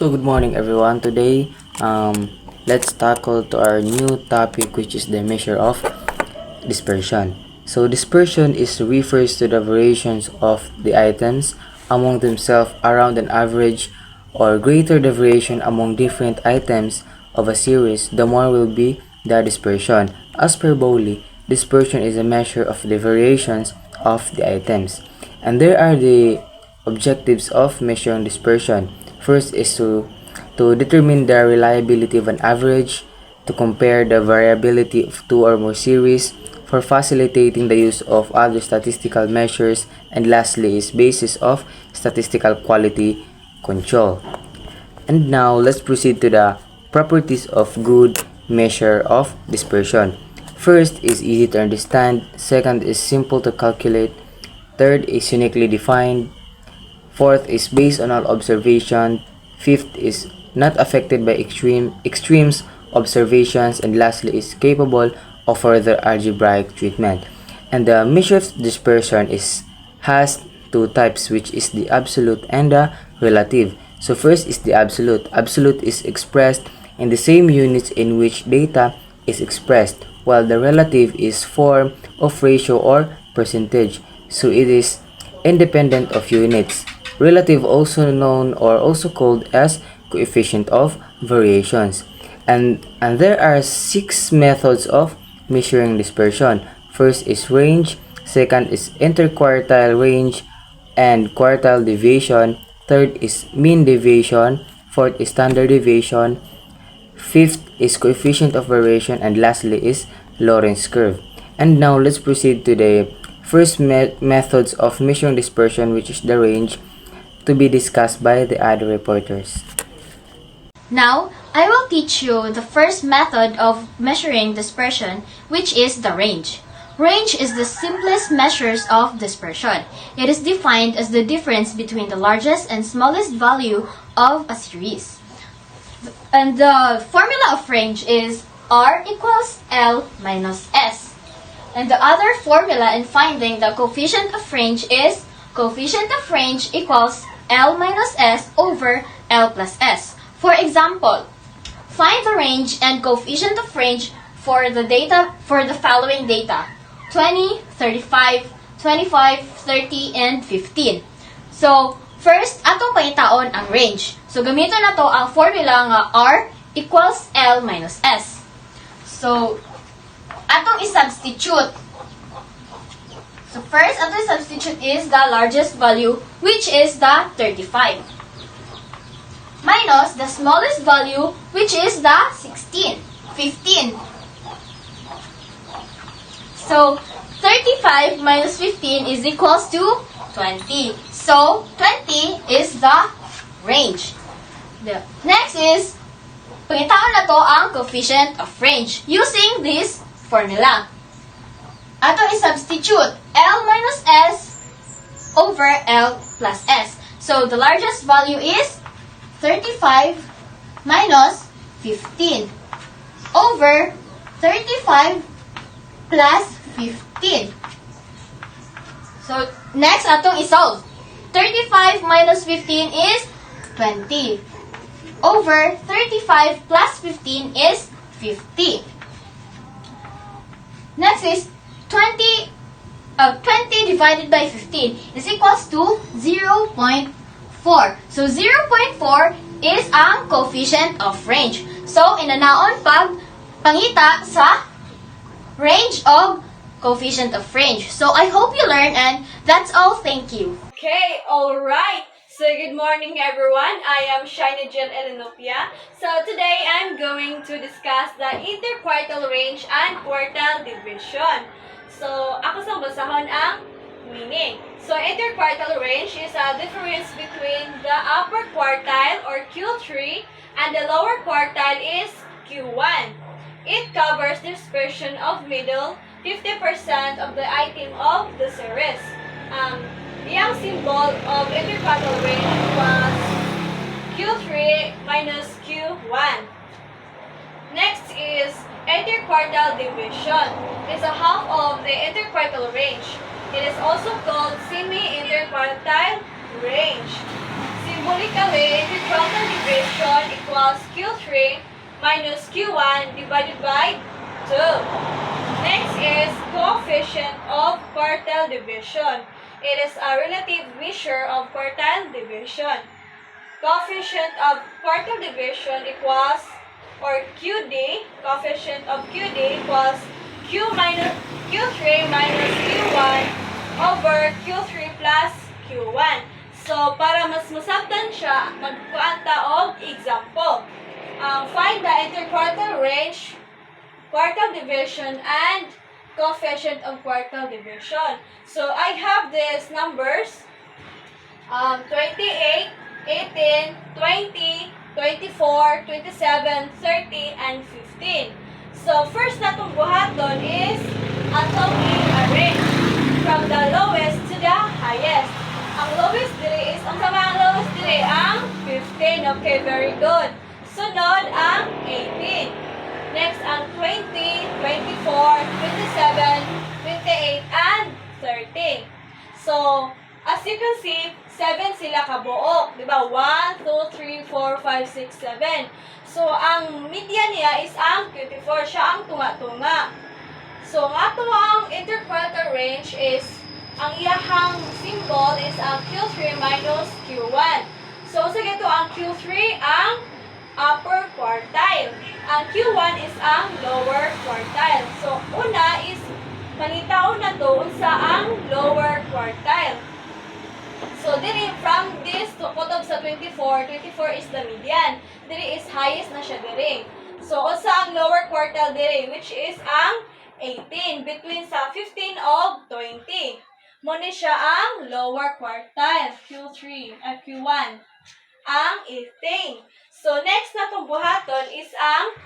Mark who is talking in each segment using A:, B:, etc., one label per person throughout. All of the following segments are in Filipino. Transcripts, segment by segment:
A: So good morning everyone. Today let's tackle to our new topic, which is the measure of dispersion. So dispersion refers to the variations of the items among themselves around an average or greater the variation among different items of a series, the more will be the dispersion. As per Bowley, dispersion is a measure of the variations of the items. And there are the objectives of measuring dispersion. First is to determine the reliability of an average, to compare the variability of two or more series, for facilitating the use of other statistical measures, and lastly is basis of statistical quality control. And now let's proceed to the properties of good measure of dispersion. First is easy to understand, second is simple to calculate, third is uniquely defined, fourth is based on all observation, fifth is not affected by extremes observations, and lastly is capable of further algebraic treatment. And the measure of dispersion has two types, which is the absolute and the relative. So first is the absolute. Absolute is expressed in the same units in which data is expressed, while the relative is form of ratio or percentage. So it is independent of units. Relative, also known or also called as coefficient of variations. And there are 6 methods of measuring dispersion. First is range, second is interquartile range and quartile deviation, third is mean deviation, fourth is standard deviation, fifth is coefficient of variation, and lastly is Lorentz curve. And now let's proceed to the first methods of measuring dispersion, which is the range, to be discussed by the other reporters.
B: Now, I will teach you the first method of measuring dispersion, which is the range. Range is the simplest measures of dispersion. It is defined as the difference between the largest and smallest value of a series. And the formula of range is R equals L minus S. And the other formula in finding the coefficient of range is coefficient of range equals L minus S over L plus S. For example, find the range and coefficient of range for the following data: 20, 35, 25, 30, and 15. So, first, atong pangitaon ang range. So, gamiton na to ang formula nga R equals L minus S. So, atong i-substitute. So, first, atong i-substitute is the largest value, which is the 35. Minus the smallest value, which is the 15. So, 35 minus 15 is equals to 20. So, 20 is the range. The next is, pangitaon na to ang coefficient of range using this formula. Ato i-substitute L minus S over L plus S. So, the largest value is 35 minus 15 over 35 plus 15. So, next atong isolve. 35 minus 15 is 20. Over 35 plus 15 is 50. Next is 20 divided by 15 is equals to 0.4. So, 0.4 is ang coefficient of range. So, inanaon pangita sa range of coefficient of range. So, I hope you learn, and that's all. Thank you.
C: Okay, alright. So, good morning everyone. I am Shiny Jill Elenopia. So, today I'm going to discuss the interquartile range and quartile division. So, ako sa basahon ang meaning. So, interquartile range is a difference between the upper quartile or Q3 and the lower quartile is Q1. It covers dispersion of middle 50% of the item of the series. The symbol of interquartile range was Q3 minus Q1. Next is interquartile division. It's a half of the interquartile range. It is also called semi-interquartile range. Symbolically, interquartile division Q3 minus Q1 divided by 2. Next is coefficient of quartile division. It is a relative measure of quartile division. Coefficient of quartile division equals, or QD, coefficient of QD equals Q3 minus Q1 over Q3 plus Q1. So, para mas masabtan siya, magkuanta og example. Find the interquartile range, quartile division, and coefficient of quartile division. So, I have these numbers, 28, 18, 20, 24, 27, 30, and 15. So, first na itong buhaton is atong i-arrange from the lowest to the highest. Ang lowest diri is, ang lowest diri ang 15. Okay, very good. Sunod ang 18. Next ang 20, 24, 27, 28, and 30. So, as you can see, 7 sila kabuok. Diba? 1, 2, 3, 4, 5, 6, 7. So, ang median niya is ang 24. Siya ang tunga-tunga. So, ang ato ang interquartile range is, ang iyahang symbol is ang Q3 minus Q1. So, sa ganito, ang Q3 ang upper quartile. Ang Q1 is ang lower quartile. So, una is, panitaon na to sa ang lower quartile. So, diri, from this to kutob sa 24, 24 is the median. Diri is highest na siya diri. So, sa ang lower quartile diri, which is ang 18, between sa 15 of 20. Muna siya ang lower quartile, Q3, Q1, ang 18. So, next na itong buhaton is ang,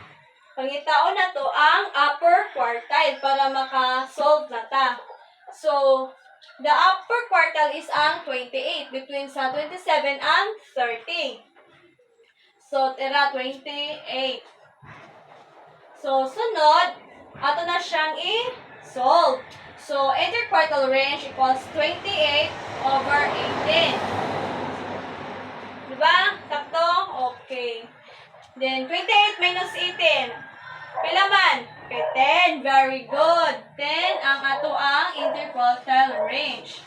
C: pangitaon na to ang upper quartile para maka-solve na ta. So, the upper quartile is ang 28, between sa 27 and 30. So, tira 28. So, sunod, ato na siyang i-solve. So, interquartile range equals 28 over 18. Diba? Sakto? Okay. Then, 28 minus 18. Pila man? Okay, 10. Very good. 10 ang ato ang interquartile range.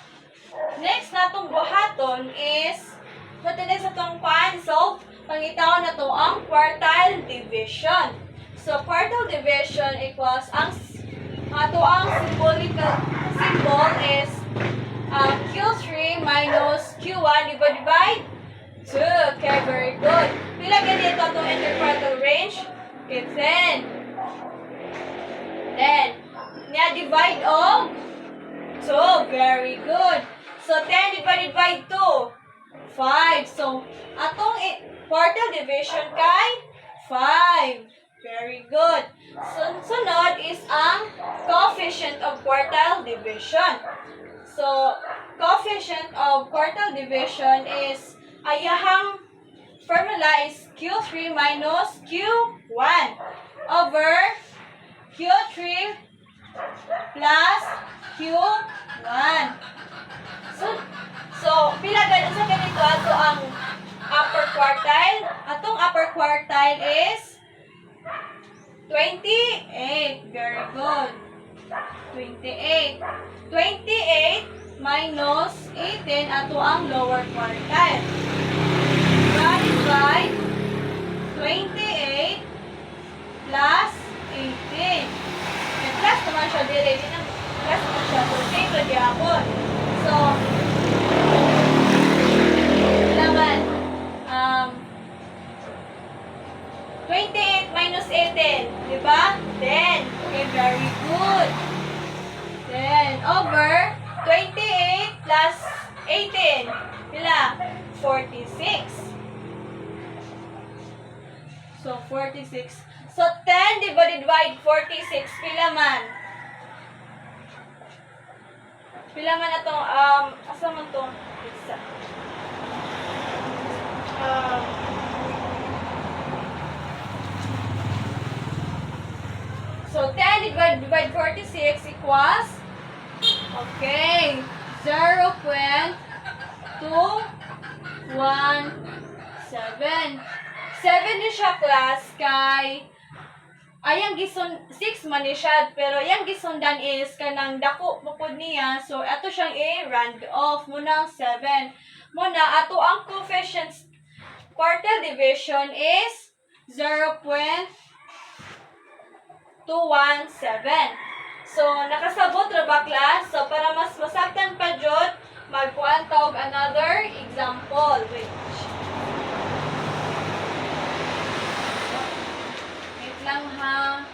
C: Next na itong buhaton is, matinig sa itong pan. So, pangitaw na ito ang quartile division. So, quartile division equals ang ato ang symbol is Q3 minus Q1 divided by 2. Okay, very good. Pila ganito itong interquartile range? Okay, 10. 10. Nya-divide of 2. Very good. So, 10 divided by 2. 5. So, atong quartile division kay 5. Very good. Sunod is ang coefficient of quartile division. So, coefficient of quartile division is, ayahang formula is Q3 minus Q1 over Q3 plus Q1. So pila ganun sa ganito ato ang upper quartile. Atong upper quartile is 28. Very good. 28. 28 minus 18 ato ang lower quartile. Divided by 28 plus 18. May plus naman siya dire. Plus naman siya. So, same na diapon. So, naman, 28 minus 18. Diba? 10. Okay, very good. 10 over 28 plus 18. Pila? 46. So, 46. So, 10 divided by 46. Pila man? Pila man na itong, asa man itong isa? So, 10 divided by 46 equals, okay, 0.217. 7 ni siya class kay ayang gison 6 man ni siya pero yang gisundan is kanang dako mapod niya so ato siyang i-round off muna 7 muna ato ang coefficients quartile division is 0.217. So nakasabot ra ba class? So para mas masabtan pa jud magkuan ta og another example which wait lang ha.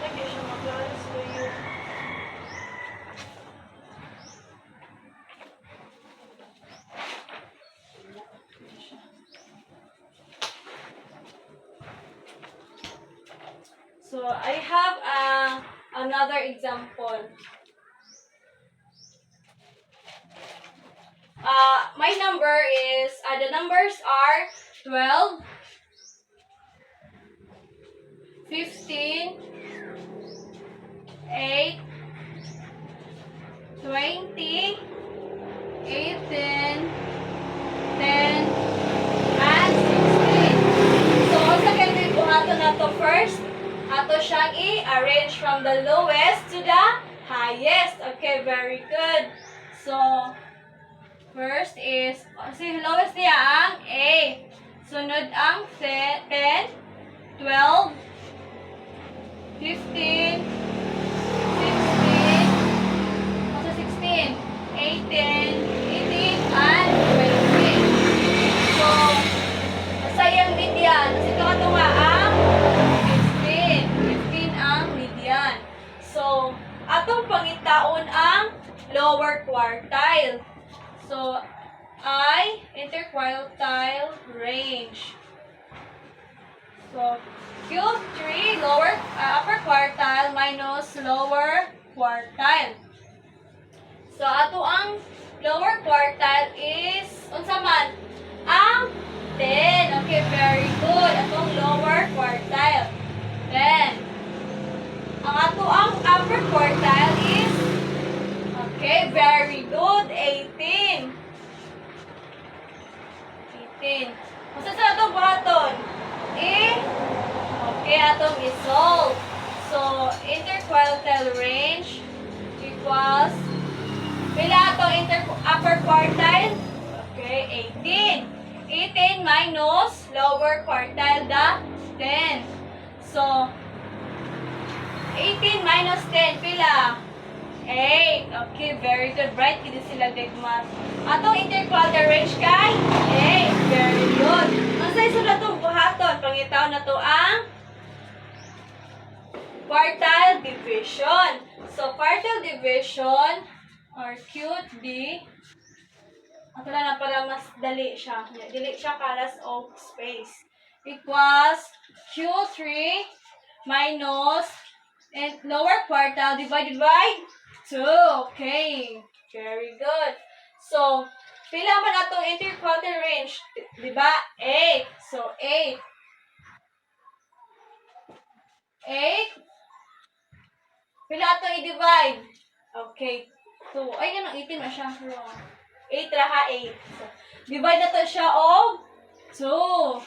C: Lagi siya mag-close for you. So I have another example. My number is, the numbers are 12, 15, 8, 20, 18, 10, and 16. So, sa kaya buhaton na to first, ato siyang i-arrange from the lowest to the highest. Okay, very good. So, first is, si lowest niya ang A. Sunod ang 10, 12, 15, 16, 18, 18, and 20. So, masayang median. Kasi ito ka nga ang 15. 15 ang median. So, atong pangitaon ang lower quartile. So, I interquartile range. So, Q3 lower upper quartile minus lower quartile. So, ato ang lower quartile is unsa man? Ang 10. Okay, very good. Atong lower quartile. Then, ang ato ang upper quartile is okay, very good. 18. 18. Kung sa atong buhaton? Okay, atong isolve. So, interquartile range equals pila atong upper quartile? Okay, 18. 18 minus lower quartile, the 10. So, 18 minus 10, pila? 8. Okay, very good. Bright, hindi sila digmas. Atong interquartile range kay 8. Very good. Ang sa iso na itong buhaton, pangitaw na to ang quartile division. So, quartile division or QD, ato na para mas dali siya. Dili siya kalas of space. Equals Q3 minus and lower quartile divided by 2. Okay. Very good. So, pila man atong interquartile range? Diba? 8. So, 8. 8. Pila atong i-divide? Okay. 2. Ay, yan ang 18 na siya. 8 raha 8. So, divide na to siya og 2.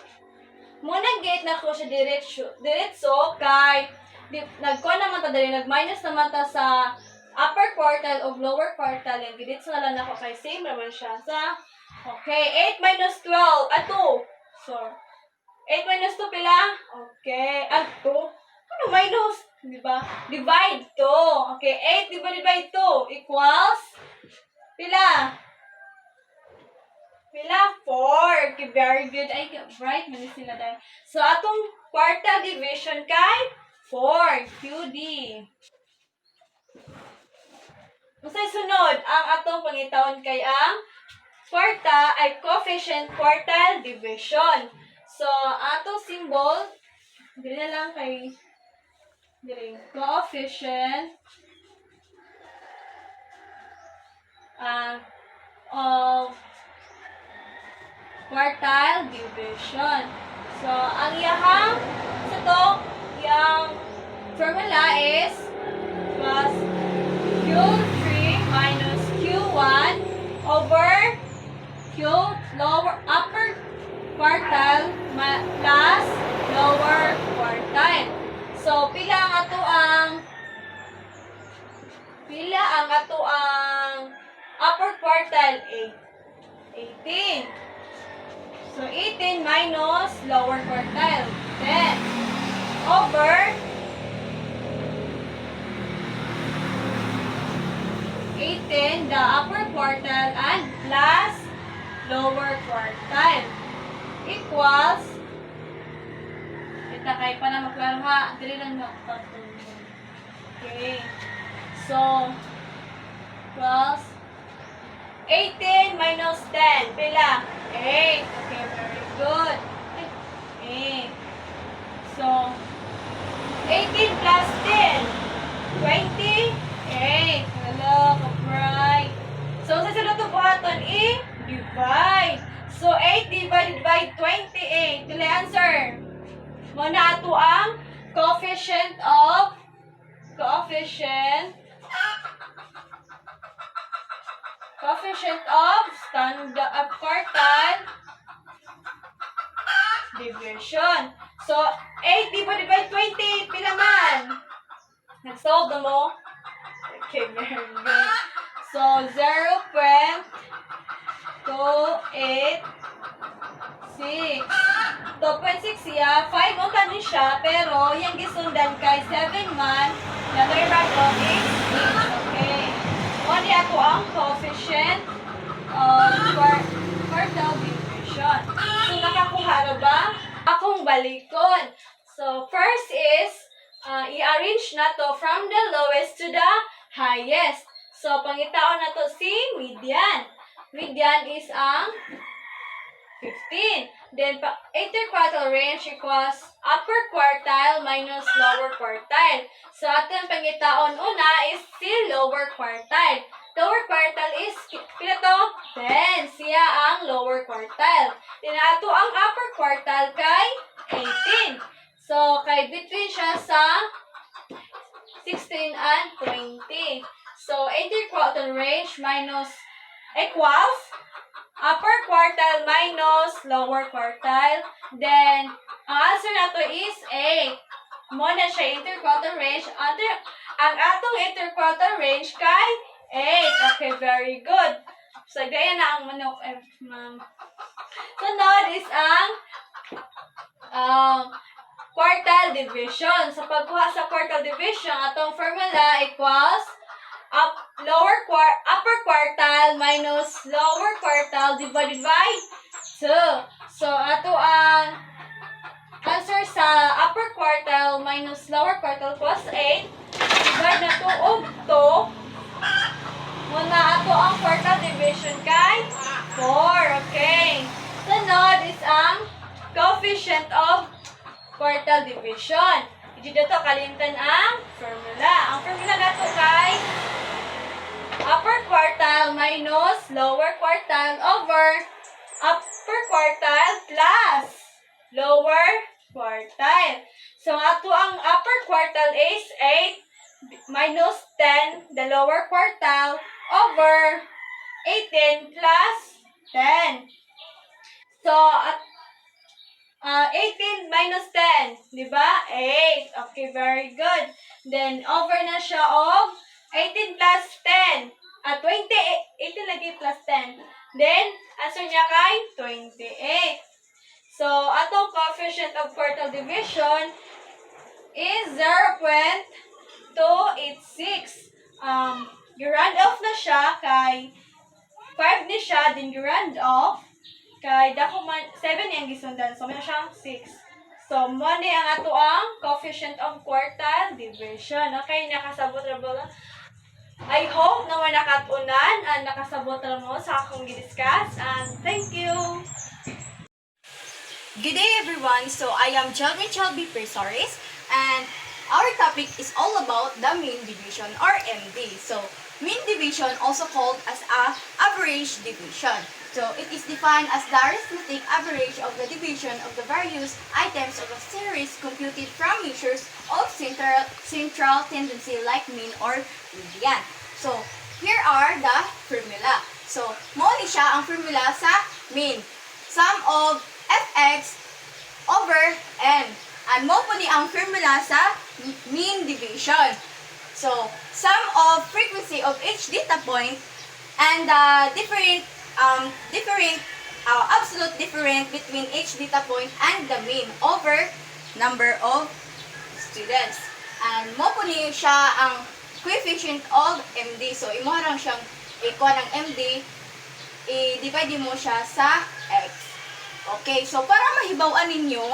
C: Muna gate na ko siya diretso kay nagkuha naman ta dali, nag-minus naman ta sa upper quartile o lower quartile. Yung diretso na lang ako kay same naman siya sa okay, 8 minus 12 at 2. So, 8 minus 2 pila? Okay, at 2. Ano minus? Diba? Divide 2. Okay, 8 divided by 2 equals pila? Pila? 4. Okay, very good. Ay, bright man sila dahil. So, atong quartile division kay 4. QD. Masay sunod, ang atong pangitawon kay ang coefficient quartile division. So, atong symbol, dili na lang kay coefficient of quartile division. So, ang iyahang sa to, yung formula is plus Q3 minus Q1 upper quartile plus lower quartile. So pila ang ato ang upper quartile 18. So 18 minus lower quartile 10 over 18 the upper quartile and plus lower quartile equals kita kay pa na maklaro ha dili lang magpatulong. Okay, so equals 18 minus 10 pila 8. Okay, very good. 8. So 18 plus 10 28. Hello, ka-bright. So, sa sunod ito buhaton, i-divide. So, 8 divided by 28. Dili answer. Muna ato ang coefficient of standard quartile division. So, 8 divided by 28, pila man? Nag-solve na mo? Okay, very good. So, 0.286. 2.6 siya. 5 ang kanin siya, pero yung gisundan kay 7 man, the third bracket is 6. Okay. Only ako ang coefficient of quartile division. So, nakakuha na ba? Akong balikon. So, first is, i-arrange na to from the lowest to the highest. So, pangitaon na to si median. Median is ang 15. Then, interquartile range equals upper quartile minus lower quartile. So, atong pangitaon una is si lower quartile. Lower quartile is, pila to? 10. Siya ang lower quartile. Then, ato ang upper quartile kay 18. So, kay between siya sa 16 and 20. So, interquartile range minus equals upper quartile minus lower quartile. Then, ang answer nato is 8. Muna siya interquartile range. Ang atong interquartile range kay 8. Okay, very good. So, gaya na ang manok. Ma'am. Sunod is ang quartile division. Sa pagkuha sa quartile division, atong formula equals upper quartile minus lower quartile divided by 2. So, ato ang answer sa upper quartile minus lower quartile was 8. Divide na to og 2. Muna ato ang quartile division kay 4. Okay. Sunod is ang coefficient of quartile division. Dito kalimtan ang formula. Ang formula nato kay upper quartile minus lower quartile over upper quartile plus lower quartile. So, ato ang upper quartile is 8 minus 10, the lower quartile, over 18 plus 10. So, 18 minus 10, di ba? 8. Okay, very good. Then, over na siya of 18 plus 10. 18 lagi plus 10. Then, answer niya kay 28. So, atong coefficient of quartile division is 0.286. You-round off na siya kay 5 ni siya, then you-round off kay dako man 7 yung gisundan. So, may siyang 6. So, money ang ato ang coefficient of quartile division. Okay, nakasabot na ba? I hope na wala nakatunan and nakasabot na mo sa akong gidiscuss. And thank you!
D: Good day everyone! So I am Jelvin Shelby Persaris and our topic is all about the mean division or MD. So mean division also called as a average division. So it is defined as the arithmetic average of the division of the various items of a series computed from measures of central tendency like mean or median. So here are the formula. So, mo ni siya ang formula sa mean. Sum of fx over n. And mo po ni ang formula sa mean division. So, sum of frequency of each data point and the absolute difference between each data point and the mean over number of students. And mo po ni siya ang coefficient of MD. So, imo lang siyang ikuha ng MD, i-divide mo siya sa X. Okay, so para mahibaw-an ninyo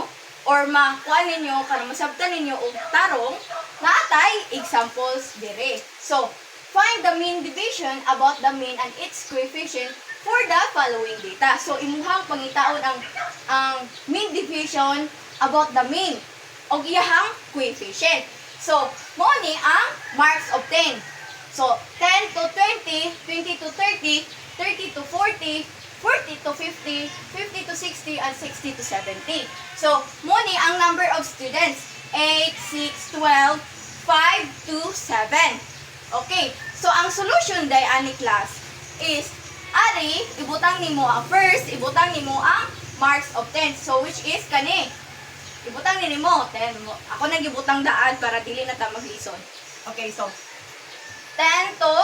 D: or makuha ninyo, para masabtan ninyo og tarong, naatay examples dire. So, find the mean division about the mean and its coefficient for the following data. So, imuhang pangitaon ang mean division about the mean o iyahang coefficient. So, mo ni ang marks of 10. So, 10 to 20, 20 to 30, 30 to 40, 40 to 50, 50 to 60, and 60 to 70. So, mo ni ang number of students. 8, 6, 12, 5 to 7. Okay. So, ang solution day ani class is, ari, ibutang nimo ang first, ibutang nimo ang marks of 10. So, which is kani. Ibutang nimo 10. Ako nagibutang daan para dili na ta maglison. Okay, so 10 to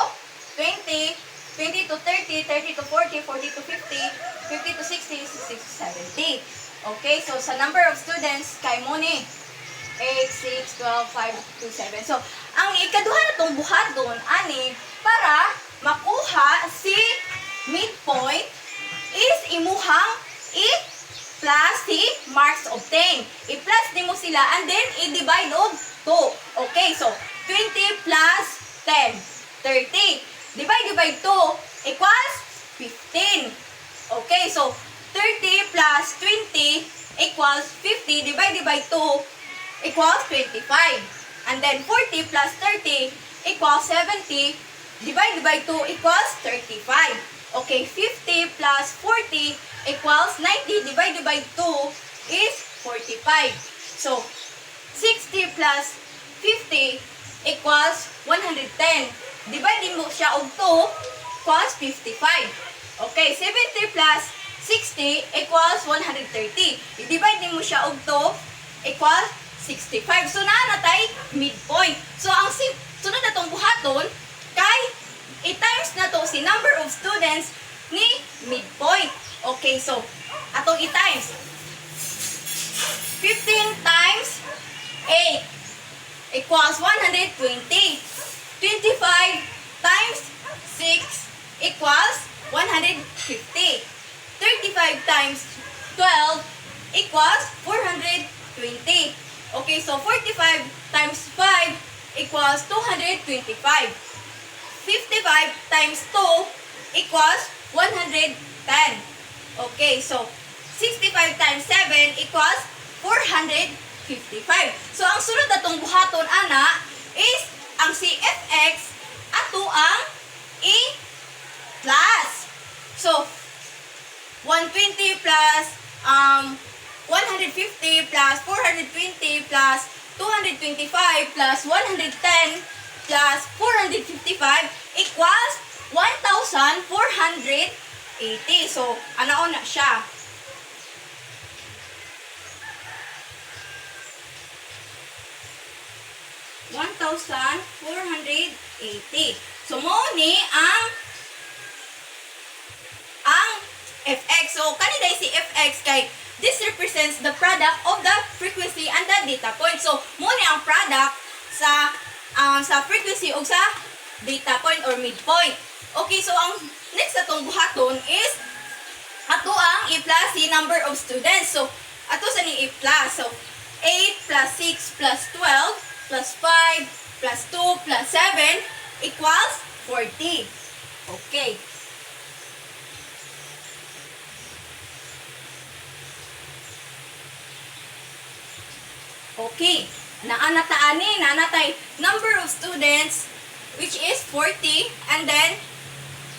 D: 20, 20 to 30, 30 to 40, 40 to 50, 50 to 60, 60 to 70. Okay, so sa number of students, kay mo ni 8, 6, 12, 5, 2, 7. So, ang ikaduha na itong buhaton, ani, para makuha si midpoint is imuhang i-plus si marks of 10. I-plus din mo sila and then i-divide of 2. Okay, so 20 plus 10, 30. Divide by 2 equals 15. Okay, so 30 plus 20 equals 50 divided by 2 equals 25. And then 40 plus 30 equals 70 divided by 2 equals 35. Okay, 50 plus 40 equals 90 divided by 2 is 45. So, 60 plus 50 equals 110. Divide mo siya og 2 equals 55. Okay, 70 plus 60 equals 130. I-divide mo siya og 2 equals 65. So, naanatay midpoint. So, ang sunod na itong buhaton, kay i-times na to si number of students ni midpoint. Okay, so, atong i-times. 15 times 8 equals 120. 25 times 6 equals 150. 35 times 12 equals 420. Okay, so 45 times 5 equals 225. 55 times 2 equals 110. Okay, so 65 times 7 equals 455. So, ang sunod na itong buhaton, ana, is ang si fx ato ang i-plus. So, 120 plus 150 plus 420 plus 225 plus 110 plus 455 equals 1,480. So, ano na siya? $1,480. So, mo ni ang fx. So, kanina si fx kay this represents the product of the frequency and the data point. So, mo ni ang product sa frequency o sa data point or midpoint. Okay, so ang next na itong buhaton is ato ang i-plus si number of students. So, ato sa ni i-plus. So, 8 plus 6 plus 12 plus 5 plus 2 plus 7 equals 40. Okay. Okay. Naanatay number of students which is 40 and then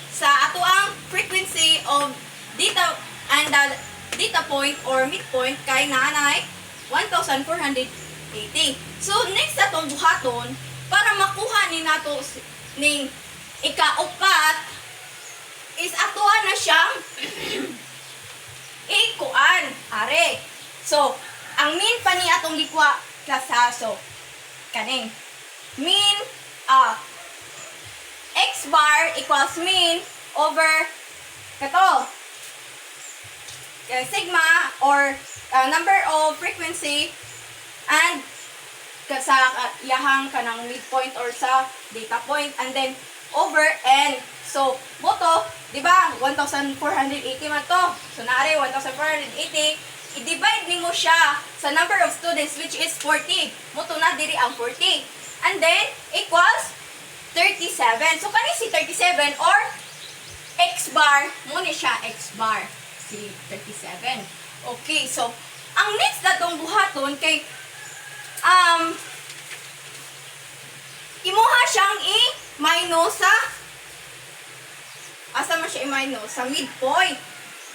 D: sa ato ang frequency of data and the data point or midpoint kay naanay 1,480. So, next sa itong buhaton, para makuha ni nato ning ikaupat, is ato So, ang mean pa ni atong likwa class ha. So, kaning mean x bar equals mean over kato sigma or number of frequency and sa iyahang kanang midpoint or sa data point and then over n. So, boto, di ba? 1,480 man to. So, naari 1,480. I-divide nimo siya sa number of students which is 40. Moto na diri ang 40. And then, equals 37. So, kani si 37 or x bar, mo ni siya x bar. Si 37. Okay, so, ang next na itong buhaton kay imuha siyang i-minus sa asa man siya i-minus? Sa midpoint.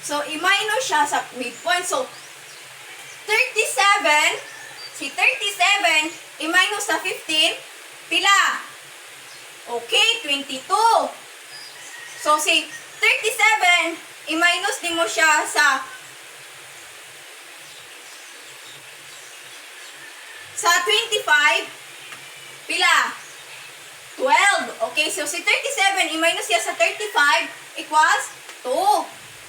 D: So, i-minus siya sa midpoint. So, 37, si 37, i-minus sa 15, pila? Okay, 22. So, si 37, i-minus din mo siya sa 25, pila? 12. Okay, so si 37, i-minus siya sa 35, equals 2.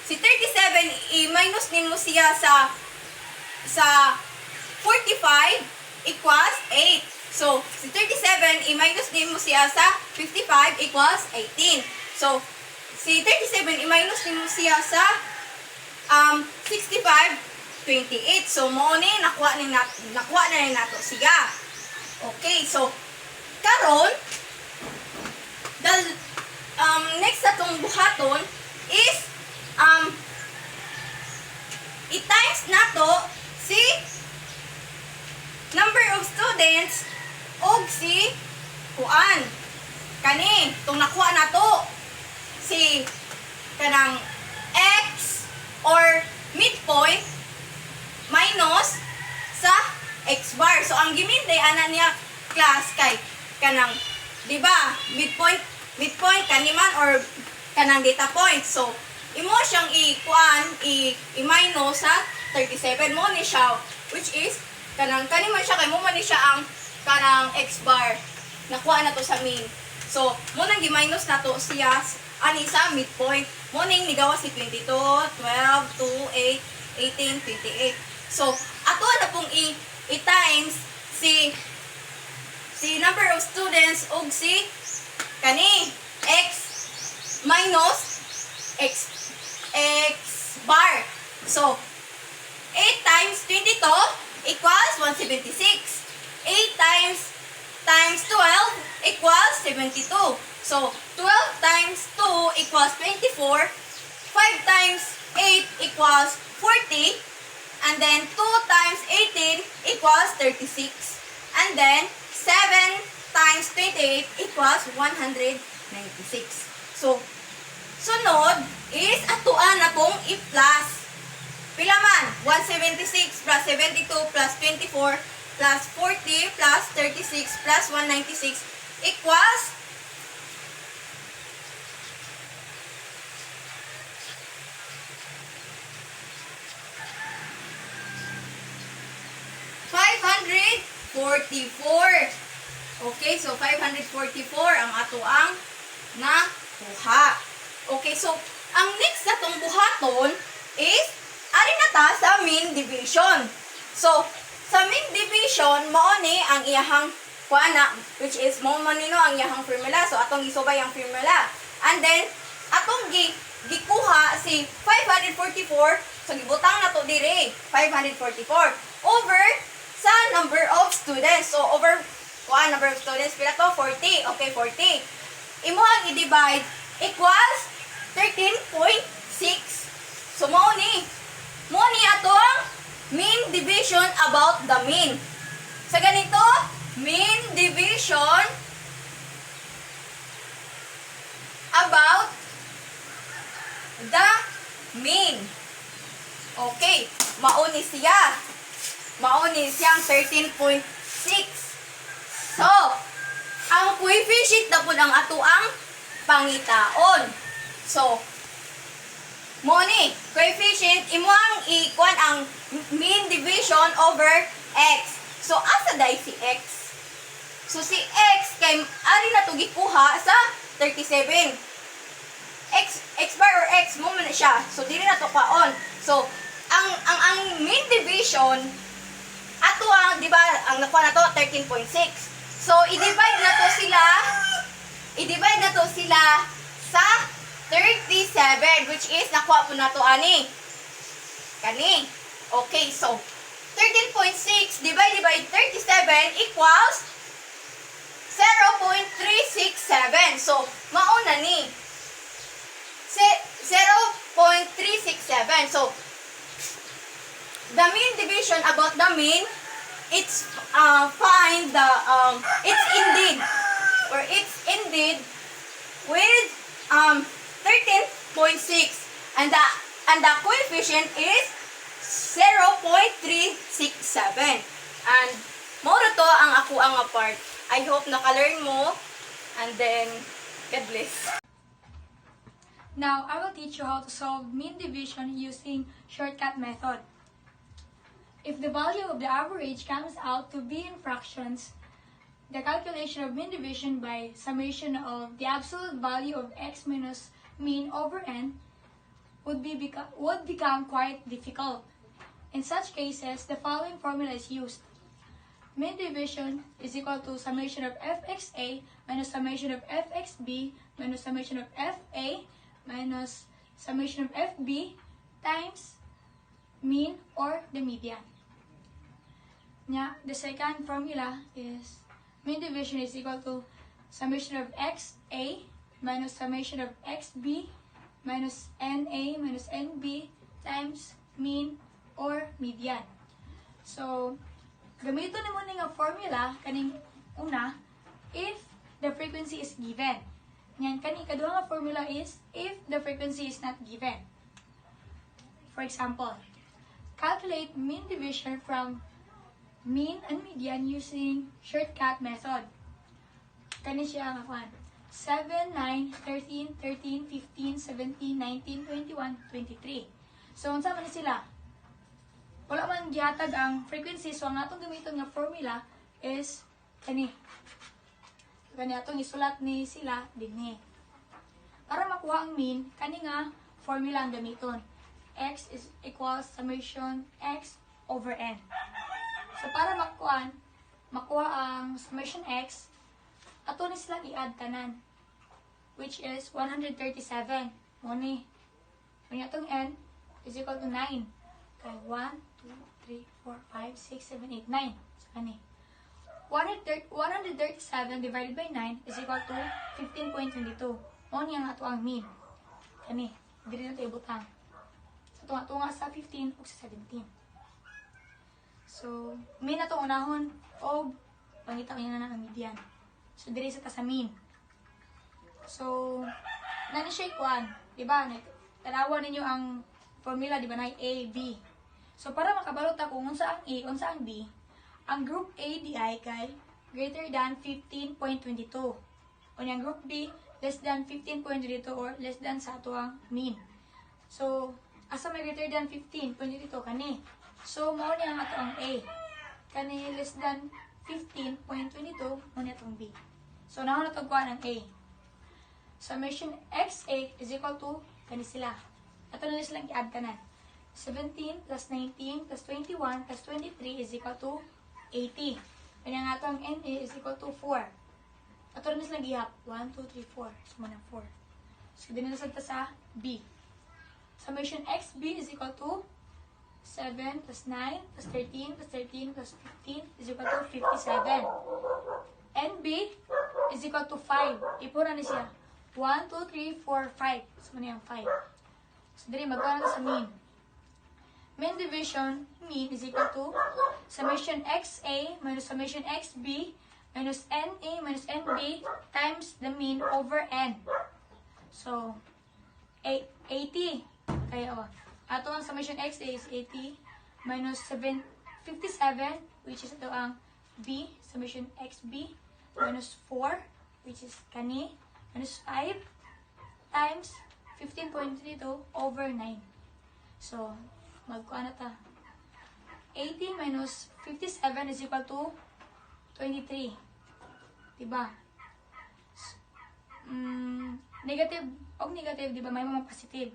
D: Si 37, i-minus din mo siya sa 45, equals 8. So, si 37, i-minus din mo siya sa 55, equals 18. So, si 37, i-minus din mo siya sa 65, 28. So, mo ni nakuha na nato siya. Okay, so, karon next atong buhaton is i-times nato si number of students og si kuan kani tong nakuha nato si kanang x or midpoint minus sa x bar. So ang giminday ana niya class kay kanang di ba midpoint kaniman or kanang data point. So imo siyang i-minus sa 37 mo ni siya which is kanang kaniman siya kay mo man ni siya ang kanang x bar nakuha na to sa mean. So mo nang gi-minus na to siya ani sa midpoint mo ning nigawa si 22, 12, 2, 8, 18, 28. So ato na pong i-times si number of students og si kani x minus x bar. So 8 times 22 equals 176. 8 times 12 equals 72. So 12 times 2 equals 24. 5 times 8 equals 40. And then 2 times 18 equals 36. And then 7 times 28 equals 196. So, sunod is atuan na pong i-plus. Pila man? 176 plus 72 plus 24 plus 40 plus 36 plus 196 equals 544. Okay, so 544 ang atuang nakuha. Okay, so ang next na tong buhaton is ari na ta sa mean division. So sa mean division mao ni ang iyahang kuana which is mo man nino ang iyahang formula. So atong isubay ang formula. And then atong gikuha si 544 so gibutang na to dire 544 over sa number of students. So over number of students pila to 40. Okay, 40. Imo ang i-divide equals 13.6. So mo ni atong mean division about the mean. Sa ganito, mean division about the mean. Okay, mauni siyang 13.6. So, ang coefficient na po ng atuang pangitaon. So, mo ni coefficient imo ang ikuan ang mean division over x. So asa day si x? So si x kay ari na to gikuha sa 37. X bar or x mo man siya. So dili na to kaon. So ang mean division ato ang di ba ang nakuha na to 13.6. So i-divide na to sila sa 37, which is nakuha po na to ani. Kani. Okay, so 13.6 divided by 37 equals 0.367. So mauna ni 0.367. So the mean division about the mean, it's find the it's indeed with 13.6, and the coefficient is 0.367. And mo to ang ako ang part. I hope naka-learn mo, and then God bless.
E: Now, I will teach you how to solve mean division using shortcut method. If the value of the average comes out to be in fractions, the calculation of mean division by summation of the absolute value of x minus mean over n would become quite difficult. In such cases, the following formula is used. Mean division is equal to summation of fxa minus summation of fxb minus summation of fa minus summation of fb times mean or the median. The second formula is mean division is equal to summation of xa minus summation of xb minus na minus nb times mean or median. So, gamiton mo nga formula kaning una if the frequency is given. Yan, kani kaduha nga formula is if the frequency is not given. For example, calculate mean division from mean and median using shortcut method. Kani siya nga 7, 9, 13, 13, 15, 17, 19, 21, 23. So, unsa man ni sila? Wala man gihatag ang frequency, so ang atong gamiton nga formula is kani. Kani atong isulat ni sila dinhi. Para makuha ang mean, kani nga formula ang gamiton. X is equals summation x over n. So para makuha ang summation x, ato ni sila i-add tanan, which is 137. Muni. Kani atong n is equal to 9. Okay, 1, 2, 3, 4, 5, 6, 7, 8, 9. So, kani. 137 divided by 9 is equal to 15.22. O niya nga ito ang mean. Kani. Dili na ito ibutang. So, ito nga sa 15 o sa 17. So, mean na ito unahon o pangita ko na ang median. So, dili sa sa mean. So, nani siya ikuan. Diba? Tanawan ninyo ang formula, diba na A, B. So, para makabalot ako kung unsa ang A, unsa ang B, ang group A di ay kay greater than 15.22. O ang group B, less than 15.22 or less than sa ato ang mean. So, asa may greater than 15.22 kani. So, mao niya ang ato ang A. Kani less than 15.22, mao niya atong B. So, naho na tagkuan ang A. Summation XA is equal to kani sila. Ato na silang i-add kanan. 17 plus 19 plus 21 plus 23 is equal to 80. Kanya nga ito ang NA is equal to 4. Ato na silang ihap. 1, 2, 3, 4. Suma ng 4. So, dinasagta sa B. Summation XB is equal to 7 plus 9 plus 13 plus 13 plus 15 is equal to 57. NB is equal to 5. Ipura na siya. 1, 2, 3, 4, 5. Suma na yung 5. So, dili magkano sa mean. Mean division, mean is equal to summation XA minus summation XB minus NA minus NB times the mean over N. So, 80. Kaya, ato ang summation XA is 80 minus 57, which is ito ang B, summation XB, minus 4, which is kani, minus 5, times 15.32 over 9. So, magkuha na ta. 80 minus 57 is equal to 23. Diba? Negative, negative, diba? May mga positive.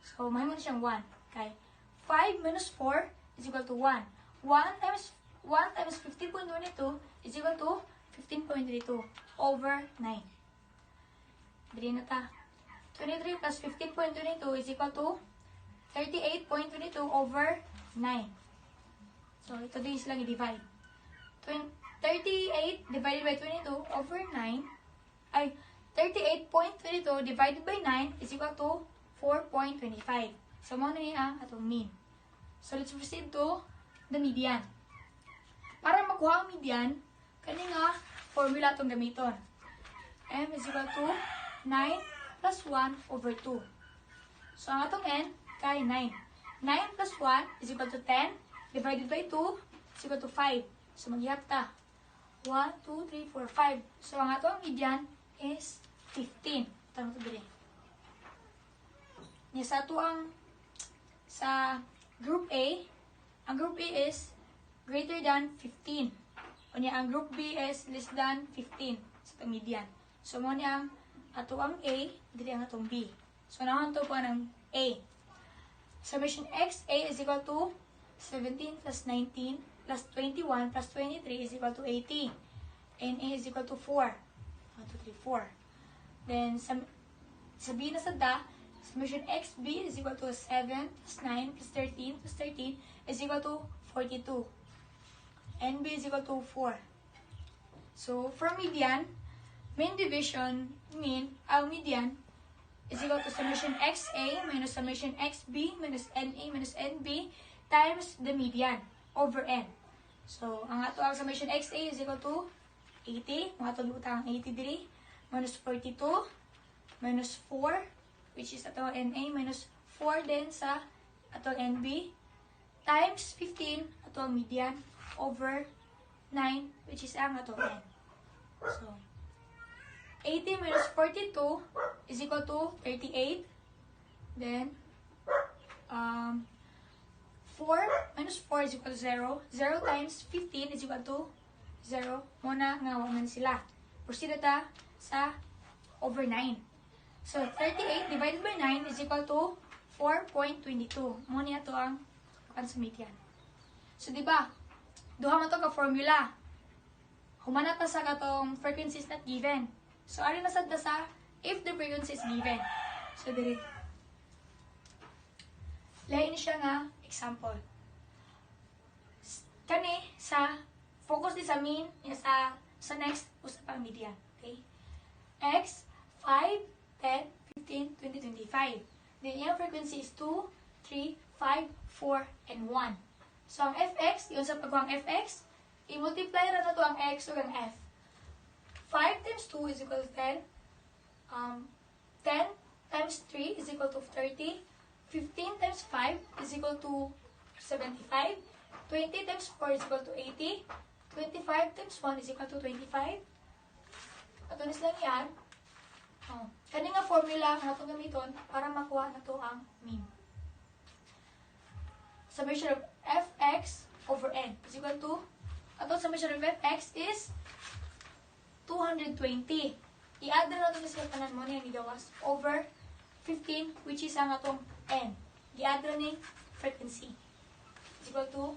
E: So, may mo siyang 1. Okay? 5 minus 4 is equal to 1. 1 times 15.22 is equal to 15.32 over 9. Dili na ta. 23 plus 15.22 is equal to 38.22 over 9. So, ito din silang i-divide. 38 divided by 22 over 9 ay 38.22 divided by 9 is equal to 4.25. So, mo na niya atong mean. So, let's proceed to the median. Para makuha ang median, kani nga formula itong gamiton. M is equal to 9 plus 1 over 2. So, ang atong N, kay 9. 9 plus 1 is equal to 10 divided by 2 is equal to 5. So, maghihap ta. 1, 2, 3, 4, 5. So, ang atong median is 15. Tanong ito dili. Sa ato ang sa group A, ang group A is greater than 15. O niya, ang group B is less than 15 sa itong median. So, mo niya ang ato ang A, dili ang atong B. So, nahan to po ng A. Summation X, A is equal to 17 plus 19 plus 21 plus 23 is equal to 80. And A is equal to 4. 1, 2, 3, 4. Then, sa B na sa da, summation XB is equal to 7 plus 9 plus 13 plus 13 is equal to 42. NB is equal to 4. So, for median, mean division mean, ang median is equal to summation XA minus summation XB minus NA minus NB times the median over N. So, ang ato ang summation XA is equal to 80. Mga ato lutang 80 diri. Minus 42. Minus 4. Which is ato NA. Minus 4 din sa ato NB. Times 15. Ato median. Over 9. Which is ang ato N. So, 80 minus 42 is equal to 38. Then, 4 minus 4 is equal to 0. 0 times 15 is equal to 0. Muna nga waman sila. Proceed ta sa over 9. So, 38 divided by 9 is equal to 4.22. Muna ito ang sa median. So, di ba? Duha man to ka formula. Humanap ta sa katong frequencies not given. So, ari na sad sa if the frequency is given. So, diri. Lain siya nga example. Kani sa focus di sa mean sa next usa pang median. Okay? X 5, 10, 15, 20, 25. Then yung frequency is 2, 3, 5, 4, and 1. So ang fx, yun sa pagkuhang fx, i-multiply ra na to ang x o ang f. 5 times 2 is equal to 10. 10 times 3 is equal to 30. 15 times 5 is equal to 75. 20 times 4 is equal to 80. 25 times 1 is equal to 25. At unis lang yan. Kani nga formula nga itong gamiton para makuha na to ang mean. Summation of fx over n is equal to, atong summation of fx is 220. I-add na natin sa tanan mo niya ni gawas over 15 which is ang atong n. I-add na ni frequency. Is equal to,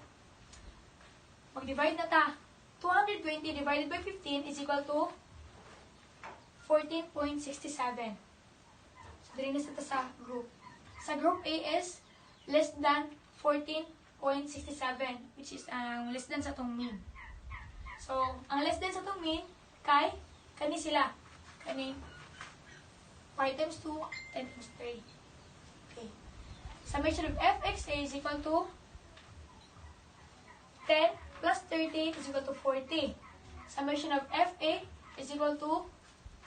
E: mag-divide na ta. 220 divided by 15 is equal to 14.67. So, dili na sa group. Sa group A is less than 14.67 which is less than sa itong mean. So, ang less than sa itong mean kay kani sila. Kani 5 times 2, 10 times 3. Okay. Summation of fxa is equal to 10 plus 30 is equal to 40. Summation of fa is equal to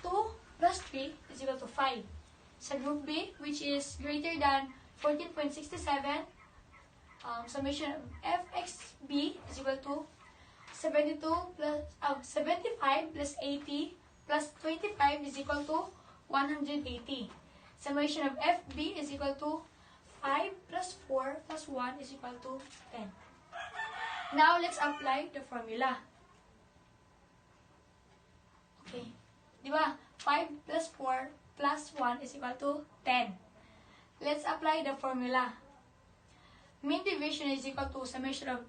E: 2 plus 3 is equal to 5. Sa group B, which is greater than 14.67, summation of fxb is equal to 75 plus 80 plus 25 is equal to 180. summation of FB is equal to 5 plus 4 plus 1 is equal to 10. Now, let's apply the formula. Okay. Di ba? 5 plus 4 plus 1 is equal to 10. Let's apply the formula. Mean division is equal to summation of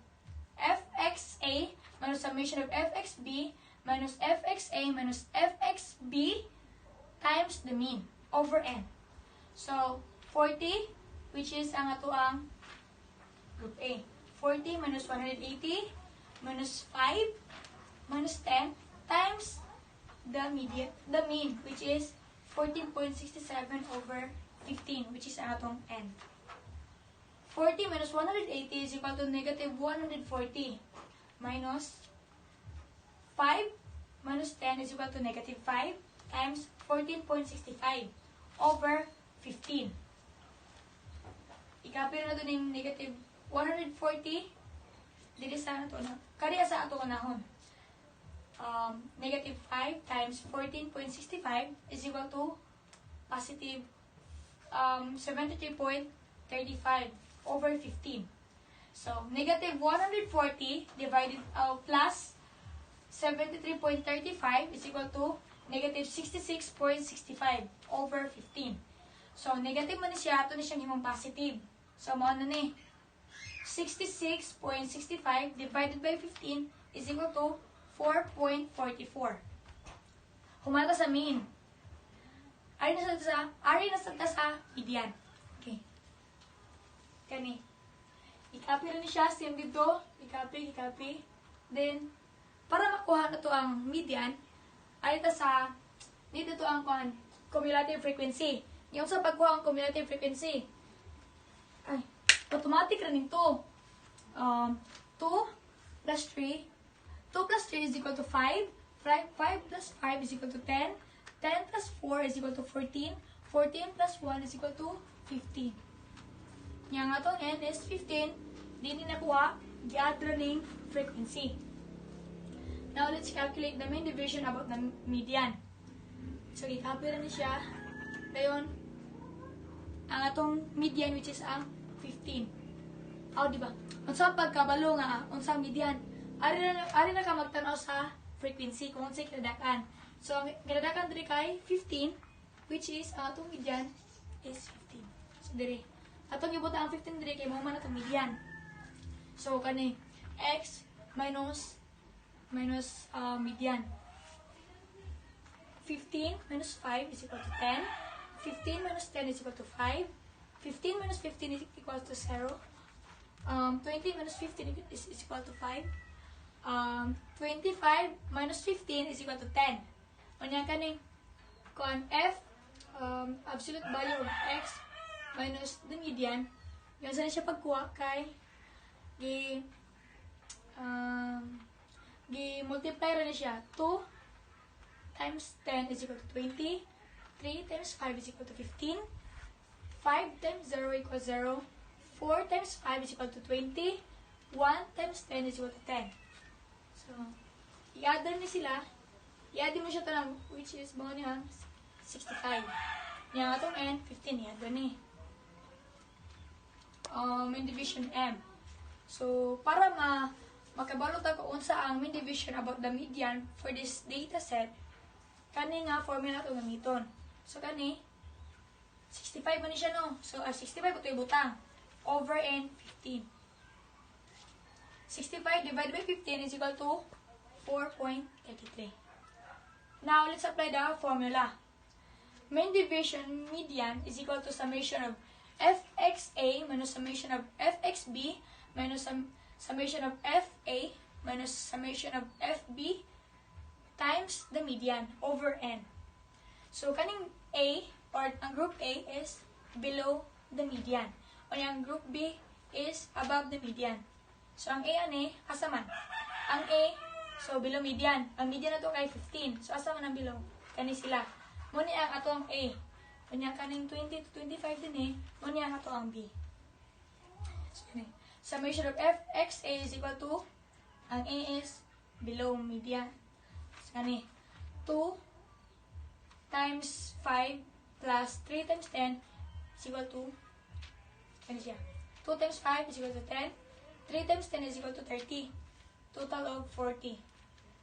E: fxa minus summation of fxb minus fxa minus fxb times the mean over n. So, 40, which is ang ato ang group A. 40 minus 180 minus 5 minus 10 times the mean, which is 14.67 over 15, which is ang atong n. 40 minus 180 is equal to negative 140 minus 5 minus 10 is equal to negative 5 times 14.65 over 15. I-copy na ito ng negative 140 dito sa ito na. Kariya sa ito kanahon. Negative 5 times 14.65 is equal to positive 73.35 over 15. So, negative 140 divided plus 73.35 is equal to negative 66.65 over 15. So, negative man siya, ito na siyang himong positive. So, mo ano ni? 66.65 divided by 15 is equal to 4.44. Humata sa mean. Ari na sa median. Okay. Kani. I-copy rin siya, same dito. I-copy. Then, para makuha na to ang median, ay ito sa, dito to ang cumulative frequency. Yung sa pagkuha ang cumulative frequency, ay, automatic rin ito. 2 plus 3. 2 plus 3 is equal to 5. 5 plus 5 is equal to 10. 10 plus 4 is equal to 14. 14 plus 1 is equal to 15. Yang atong n is 15. Dini nakuha, gi-add running frequency. Now, let's calculate the mean division about the median. So, i-copy rin siya. Dayon, ang atong median, which is ang 15. Diba? Unsang pagkabalo nga, unsang median. Ari na ka magtanaw sa frequency, kung unsay kinadakan. So, ang kinadakan diri kay 15, which is, ang atong median is 15. So, diri. Atong ibuta ang 15 diri, kay mo man atong median. So, kani, x minus median. 15 minus 5 is equal to 10. 15 minus 10 is equal to 5. 15 minus 15 is equal to 0. 20 minus 15 is equal to 5. 25 minus 15 is equal to 10. Kanya kaning kung f, absolute value of x minus the median, yung saan siya pagkuha kay multiply rin siya. 2 times 10 is equal to 20. 3 times 5 is equal to 15. 5 times 0 equals 0. 4 times 5 is equal to 20. 1 times 10 is equal to 10. So, i-add ni sila. I-add mo siya ito lang, which is mga niya 65. Yung atong n, 15. I-add ni. Mean division m. So, para makabalo tayo kung unsa ang mean division about the median for this data set, kani nga formula ito gamiton. So, kani, 65 man siya, no? So, 65 ito ibutang. Over n, 15. 65 divided by 15 is equal to 4.33. Now, let's apply the formula. Mean division median is equal to summation of fxa minus summation of fxb minus summation of fa minus summation of fb times the median over n. So, kaning A, or ang group A is below the median. O yung group B is above the median. So, ang A ani, asa man? Ang A, so below median. Ang median na ito kay 15. So, asa man ang below? Kani sila. Muna ang ato ang A. Kanya kaning 20 to 25 din eh. Muna ang ato ang B. So, summation of fxa is equal to, ang A is below median. So, kani, 2 times 5 plus 3 times 10 is equal to, ano siya? 2 times 5 is equal to 10. 3 times 10 is equal to 30. Total of 40.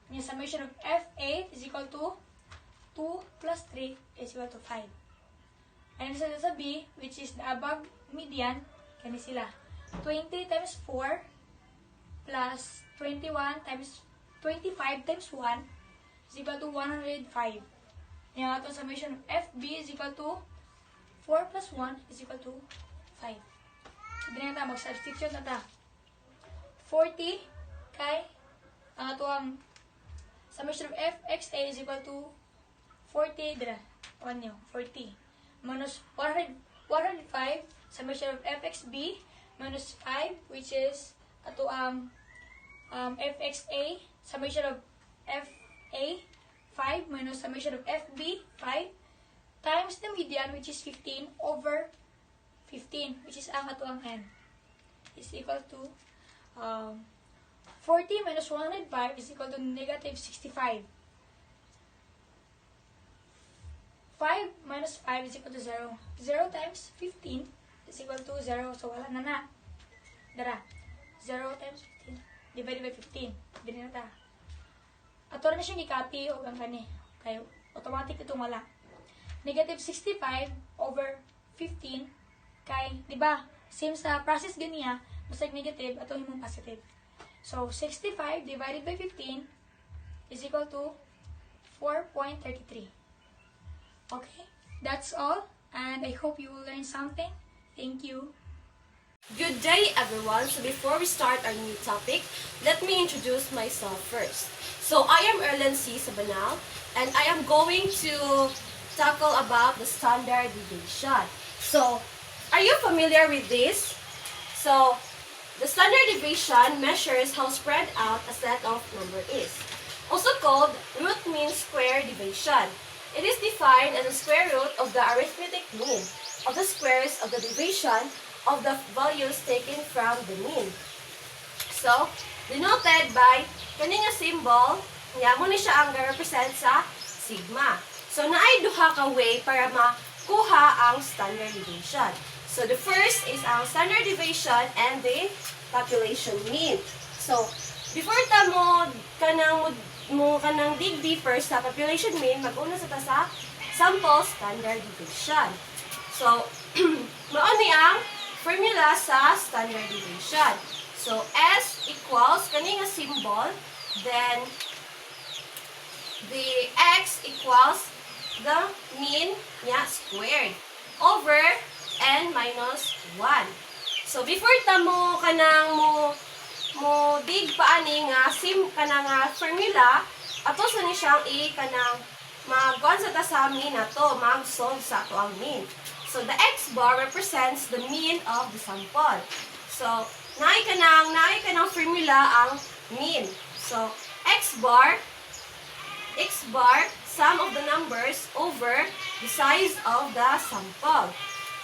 E: And yung summation of F8 is equal to 2 plus 3 is equal to 5. And sa B, which is the above median, kani sila. 20 times 4 plus 21 times 25 times 1 is equal to 105. Yung atong summation of FB is equal to 4 plus 1 is equal to 5. So, din na mag-substitute na ta. 40 kay ang atong summation of FXA is equal to 40, dira, 1 nyo, 40. Minus 105, summation of FXB, minus 5, which is ato ang FXA, summation of FA, 5, minus summation of FB, 5, times the median, which is 15, over 15, which is ang ato ang N, is equal to 40 minus 105 is equal to negative 65. 5 minus 5 is equal to 0. 0 times 15 is equal to 0. So, wala na. Dara. 0 times 15 divided by 15. Dili na ta. Ato na siyang i-copy o ang kani. Kaya automatic itong wala. Negative 65 over 15 kay, di ba? Same sa process ganiya, basta negative, ato himong positive. So, 65 divided by 15 is equal to 4.33. Okay, that's all, and I hope you will learn something. Thank you.
C: Good day, everyone. So before we start our new topic, let me introduce myself first. So I am Erlen C. Sabanal, and I am going to tackle about the standard deviation. So, are you familiar with this? So, the standard deviation measures how spread out a set of number is, also called root mean square deviation. It is defined as the square root of the arithmetic mean of the squares of the division of the values taken from the mean. So, denoted by kaning nga symbol, nga mo ni siya ang represent sa sigma. So, naay duha ka way para makuha ang standard deviation. So, the first is ang standard deviation and the population mean. So, before ta mo kanang dig deeper sa population mean, mag-una sa ta sa sample standard deviation. So, mao ni ang formula sa standard deviation. So, S equals kani nga symbol, then the X equals the mean niya squared over N minus 1. So, before ta mo kanang mo dig paani nga kanang formula, ato sa ni siyang kanang mag-on sa ta sa mean ato, mag-solve sa ato ang mean. So, the X bar represents the mean of the sample. So, naay kanang formula ang mean. So, X bar, sum of the numbers over the size of the sample.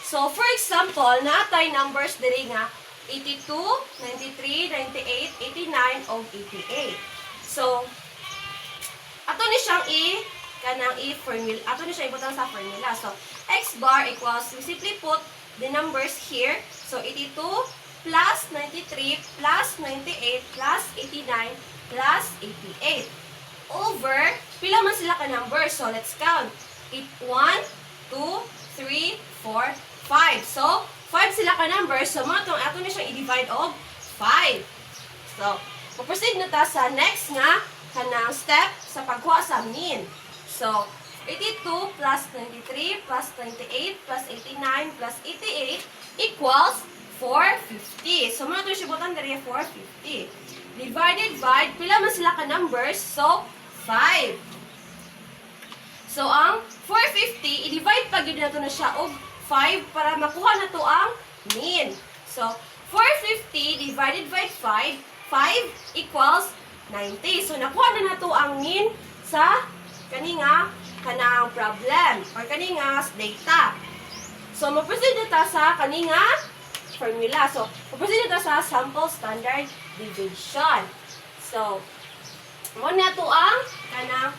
C: So, for example, natay numbers diri nga 82, 93, 98, 89, o 88. So, ato ni siyang formula. Ato ni siya ibutang sa formula. So, X bar equals, we simply put the numbers here. So, 82 plus 93 plus 98 plus 89 plus 88. Over, pila man sila ka numbers. So, let's count. 1, 2, 3, 4, 5. So, 5 sila ka numbers. So, mga itong ato na siyang i-divide of 5. So, proceed na ta sa next nga kanang step sa pagkuha sa mean. So, 82 plus 23 plus 28 plus 89 plus 88 equals 450. So, mga ito siya butang dari 450. Divided by, pila man sila ka numbers? So, 5. So, ang 450, i-divide pa gid nato na siya og 5 para makuha na to ang mean. So, 450 divided by 5, 5 equals 90. So, nakuha na to ang mean sa kanang problem or kanang data. So, maproceed na ta sa kanang formula. So, maproceed na ta sa sample standard deviation. So, mo na to ang kanang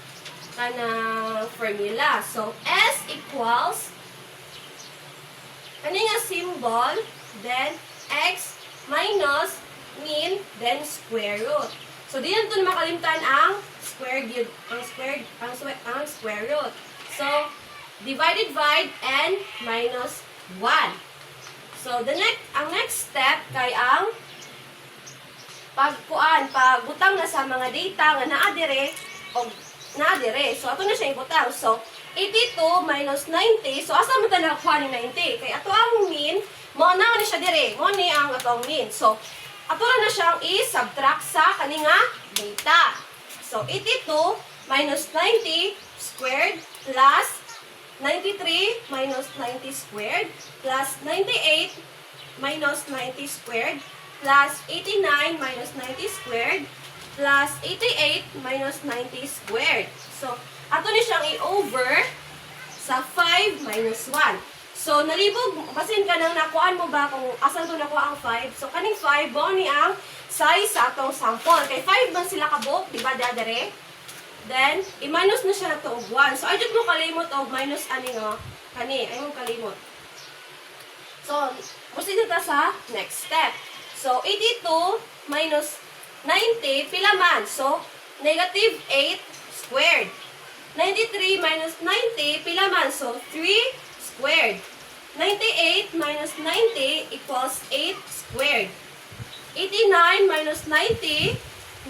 C: formula. So, S equals Kani nga symbol, then x minus mean, then square root. So di nato makalimtan ang square root. So divide and minus 1. So ang next step kay ang pagbutang na sa mga data nga naa dire o naa dire. So ato na siya ibutang. So 82 minus 90. So asa man ta nakuha ni 90? Kay ato ang mean mo na siya dire. Mo ni ang atong mean. So ato na siyang i-subtract sa kaninga data. So 82 minus 90 squared plus 93 minus 90 squared plus 98 minus 90 squared plus 89 minus 90 squared plus 88 minus 90 squared. So, ato ni siyang i-over sa 5 minus 1. So, nalibog, basin ka nang nakuhaan mo ba kung asan to nakuha ang 5? So, kaning 5, mo ni ang size sa atong sample. Kay 5 man sila kabuk, di ba dadere? Then, i-minus na siya na to og 1. So, ayun mo kalimot og minus ani nga. Kani, ayun mo kalimot. So, proceed na sa next step. So, 82 minus 90, pila man? So, negative 8 squared. 93 minus 90, pila man? So, 3 squared. 98 minus 90 equals 8 squared. 89 minus 90,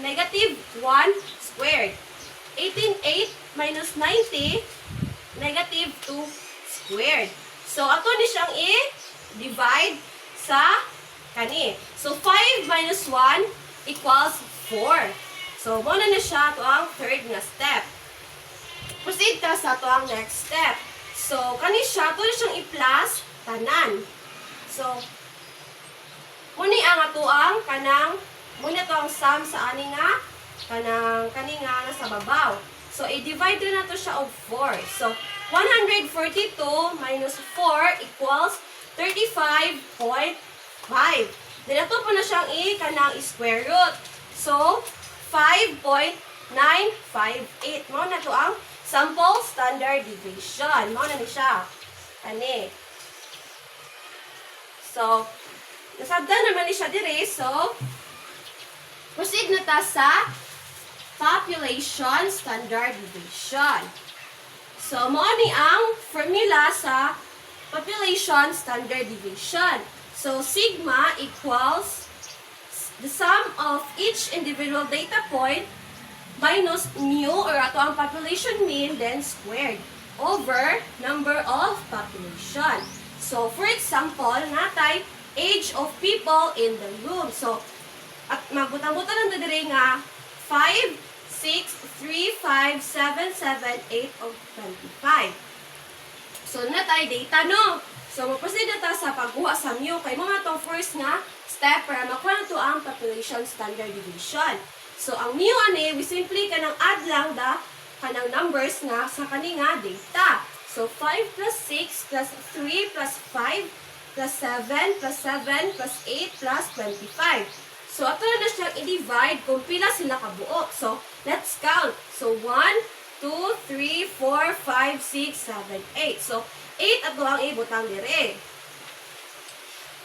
C: negative 1 squared. 18.8 minus 90, negative 2 squared. So, ato ni siyang i-divide sa kani. So, 5 minus 1 equals 4. So, muna na siya ito ang third nga step. Proceed ka sa ito ang next step. So, kani siya, ito na siyang i-plus tanan. So, muna ang ato ang kanang, muna ito ang sum sa ani nga kani nga nasa babaw. So, i-divide na to siya of 4. So, 142 minus 4 equals 35.5. Then, ito po na siyang kanang square root. So, 5.958. Mo na to ang sample standard deviation. Mo na ni siya. Kani. So, nasabdan naman ni siya dire. So, proceed na ta sa population standard deviation. So, mo ni ang formula sa population standard deviation. So, sigma equals the sum of each individual data point minus mu, or ato ang population mean, then squared, over number of population. So, for example, natay age of people in the room. So, at magbutang-butang ng dadiri nga 5, 6, 3, 5, 7, 7, 8, of 25. So, natay data, no? So, maproceed na ta sa pagkuha sa mu. Kay mga itong first nga step para makuha na ito ang population standard deviation. So, ang mu ani, we simply kanang add lang kanang numbers nga sa kaninga data. So, 5 plus 6 plus 3 plus 5 plus 7 plus 7 plus 8 plus 25. So, ato na siyang i-divide kung pila sila kabuok. So, let's count. So, 1, 2, 3, 4, 5, 6, 7, 8. So, 8 ato ang ibutang dire.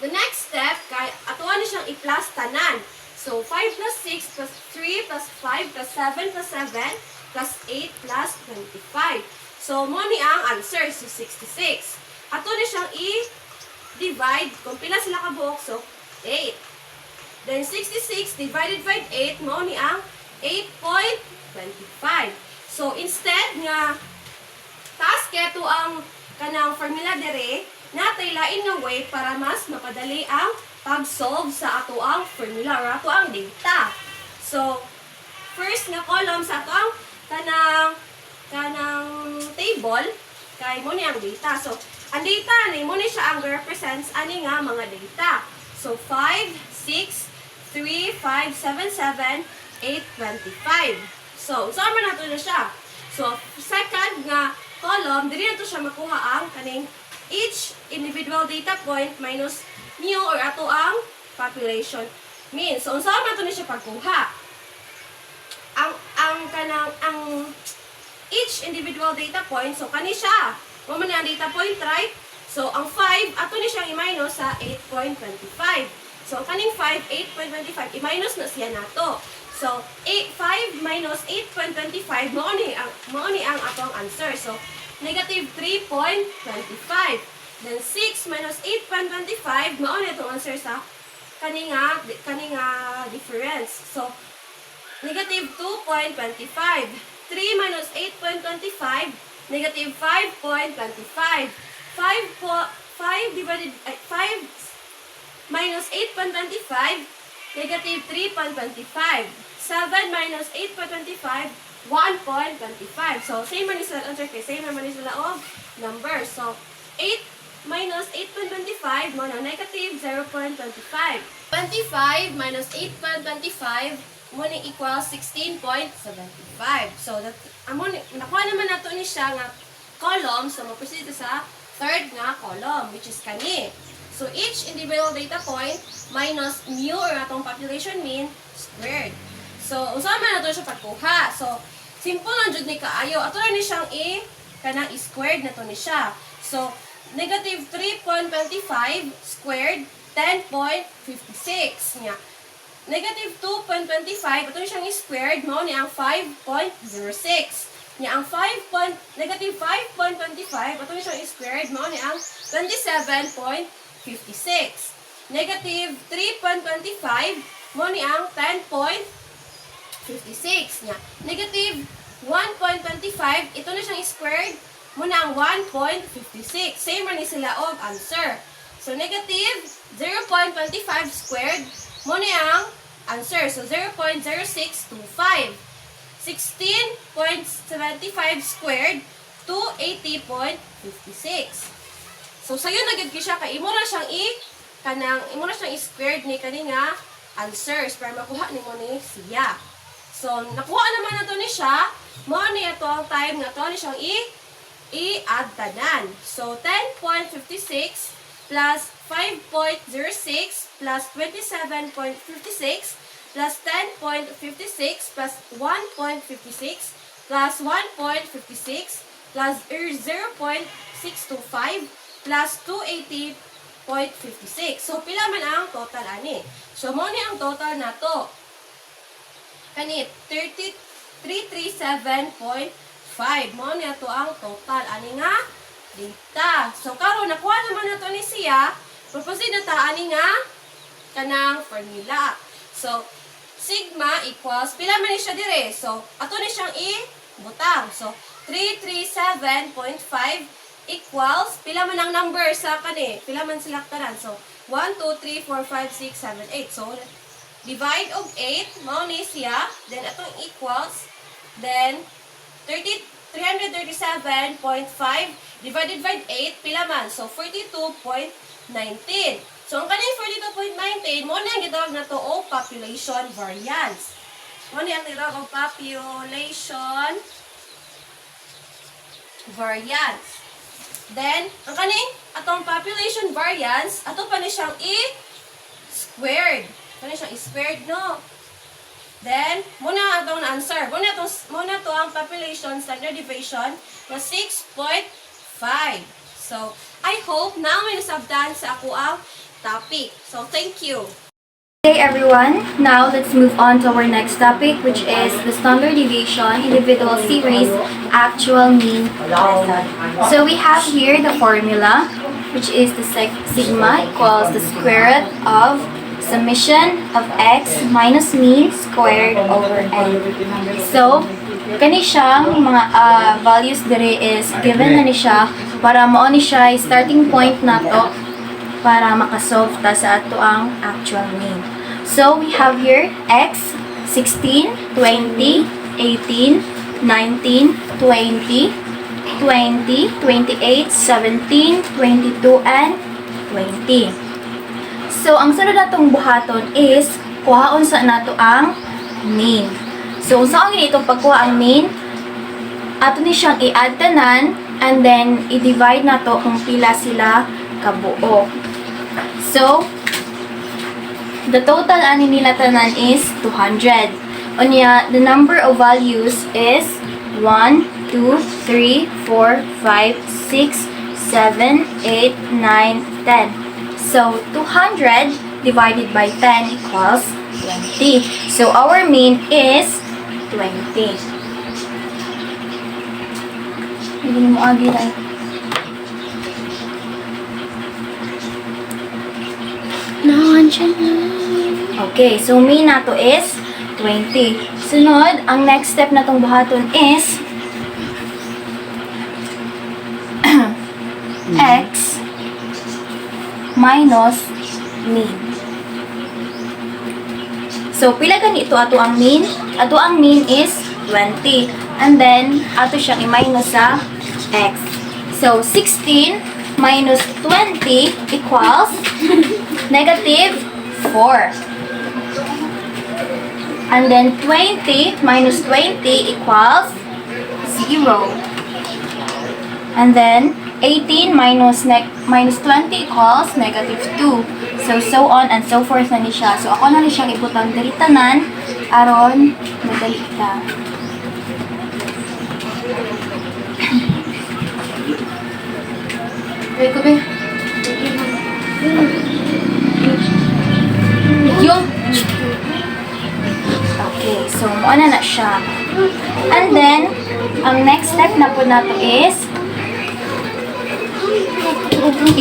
C: The next step, kay ato na siyang i-plus tanan. So, 5 plus 6 plus 3 plus 5 plus 7 plus 7 plus 8 plus 25. So, mo ni ang answer. So, 66. Ato na siyang i-divide kung pila sila kabuok. So, 8. Then, 66 divided by 8, mo ni ang 8.25. So, instead nga, taas keto ang kanang formula dire, natay lain nga way para mas mapadali ang pag-solve sa ato ang formula or ato ang data. So, first nga column sa ato ang kanang table, kay mo ni ang data. So, ang data ni mo ni siya ang represents ani nga mga data. So, 5, 6, 3, 5, 7, 7, 8, 25. So, sama na ito na siya. So, second nga column, dili na ito siya makuha ang kaning each individual data point minus mu or ato ang population mean. So, sama na ito na siya pagkuha. Ang each individual data point, so kani siya. Mo man ang data point, right?
F: So, ang 5, ato ni siyang i-minus sa 8.25. So, ang kaning 5, 8.25, i-minus na siya nato. So, 5 minus 8.25, mao ni ang atong answer. So, negative 3.25. Then, 6 minus 8.25, mao ni atong answer sa kaninga difference. So, negative 2.25. 3 minus 8.25, negative 5.25. 5 minus 8.25, negative 3.25. 7 minus 8.25, 1.25. So, same man is the answer kay same man is the of numbers. So, 8 minus 8.25 mo na negative 0.25. 25 minus 8.25 mo na equals 16.75. So, nakuha naman nato ni siya nga column. So, maproceed sa third nga column, which is kani. So, each individual data point minus mu or atong population mean squared. So, usaha man nato siya pagkuha. So, simple lang jud ni kaayo. Ato na ni siyang kanang squared na to ni siya. So, negative 3.25 squared, 10.56 niya. Negative 2.25, ato ni siyang squared, mao ni ang 5.06. Niya ang negative 5.25, ato ni siyang squared, mao ni ang 27.56. Negative 3.25, mo ni ang 10.56 niya. Negative 1.25, ito na siyang squared, mo na ang 1.56. Same man ni sila og answer. So, negative 0.25 squared, mo ni ang answer. So, 0.0625. 16.75 squared, 280.56. So, sayo na gid siya kay imo na siyang imo na siyang squared ni kani nga answers para makuha nimo ni siya. So, nakuha naman nato ni siya, mo ni ato ang time nga to ni siyang i-add tanan. So, 10.56 plus 5.06 plus 27.56 plus 10.56 plus 1.56 plus 1.56 plus 0.625 plus 280.56. So, pila man ang total ani? So, mo ni ang total na to. Kani, 337.5. Mo ni ato ang total ani nga data. So, karon nakuha naman nato ni siya. Proceed na ta ani nga kanang formula. So, sigma equals, pila man ni siya dire. So, ato ni siyang i-butang. So, 337.5 equals, pila man ang number sa kani, pila man sila tanan. So, 1, 2, 3, 4, 5, 6, 7, 8. So, divide og 8, mao ni siya. Then, atong equals. Then, 337.5 divided by 8, pila man. So, 42.19. So, ang kaning 42.19, mo na ang gitawag na to o population variance. Mo na ang gitawag o population variance. Then, ang kaning atong population variance, ato pa ni siyang i-squared. Kani siyang i-squared, no? Then, muna atong answer. Muna to ang population standard deviation na 6.5. So, I hope na may nasabtan sa ako ang topic. So, thank you.
B: Hey everyone, now let's move on to our next topic, which is the standard deviation, individual series, actual mean method. So we have here the formula, which is the sigma equals the square root of summation of x minus mean squared over n. So, kani siyang mga values dire is given na ni siya para mao ni siya starting point nato para makasolve ta sa ato ang actual mean. So, we have here x, 16, 20, 18, 19, 20, 20, 28, 17, 22, and 20. So, ang sunod natong buhaton is kuhaon sa nato ang mean. So, saan ito pagkuha ang mean? Ato ni siyang i-add tanan and then i-divide nato kung pila sila kabuo. So, the total ani nila tanan is 200. Unya, the number of values is 1, 2, 3, 4, 5, 6,
D: 7, 8, 9, 10. So, 200 divided by 10 equals 20. So, our mean is 20. Hindi mo agi lang. Okay, so mean nato is 20. Sunod, ang next step na tong buhaton is x minus mean. So, pila ganito ato ang mean? Ato ang mean is 20. And then, ato siyang i-minus sa x. So, 16 minus 20 equals negative 4. And then 20 minus 20 equals 0. And then 18 minus 20 equals negative 2. So on and so forth na ni siya. So ako na ni siyang ibutang diri tanan aron madali ta. Wait ko ba? Yung okay, so ano na siya. And then, ang next step na po nato is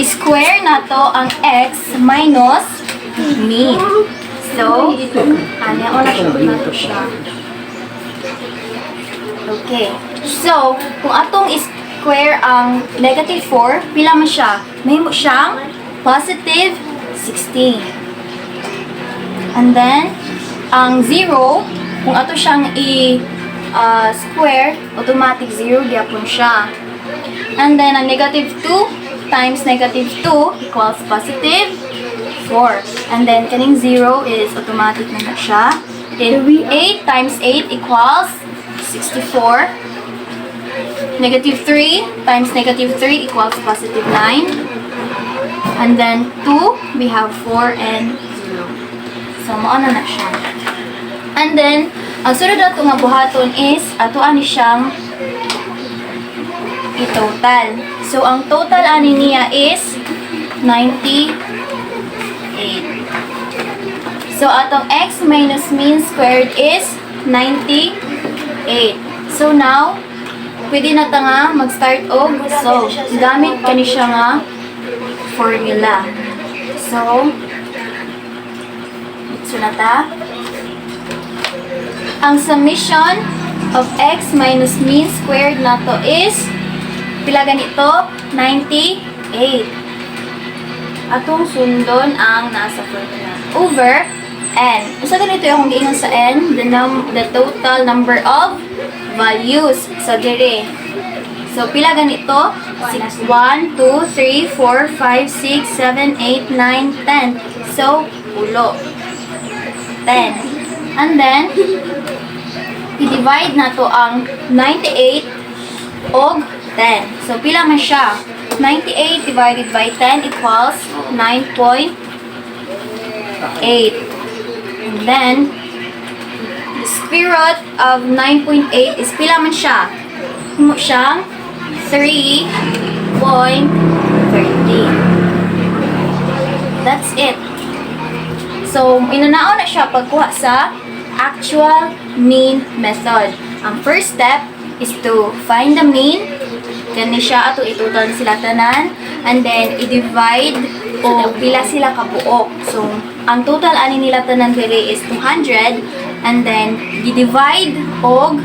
D: square nato ang x minus mean. So, ano na siya. Okay. So, kung atong square ang negative 4, pila man siya? May mo siyang positive 16. And then, ang 0, kung ato siyang square, automatic 0 gyapon siya. And then, ang negative 2 times negative 2 equals positive 4. And then, kaning 0 is automatic na siya. Then, 8 times 8 equals 64. Negative 3 times negative 3 equals positive 9. And then 2, we have 4 and 0. So, mauna na siya. And then, ang sunod na itong buhaton is, ato ani siyang i-total. So, ang total ani niya is 98. So, atong x minus mean squared is 98. So, now, pwede na ta nga mag-start og solve. Gamit kani siya nga formula. So, ito na ta. Ang summation of x minus mean squared nato is pila ganito? 98. Atong sundon ang nasa formula. Over n. Usa ganito yung giingon sa n, the total number of values sa dire. So, pila ganito? 1, 2, 3, 4, 5, 6, 7, 8, 9, 10. So, ulo. 10. And then, i-divide na to ang 98 og 10. So, pila man siya? 98 divided by 10 equals 9.8. And then, the square root of 9.8 is pila man siya? Mo siyang 3.30. That's it. So, inunao na siya pagkuha sa actual mean method. Ang first step is to find the mean. Kani siya ato itotal sila tanan. And then, i-divide o pila sila kabuok. So, ang total ani nila tanan diri is 200. And then, i-divide og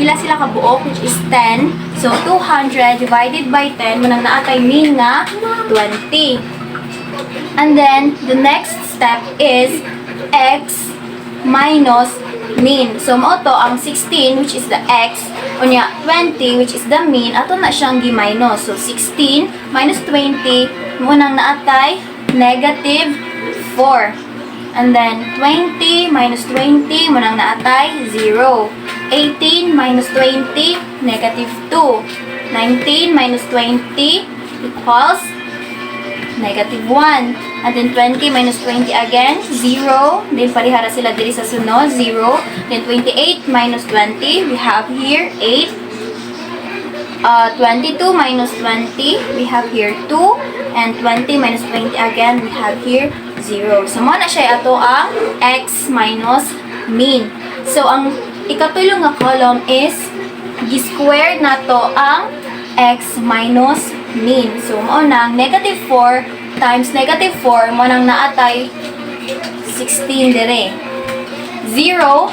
D: pila sila kabuok, which is 10. So, 200 divided by 10, manang naatay mean nga 20. And then, the next step is x minus mean. So, mo to ang 16, which is the x, unya 20, which is the mean, ato na siyang gi-minus. So, 16 minus 20, munang naatay negative 4. And then, 20 minus 20, munang naatay 0. 18 minus 20, negative 2. 19 minus 20 equals negative 1. And then 20 minus 20 again, 0. Then parihara sila diri sa sunod, 0. Then 28 minus 20, we have here 8. 22 minus 20, we have here 2. And 20 minus 20 again, we have here 0. So, mo na siya ato ang x minus mean. So, ang ikatulong nga column is gi-squared na to ang x minus mean. So, mo nang negative 4 times negative 4, mo nang naatay 16 dire. 0,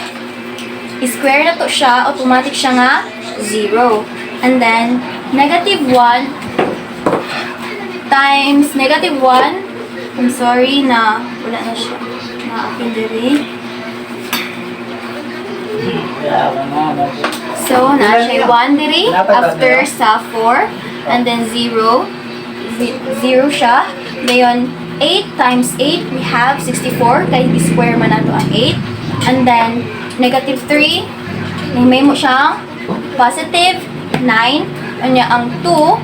D: square na to siya, automatic siya nga 0. And then, negative 1 times negative 1, I'm sorry na wala na siya, na-akin dire. So, na siya 1 dire after sa 4, and then 0, 0 siya. Ngayon, 8 times 8, we have 64, kaya square man nato ang 8. And then, negative 3, may mo siyang positive 9. Kanya ang 2,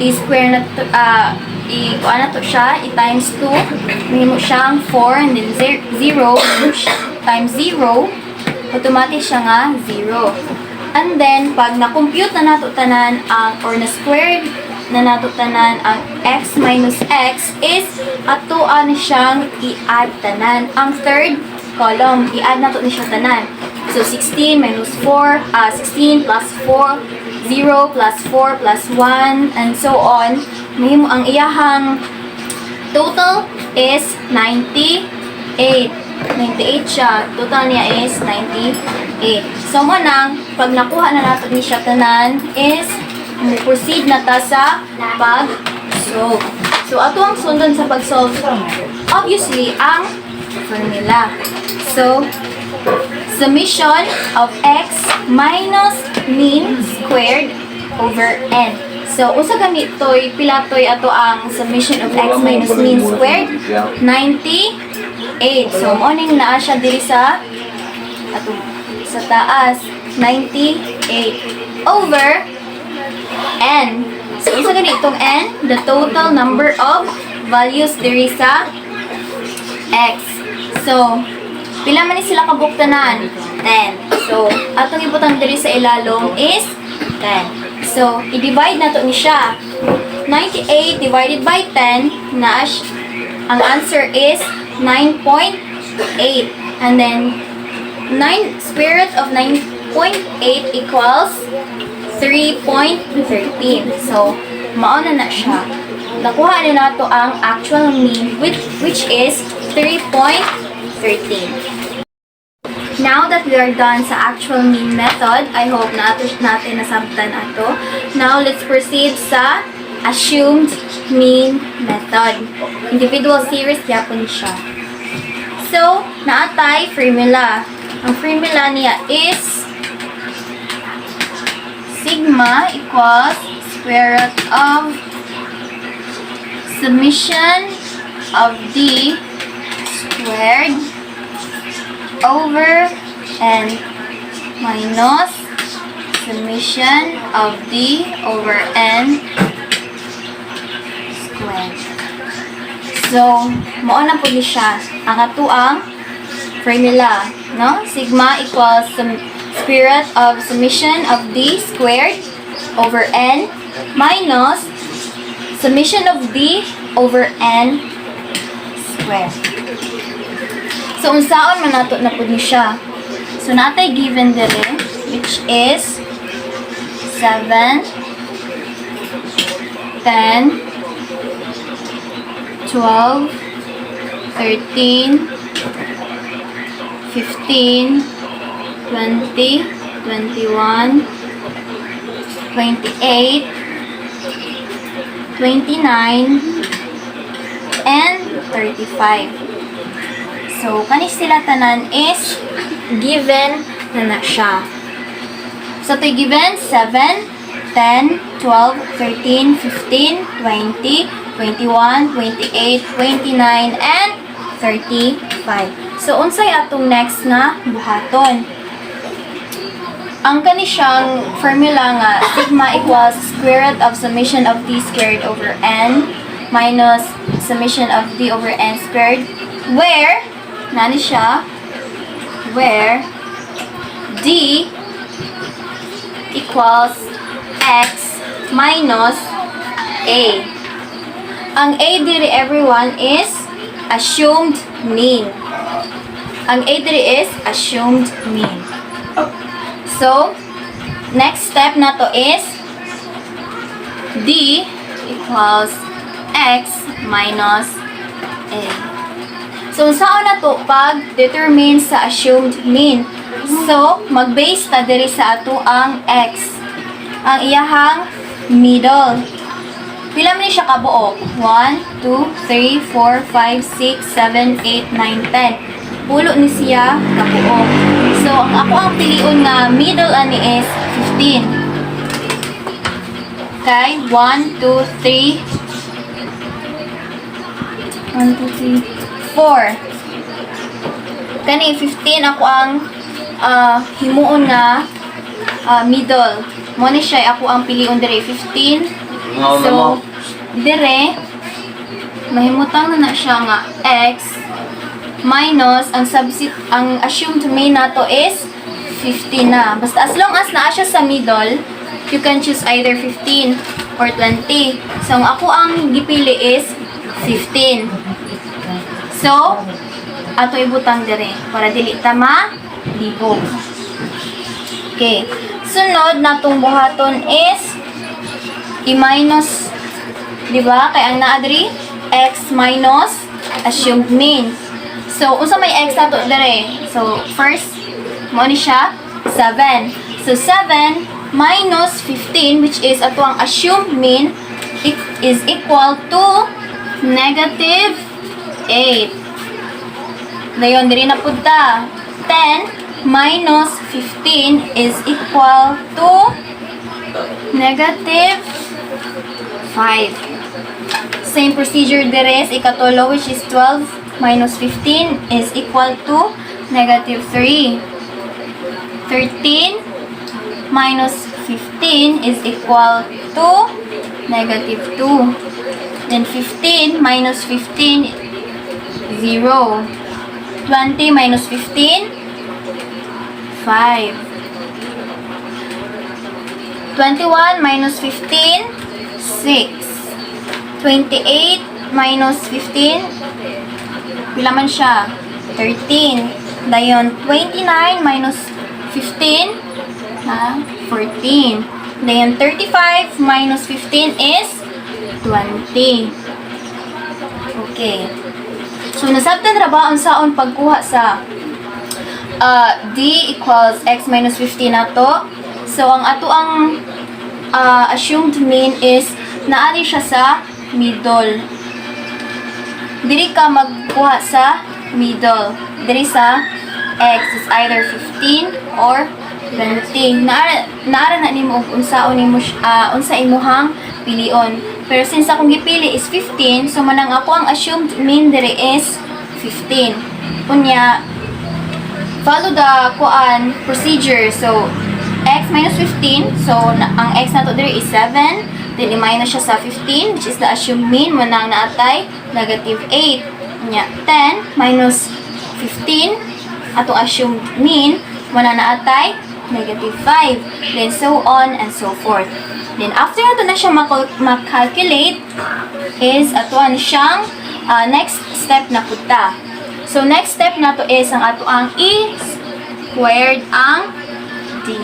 D: i-square na to, i-kuha na to siya, i-times 2, may mo siyang 4, and then 0, times 0, automatic siya nga 0. And then, pag na-compute na nato tanan ang, or na-squared na nato tanan ang x minus x is atoan siyang i-add tanan. Ang third column, i-add nato ni siya tanan. So, 16 minus 4, 16 plus 4, 0 plus 4 plus 1, and so on. May mo ang iyahang total is 98. 98 siya. Total niya is 98. So, mo nang, pag nakuha na nato ni siya tanan is, proceed na ta sa pag-solve. So, ato ang sundan sa pag-solve, obviously, ang formula. So, summation of x minus mean squared over n. So, usa ganito'y pilatoy ato ang summation of x minus mean squared, 98. So, morning naa siya diri sa ato sa taas, 98 over n. So, usa ganitong n, the total number of values diri sa x. So, pila man ni sila kabuktanan? 10. So, atong ibutang diri sa ilalom is 10. So, i-divide na to ni siya. 98 divided by 10, na ang answer is 9.8. And then, 9 square root of 9.8 equals 3.13. So, mauna na siya. Nakuha na nato ang actual mean, which is 3.13. Now that we are done sa actual mean method, I hope natin nasabtan ato. Now, let's proceed sa assumed mean method. Individual series yapon siya. So, naatay formula. Ang formula niya is sigma equals square root of summation of d squared over n minus summation of d over n squared. So, mao na po ni siya ang atuang formula, no? Sigma equals square root of summation of d squared over n minus summation of d over n squared. So, unsaon man nato na po ni siya. So, natay given dire, which is 7, 10, 12, 13, 15, 20, 21, 28, 29, and 35. So, kanis sila tanan is given na siya. So, ito'y given 7, 10, 12, 13, 15, 20, 21, 28, 29, and 35. So, unsay atong next nga buhaton? Ang kaniyang formula nga, sigma equals square root of summation of d squared over n minus summation of d over n squared, where, nani siya, where d equals x minus a. Ang a diri everyone is assumed mean. Ang a diri is assumed mean. So, next step na to is d equals x minus a. So, saan na to pag determine sa assumed mean? So, mag-base ta diri sa ato ang x. Ang iyahang middle. Pila man ni siya kabuok? 1, 2, 3, 4, 5, 6, 7, 8, 9, 10. Pulo ni siya kabuok. So, ang ako ang piliun nga middle ani is 15. Okay? 1, 2, 3. 1, 2, 3, 4. Kani 15 ako ang himuon nga middle. Mo ni siya ako ang piliun dire 15. So dire mahimutang na siya nga x minus ang assumed mean nato is 15 na. Basta as long as naa siya sa middle, you can choose either 15 or 20. So ang ako ang gipili is 15. So, ato ibutang dire para dili ta malibog. Okay. Sunod natong buhaton is i-minus, di ba? Kaya ang naa diri x minus assumed mean. So, unsa may x nato dire? So, first mo ni siya 7. So, 7 minus 15 which is ato ang assumed mean is equal to negative 8. Dayon, diri na punta. 10 minus 15 is equal to negative 5. Same procedure dire sa ikatulo which is 12 minus 15 is equal to negative 3. 13 minus 15 is equal to negative 2. Then 15 minus 15, 0. 20 minus 15, 5. 21 minus 15, 6. 28 minus 15, pila man siya? 13. Dayon, 29 minus 15, 14. Dayon, 35 minus 15 is 20. Okay. So, nasabtan ra ba ang saon pagkuha sa d equals x minus 15 nato? So, ang ato ang assumed mean is naari siya sa middle. Diri ka magkuha sa middle. Diri sa x is either 15 or 20. Naara na nimo unsa imuhang pilion. Pero since akong gipili is 15, so manang ako ang assumed mean diri is 15. Kunya follow the procedure. So x minus 15. So ang x nato diri is 7. Then i-minus siya sa 15 which is the assumed mean manang naatay negative 8. Kunya 10 minus 15 atong assumed mean manang naatay negative 5. Then so on and so forth. Then, after nato na siya makalculate, is atuan siyang next step na punta. So, next step nato is ang ato ang i-squared ang d.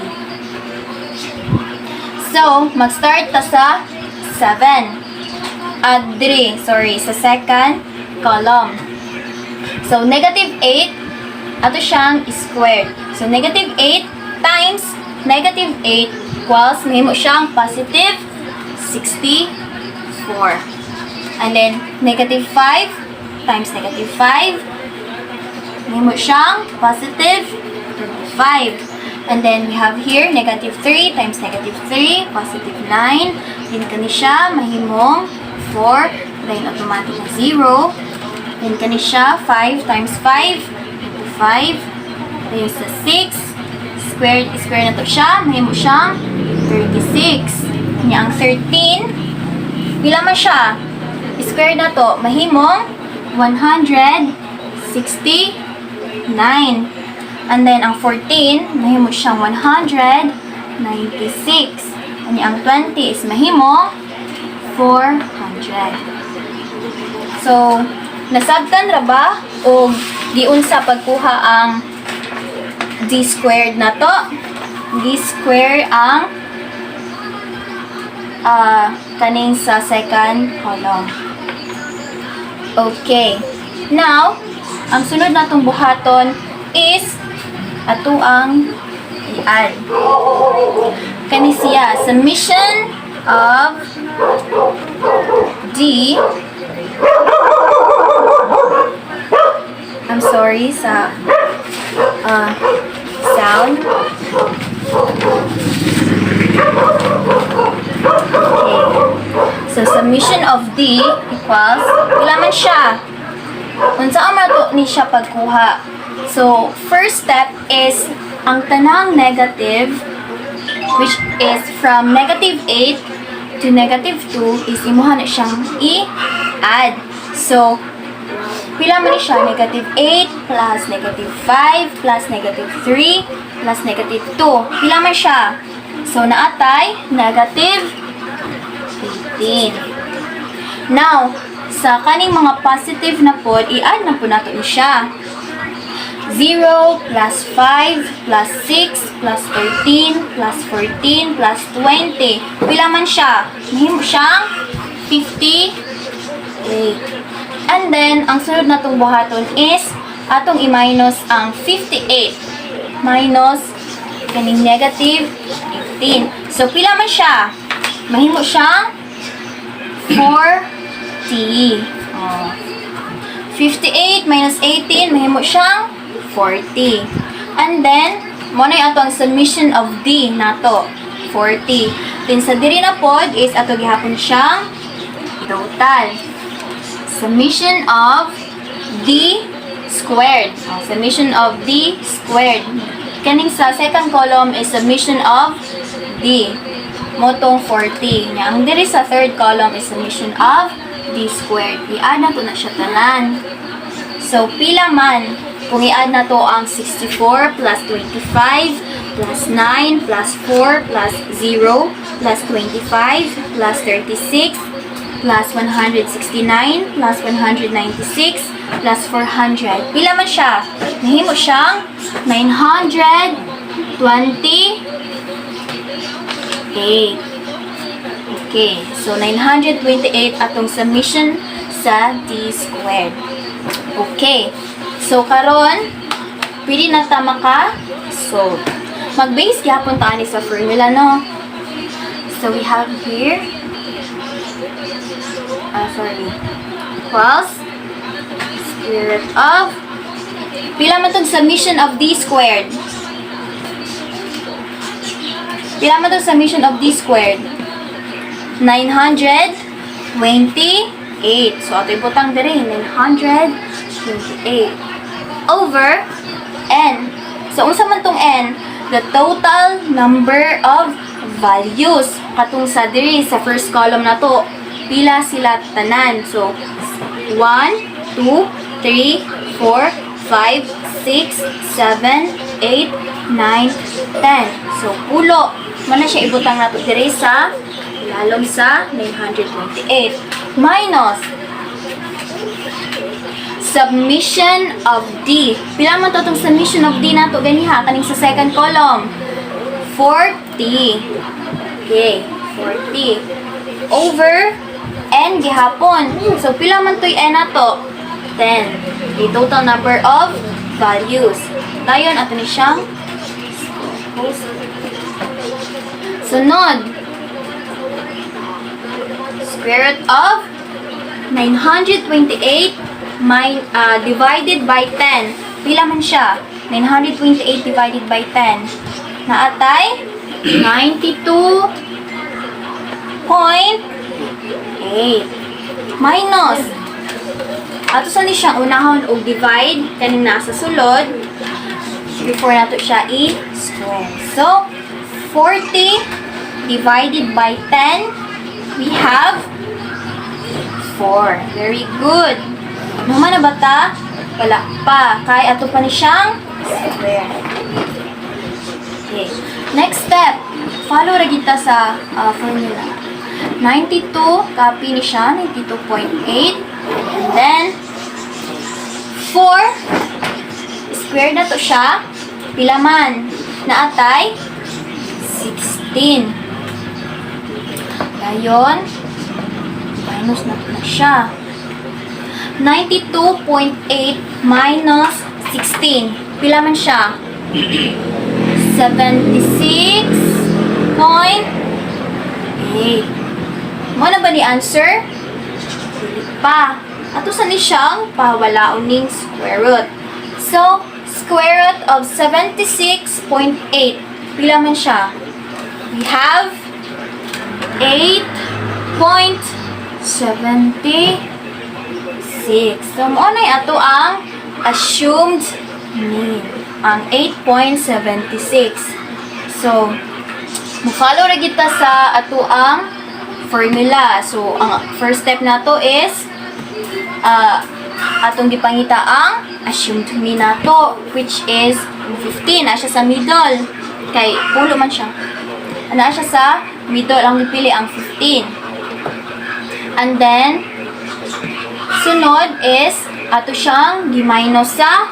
D: So, mag-start ta sa 7. Sa second column. So, negative 8, ato siyang squared. So, negative 8 times negative 8 equals, mahimo siyang positive 64. And then, negative 5 times negative 5, mahimo siyang positive 25. And then, we have here, negative 3 times negative 3, positive 9. Then, kani siya, mahimong 4, then automatic na 0. Then, kani siya, 5 times 5, 5. Then, sa 6, square na to siya, mahimo siyang 36. Kanya ang 13, pila man siya? Square na to, mahimong 169. And then, ang 14, mahimo siyang 196.
B: Ani ang 20 is mahimo 400. So, nasabtan ra ba o giun sa pagkuha ang d squared na to? D squared ang kaning sa second column. Okay. Now, ang sunod natong buhaton is ato ang i-add. Kani siya, summation of D. I'm sorry sa sound. Okay. So, summation of D equals, wala man siya. Unsa ang mato ni siya pagkuha? So, first step is ang tanang negative, which is from negative 8 to negative 2, is imuha na siyang i-add. So, pila man ni siya? Negative 8 plus negative 5 plus negative 3 plus negative 2. Pila man siya? So, naatay negative 18. Now, sa kaning mga positive na pod, i-add na po nato ni siya. 0 plus 5 plus 6 plus 13 plus 14 plus 20. Pila man siya? Mahimo siyang 58. And then, ang sunod na itong buhaton is atong i-minus ang 58 minus kaning negative 18. So, pila man siya? Mahimo siyang 40. 58 minus 18, mahimo siyang 40. And then, mo na ato ang summation of D nato, 40. Then, sa diri na pod is ato gihapon siyang total. Summation of D squared. Summation of D squared. Kaning sa second column is summation of D. Motong 40. Nya ang diri sa third column is summation of D squared. I-add na to na siya tanan. So, pila man kung i-add na to ang 64 plus 25 plus 9 plus 4 plus 0 plus 25 plus 36 plus 169 plus 196 plus 400. Pila man siya? Nahimo siyang 928. Okay, so 928 atong summation sa D squared. Okay, so karon pwede na ta maka-solve. Mag-base gyapon ta ani sa formula, no? So we have here equals square root of, pila man tong summation of D squared? Pila man tong summation of D squared? 928. So, ato ibutang diri, 928 over n. So, unsa man tong n? The total number of values. Katong sa diri, sa first column na to, pila sila tanan. So, 1, 2, 3, 4, 5, 6, 7, 8, 9, 10. So, pulo. Mana siya ibutang nato diri sa ilalom sa 928 minus submission of D. Pila man to itong submission of D nato ganiha kaning sa second column? 40. Okay, 40 over n gihapon. So pila man to'y n nato? 10. The total number of values. Dayon ato ni siyang sunod. Square root of 928 divided by 10. Pila man siya? 928 divided by 10. Naatay 92.8 minus. Ato sa ni siyang unahon og divide kaning nasa sulod before nato siya i-square. So 40 divided by 10, we have 4. Very good. Naman na ba ta? Wala pa. Kaya ato pa ni siyang square. Okay. Next step.
E: Follow ra kita sa formula. 92, copy ni siya, 92.8. And then, 4, square na to siya. Pila man? Naatay? 16. Ngayon, minus na to na siya. 92.8 minus 16. Pila man siya? 76.8. Mo na ba ni answer? Dili pa. Ato sa ni siyang pawalaon ning square root. So, square root of 76.8. Pila man siya? We have 8.76. So, mo na ato ang assumed mean. Ang 8.76. So, mo-follow ra kita sa ato ang formula. So, ang first step nato is atong gipangita ang assumed mean nato, which is 15. Na siya sa middle. Kay pulo man siya. Na siya sa middle, ang gipili ang 15. And then, sunod is ato siyang gi-minus sa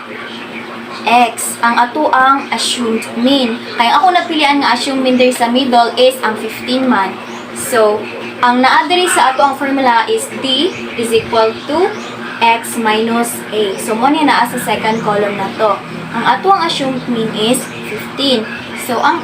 E: x. Ang ato ang assumed mean. Kaya ako napilian nga assumed mean there sa middle is ang 15 man. So, ang naadiri sa ato ang formula is d is equal to x minus a. So, mo niya naa sa second column na to. Ang ato ang assumed mean is 15. So, ang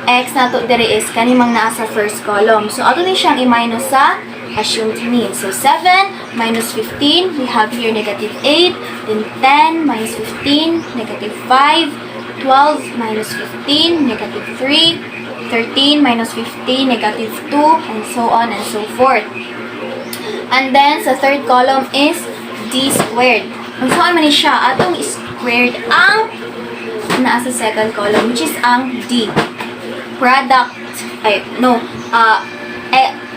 E: x nato diri is kanimang naa sa first column. So, ato din siyang i-minus sa assumed mean. So, 7 minus 15, we have here negative 8, then 10 minus 15, negative 5, 12 minus 15, negative 3, 13 minus 15, negative 2, and so on and so forth. And then, sa third column is d squared. Kung saan man siya, atong squared ang naa sa second column, which is ang d. Product,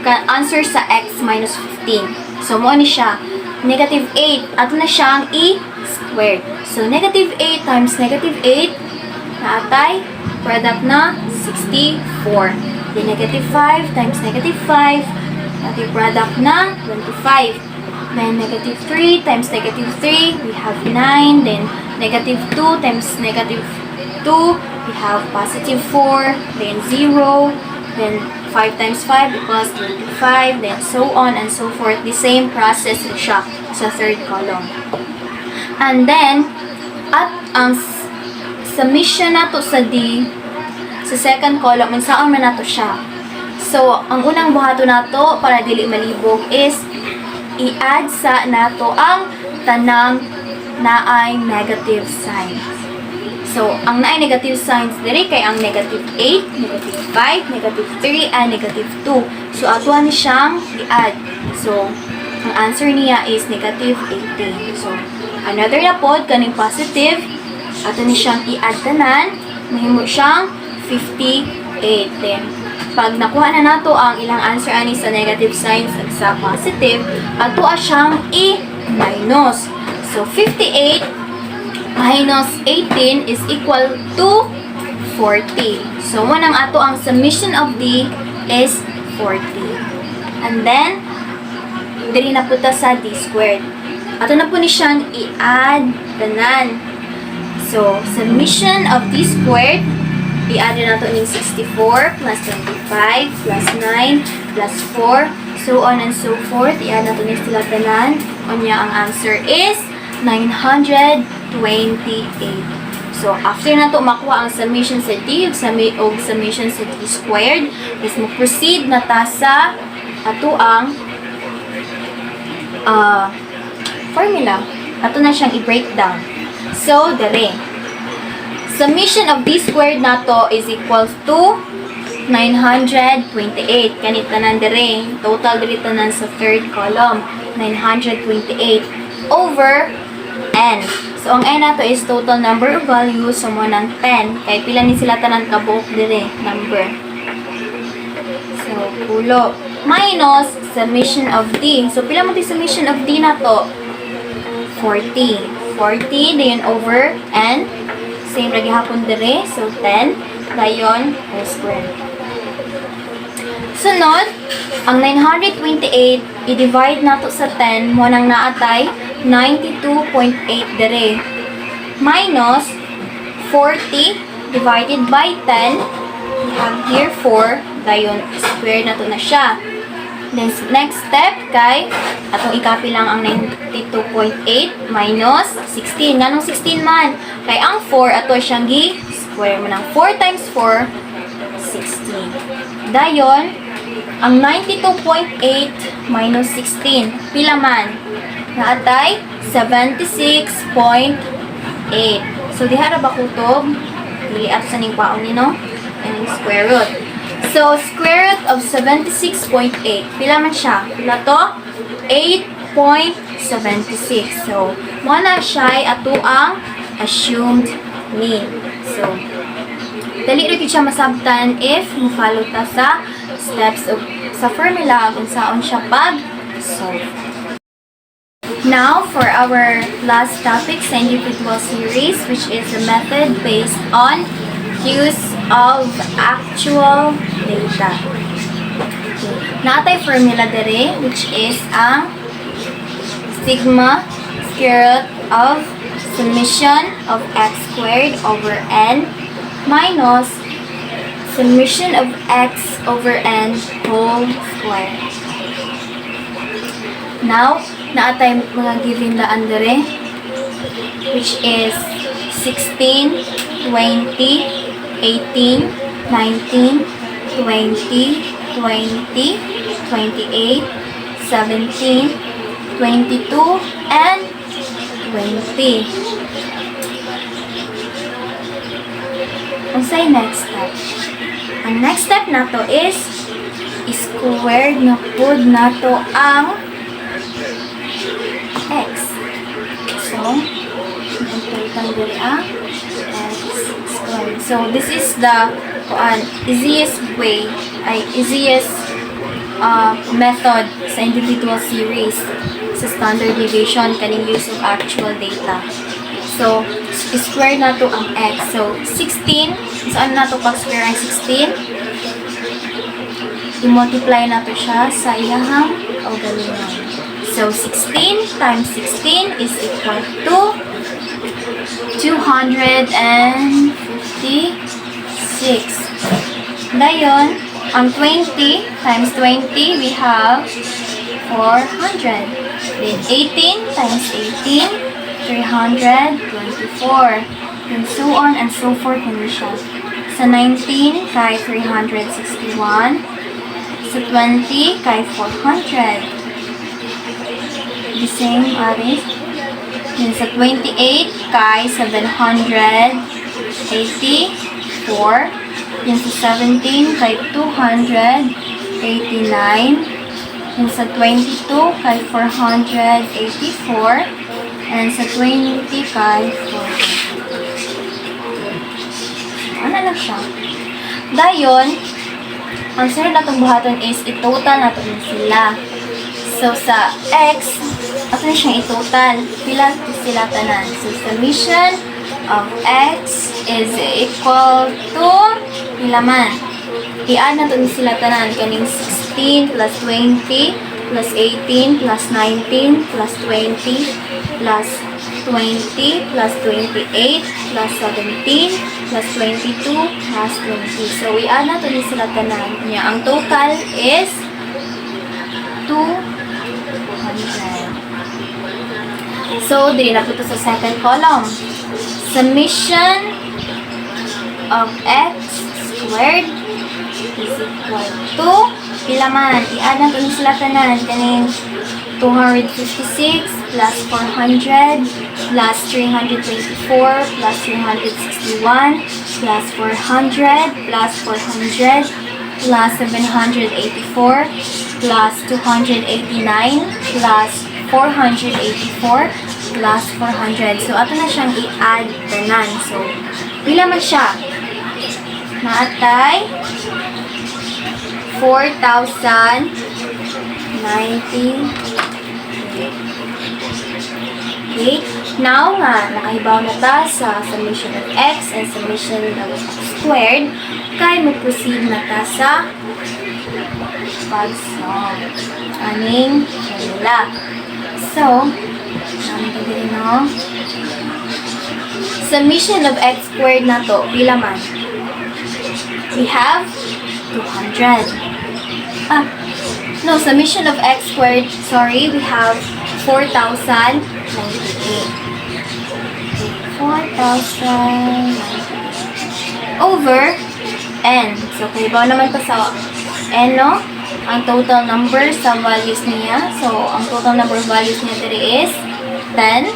E: answer sa x minus 15. So, mo ni siya, negative 8. Ato na siyang i-squared. So, negative 8 times negative 8, naatay, product na 64. Then, negative 5 times negative 5, natin product na 25. Then, negative 3 times negative 3, we have 9. Then, negative 2 times negative 2, we have positive 4. Then, 0. Then, 5 times 5 equals 25. Then, so on and so forth. The same process siya sa third column. And then, at ang summation nato sa D, sa second column, saan man nato siya. So, ang unang buhato nato, para dili malibog, is i-add sa nato ang tanang naay negative signs. So, ang naay negative signs diri kay ang negative 8, negative 5, negative 3, and negative 2. So, atuan ni siyang i-add. So, ang answer niya is negative 18. So, another na pod, kaning positive, ato ni siyang i-add tanan, mahimo siyang 58. Then, pag nakuha na nato ang ilang answer ani sa negative signs at sa positive, ato siyang i-minus. So, 58 minus 18 is equal to 40. So, manang ato ang summation of D is 40. And then, diri na punta sa D squared. Ato na po ni siyang i-add tanan. So, summation of D squared, i-add na nato ning 64 plus 25 plus 9 plus 4, so on and so forth. I-add nato ning sila tanan. Unya, ang answer is 928. So, after na to makuha ang summation sa D o summation sa D squared, is mag-proceed na ta sa ato ang formula. Ato na siyang i-breakdown. So, dali. Summation of D squared na to is equals to 928. Kanit tanan diri. Total diri tanan sa third column. 928 over n. So, ang n nato is total number of values. So, mo ng 10. Kaya pila ni sila tanan kabuok dire. Number. So, pulo. Minus summation of D. So, pila mo ti summation of D na to? 40. 40 dayon over n. Same lagi hapon dire. So, 10 dayon whole square.
B: Sunod, ang 928 i-divide nato sa 10 mo nang naatay 92.8 dire. Minus 40 divided by 10. We have here 4. Dayon, square na to na siya. Then, next step, kay atong i-copy lang ang 92.8 minus 16. Nganong 16 man? Kay ang 4, ato siyang gi-square mo ng 4 times 4, 16. Dayon, ang 92.8 minus 16. Pila man? Naatay 76.8. So, dihara ba kutob? Dili at sa ning paon ni, no? And square root. So, square root of 76.8. Pila man siya? Pila to? 8.76. So, mo na siya ay ato ang assumed mean. So, dali rin siya masabtan if mo-follow ta sa steps of sa formula kung saan siya pag-solve. Now, for our last topic sa individual series, which is the method based on use of actual data. Okay. Natay formula dere, which is ang sigma square root of summation of x squared over n minus summation of x over n whole square. Now, naatay mga given daan dere, which is 16, 20, 18, 19, 20, 20, 28, 17, 22, and 20. Ang say next step. Ang next step nato is squared na pod nato ang x. So, ipagpalitan diri ang x squared. So, this is the easiest way, easiest method sa individual series sa standard deviation kaning use of actual data. So, square na to ang x. So, 16, saan na to pag-square ang 16? I-multiply na to siya sa iyahang kaugalingon. So, 16 times 16 is equal to 256. Dayon, ang 20 times 20, we have 400. Then, 18 times 18, 324. And so on and so forth na siya. Sa 19, kay 361. Sa 20, kay 400. The same aris. Then sa 28, kay 784. Then sa 17, kay 289. Then sa 22, kay 484. And sa 20, kay 400. Ano lang siya? Dayon, ang sunod na itong buhaton is i-total na ito sila. So, sa x, ato na siyang i-total. Pila sila tanan. So, summation of x is equal to pila man. I-add na ito sila tanan. Kaning 16 plus 20 plus 18 plus 19 plus 20 plus 20 plus 28 plus 17 plus 22 plus 20. So, i-add na ito sila tanan. Ang total is 200. So, dili na po ito sa second column. Summation of x squared is equal to pila man. I-add na ito sila tanan. Kaning 256 plus 400 plus 324 plus 361 plus 400 plus 400 plus 784 plus 289 plus 484 plus 400. So, ato na siyang i-add tanan. So, pila man siya? Naatay 4,090. Okay. Now, nakahibaw na ta sa summation of x and summation of x squared. Kaya mag-proceed na ta sa
E: pagsong. Aning formula. So, namin ka din, no? Summation of x squared na to, pila man? We have 200. No, summation of x squared, sorry, we have 4,098. 4,098 over n. So, kaibaw naman to sa n, no? Ang total number sa values niya. So, ang total number of values niya today is 10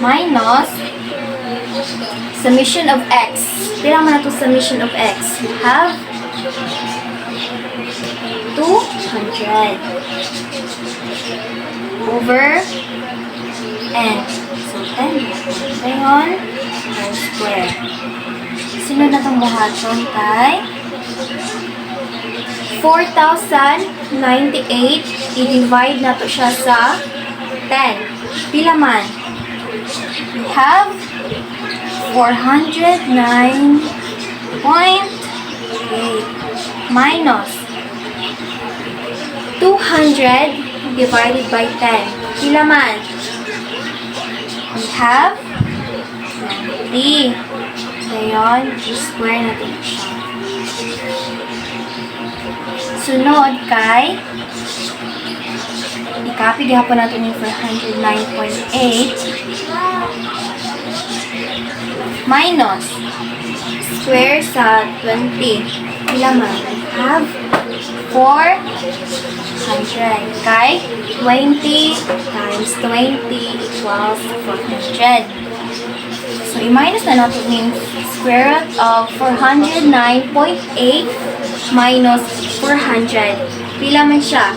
E: minus summation of x. Pila man na to summation of x? We have 200 over n. So, 10. Ngayon, whole square. Sino na itong buhaton kay 4,098. I-divide na to siya sa 10. Pila man? We have 409.8 minus 200 divided by 10. Pila man? We have 90. Ngayon, i-square natin siya. Sunod kay i-copy gihapon natin yung 409.8 minus square sa 20. Pila man? We have 400 kay 20 times 20 equals 400. So, i-minus na natin yung square root of 409.8 minus 400. Pila man siya?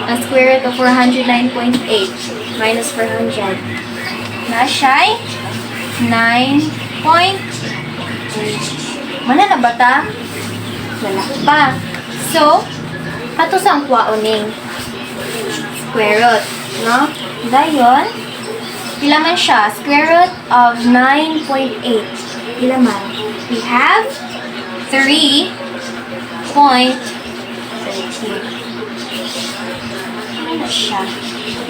E: Ang square root of 409.8 minus 400. Na siya'y 9.8. Mana na ba ta? Wala pa. So, ato sa ang kwaoning square root, no? Dayon, pila man siya? Square root of 9.8. Pila man? We have 3.30. Ano siya?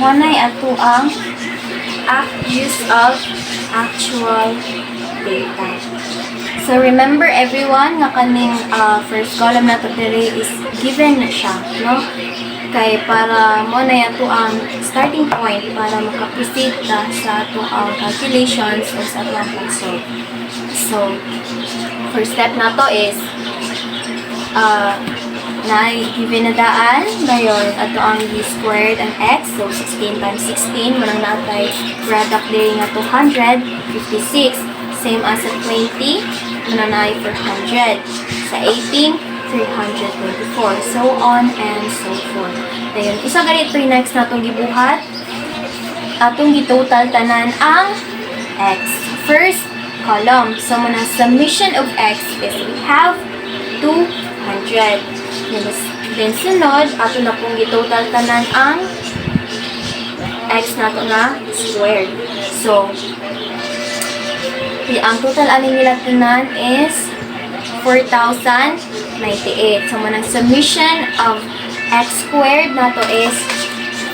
E: Manay ato ang use of actual data. So, remember everyone, nga kaning first column na to today is given na siya, no? Kay para mo na yato ang starting point para makaproceed ta sa ato ang calculations o sa ato ang pag-solve. So, first step na to is given na daan, ngayon, ato ang b squared ang x, so 16 times 16, manang natay product din nga 200, 56, same as at 20, mananay 400, sa 18, 324, so on and so forth. Ayun, isa ganito yung next na itong gibuhat, atong gitotal tanan ang x. First column, so muna summation of x is we have 200. Then sunod, ato na pong gitotal tanan ang x nato na squared. So, ang total aning nila tanan is 4,098. So, manang summation of x squared nato is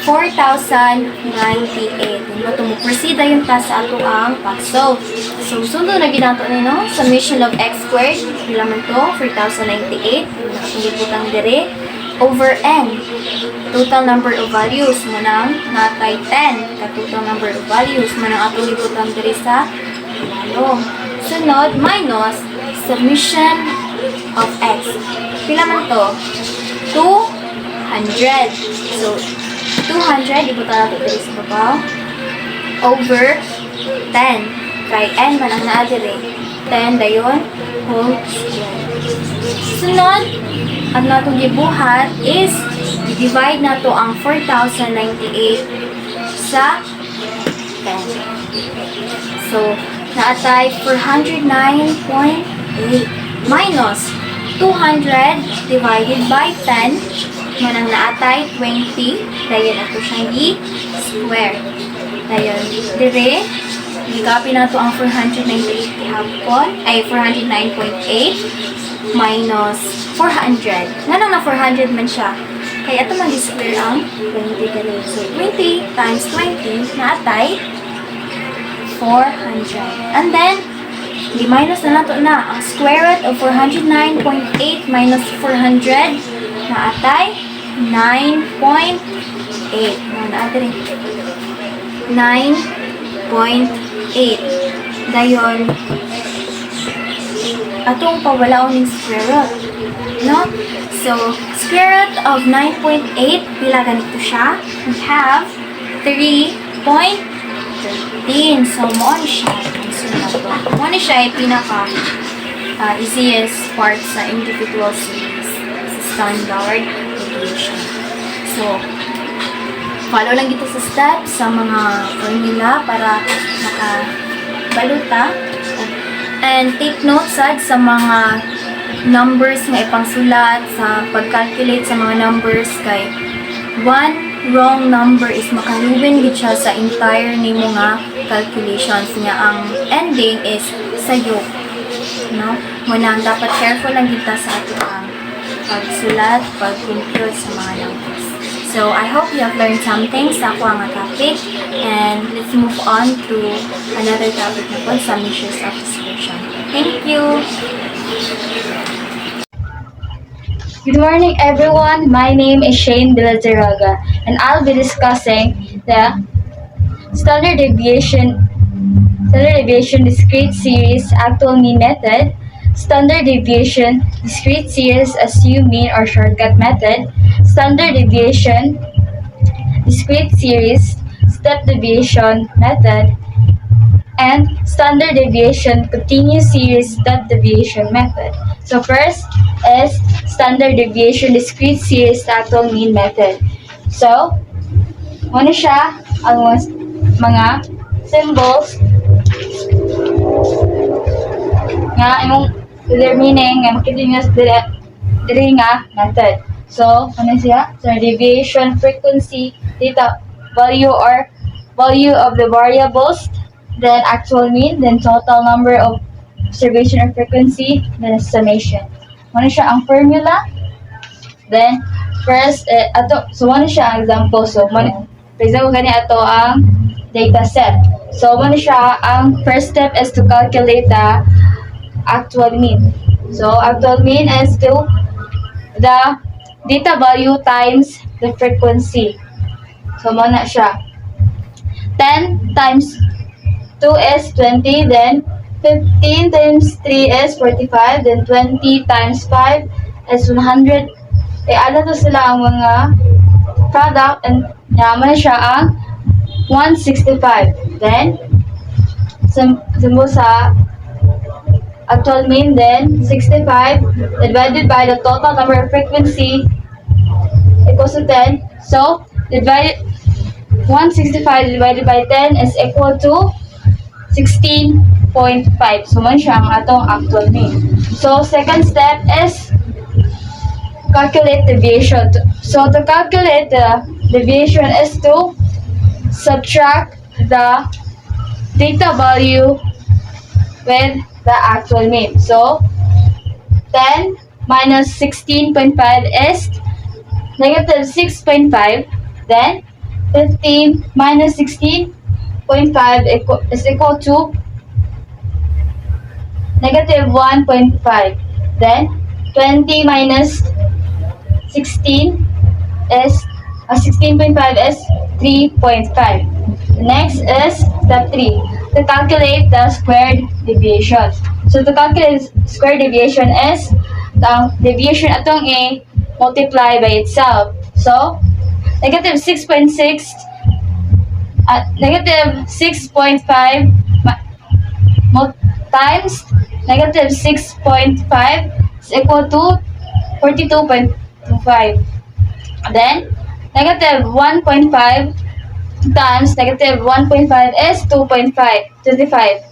E: 4,098. Proceed yung ta sa ato ang pag-solve. So, sunod na ginato nino, summation of x squared, pila man to, 4,098. Hindi putang dire, over n. Total number of values, manang natay 10. Ka-total number of values, manang ato libutang dire sa ilalong. Sunod, minus summation of x. Pila man to? 200. So, 200, ibutan natin dito sa baba. Over 10. Kay n man ang naadire. 10 dayon, whole square. Sunod, ang natong gibuhat is, divide na to ang 4,098 sa 10. So, naatay 409.8 minus 200 divided by 10, manang naatay 20, dayon ato siyang i-square. Dayon, dire, i-copy na to ang 498 hapon, ay 409.8, minus 400. Nga na 400 man siya. Kaya ito mag-square ang 20 gali. So, 20 times 20 na atay 400. And then, di-minus na nato na ang square root of 409.8 minus 400 na atay 9.8. Na rin. 9.8. Dayon, atong pawalaon ng square root. No? So, square root of 9.8, pila ganito siya? We have 3.13. So, mo ni siya. Mo ni siya ay pinaka easiest part sa individual series sa standard deviation. So, follow lang dito sa steps sa mga formula para makabaluta. And take note sad sa mga numbers nga ipangsulat sa pag-calculate sa mga numbers kay one wrong number is makaluwin gid siya sa entire nimo nga calculations nga ang ending is sayo. No? Muna dapat careful lang kita sa ato ang pagsulat, pag-compute sa mga numbers. So, I hope you have learned something sa ako ang topic, and let's move on to another topic na po sa measures of dispersion. Thank you!
B: Good morning, everyone. My name is Shane de la Zaraga, and I'll be discussing the standard deviation discrete series actual mean method, standard deviation discrete series assume mean or shortcut method, standard deviation discrete series step deviation method, and standard deviation continuous series step deviation method. So first is standard deviation discrete series actual mean method. So, ano siya ang mga symbols nga imong their meaning nga makita diri nga method. So, ano siya? So, deviation frequency, data value or value of the variables, then actual mean, then total number of observation or frequency, then summation. Ano siya ang formula? Then, first, so ano siya ang example? So, for example, gani ato ang data set. So, ano siya, ang first step is to calculate the actual mean. So, actual mean is to the data value times the frequency. So, muna siya. 10 times 2 is 20, then 15 times 3 is 45, then 20 times 5 is 100. Ano to sila ang mga product, and naman siya ang 165. Then, sumbo sa actual mean, then 65 divided by the total number of frequency equals to 10. So, 165 divided by 10 is equal to 16.5. So, man siya ang atong actual mean. So, second step is calculate deviation. So, to calculate the deviation is to subtract the data value with the actual mean. So, 10 minus 16.5 is negative 6.5. Then, 15 minus 16.5 is equal to negative 1.5. Then, 20 minus 16 is 16.5 is 3.5. Next is step 3. To calculate the squared deviation. So to calculate squared deviation is the deviation atong multiply by itself. So negative 6.6 negative 6.5 times negative 6.5 is equal to 42.25. Then, negative 1.5 times negative 1.5 is 2.25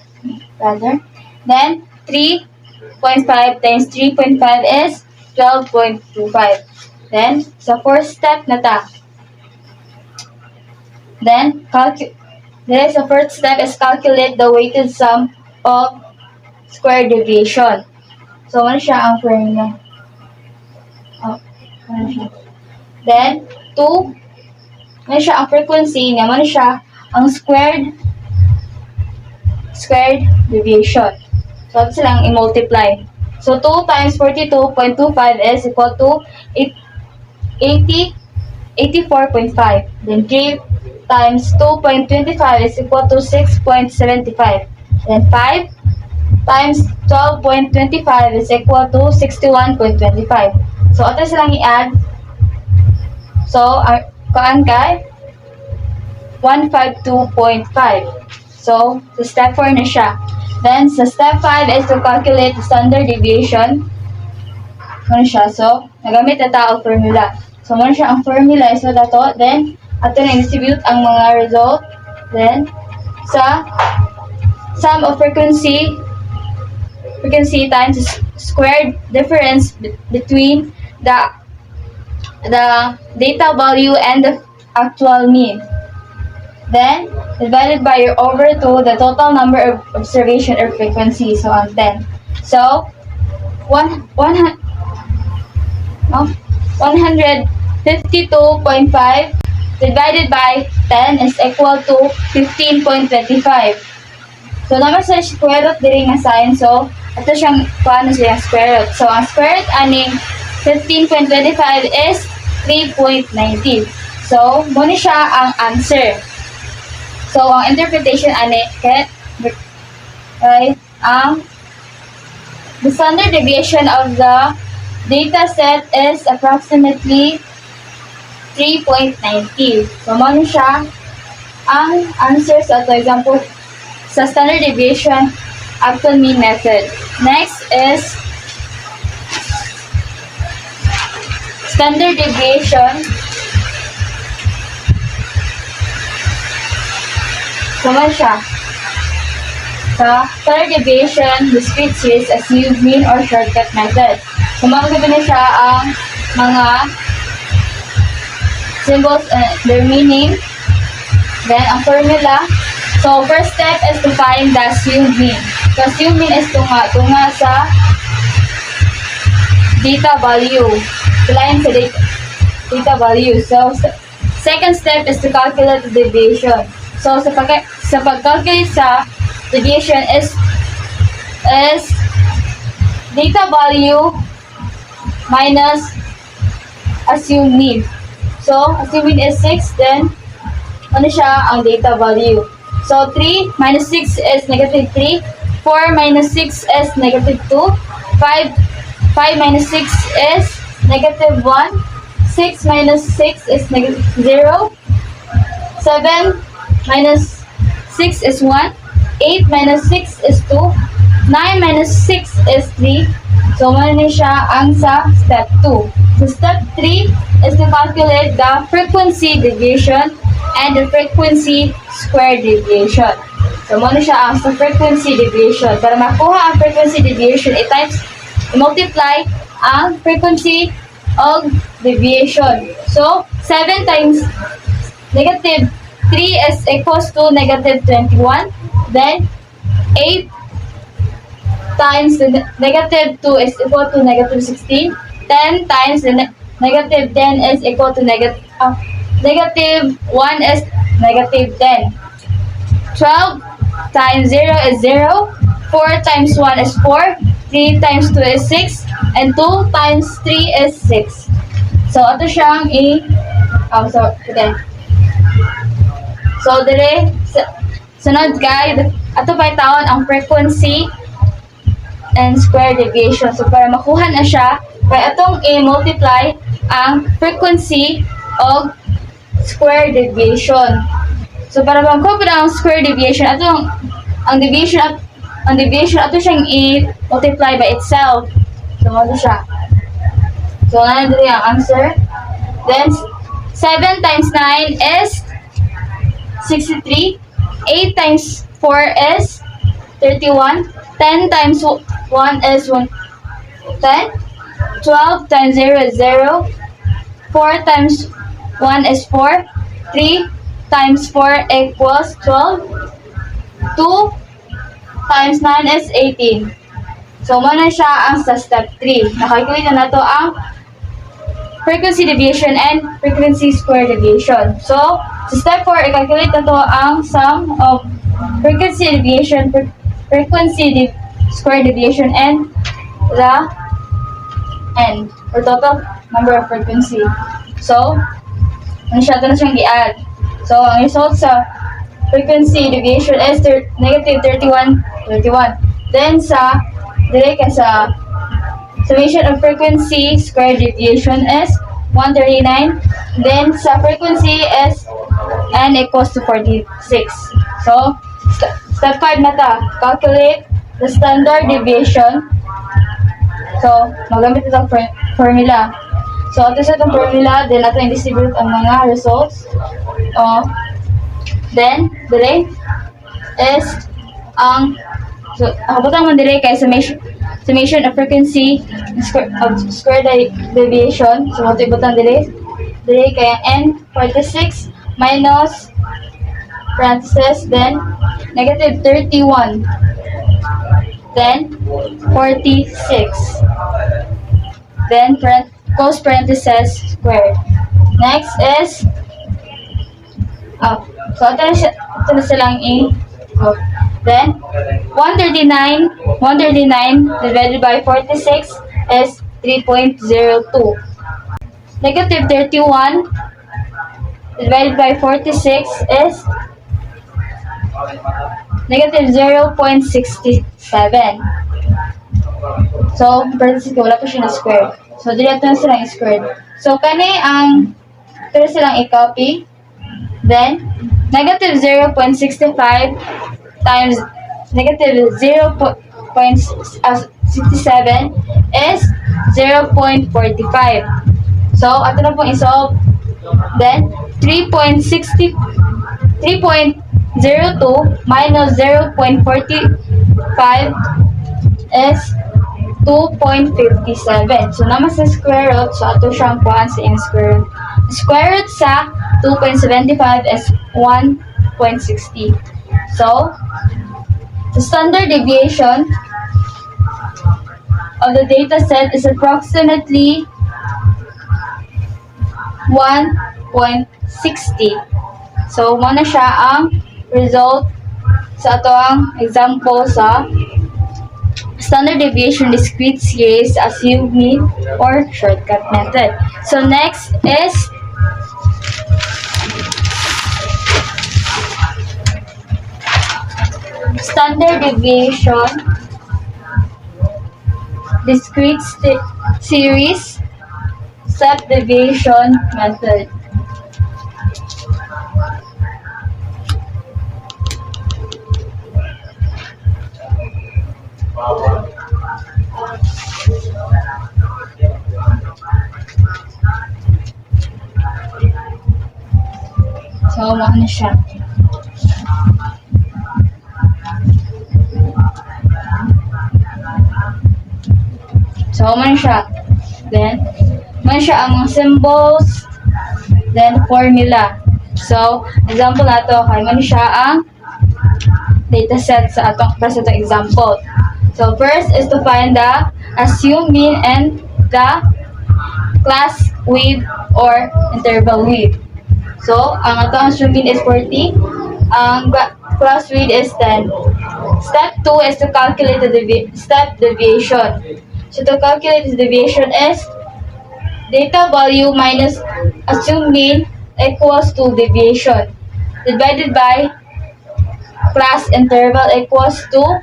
B: rather. Then, 3.5 times 3.5 is 12.25. Then, sa fourth step na ta. Then, the first step is calculate the weighted sum of square deviation.
E: So, ano siya ang formula? Oh, ano siya? Then, 2, ano siya ang frequency niya? Ano siya ang squared deviation. So, ito silang i-multiply. So, 2 times 42.25 is equal to 84.5. Then 3 times 2.25 is equal to 6.75. Then 5 times 12.25 is equal to 61.25. So, ito silang i-add. So, kaan kay 152.5. So, sa step 4 na siya. Then, sa step 5 is to calculate the standard deviation. Ano siya? So, nagamit na tao formula. So, ano siya ang formula is na dato. Then, ato na distribute ang mga result. Then, sa sum of frequency times squared difference between the data value and the actual mean. Then, divided by over 2, the total number of observation or frequency. So, on 10. So, 152.5 divided by 10 is equal to 15.25. So, naman sa square root diri nga sign. So, ito siyang paano siya square root. So, ang square root aning 15.25 is 3.90. So, muna siya ang answer. So, ang interpretation ani kay the standard deviation of the data set is approximately 3.90. So, muna siya ang answer sa example sa standard deviation actual mean method. Next is standard deviation. Naman siya. Sa standard deviation, discrete series, assumed mean, or shortcut method. So, makikita na siya ang mga symbols and their meaning. Then, ang formula. So, first step is to find the assumed mean. So, assumed mean is tunga sa data value. Line sa data value. So, second step is to calculate the deviation. So, sa pag-calculate sa deviation is data value minus assumed mean. So, assumed mean is 6, then ano siya ang data value. So, 3 minus 6 is negative 3. 4 minus 6 is negative 2. 5 minus 6 is negative 1. 6 minus 6 is negative 0. 7 minus 6 is 1. 8 minus 6 is 2. 9 minus 6 is 3. So, ano siya ang sa step 2. So, step 3 is to calculate the frequency deviation and the frequency square deviation. So, ano siya ang sa frequency deviation. Para makuha ang frequency deviation, i-multiply ang frequency of deviation. So, 7 times negative 3 is equals to negative 21. Then, 8 times the negative 2 is equal to negative 16. 10 times the negative 10 is equal to negative 1 is negative 10. 12 times 0 is 0. 4 times 1 is 4. 3 times 2 is 6. And 2 times 3 is 6. So, ito siyang So, dire, sunod guys, ato pa taon ang frequency and square deviation. So, para makuha na siya, kaya atong i-multiply ang frequency of square deviation. So, para makuha ang square deviation, ang deviation ato siyang i-multiply by itself. So, ano siya? So, ano dire ang answer? Then, 7 times 9 is 63. 8 times 4 is 31. 10 times 1 is 10. 12 times 0 is 0. 4 times 1 is 4. 3 times 4 equals 12. 2 times 9 is 18. So, muna siya ang sa step 3. Nakalculate na nato ang frequency deviation and frequency square deviation. So, sa step 4, i-calculate na to ang sum of frequency deviation, square deviation, and the n, or total number of frequency. So, masyado na siyang i-add. So, ang result sa frequency deviation is negative 31. Then, sa summation of frequency square deviation is 139. Then, sa frequency is n equals to 46. So, step 5 na ta. Calculate the standard deviation. So, magamit itong formula. So, ito sa itong formula, then natin i-distribute ang mga results. Then, dire is ang nakabutang man dire kay summation of frequency square deviation. So, ito ibutang dire kay n46 minus parenthesis, then negative 31, then 46, then close parenthesis squared. Next is so ito na silang then 139 divided by 46 is 3.02. Negative 31 divided by 46 is negative 0.67. So, parenthesis ko, wala pa siya na square. So, dito na silang squared. So, kani ang ito na silang i-copy. Then, negative 0.65 times negative 0.67 is 0.45. So, ito na pong isolve. Then, 3.02 minus 0.45 is 2.57. So, naman sa square root, so ato siyang kuhaan sa in square root. Square root sa 2.75 is 1.60. So, the standard deviation of the data set is approximately 1.60. So, muna siya ang result sa ato ang example sa standard deviation discrete series assumed mean or shortcut method. So, next is standard deviation discrete series step deviation method. So, ano siya? So, man siya. Then, man siya ang mga symbols. Then, formula. So, example nato kay man siya ang dataset sa atong example. So, first is to find the assumed mean and the class width or interval width. So, ang atong assumed mean is 40. Ang class width is 10. Step 2 is to calculate the step deviation. So, to calculate the deviation is data value minus assumed mean equals to deviation divided by class interval equals to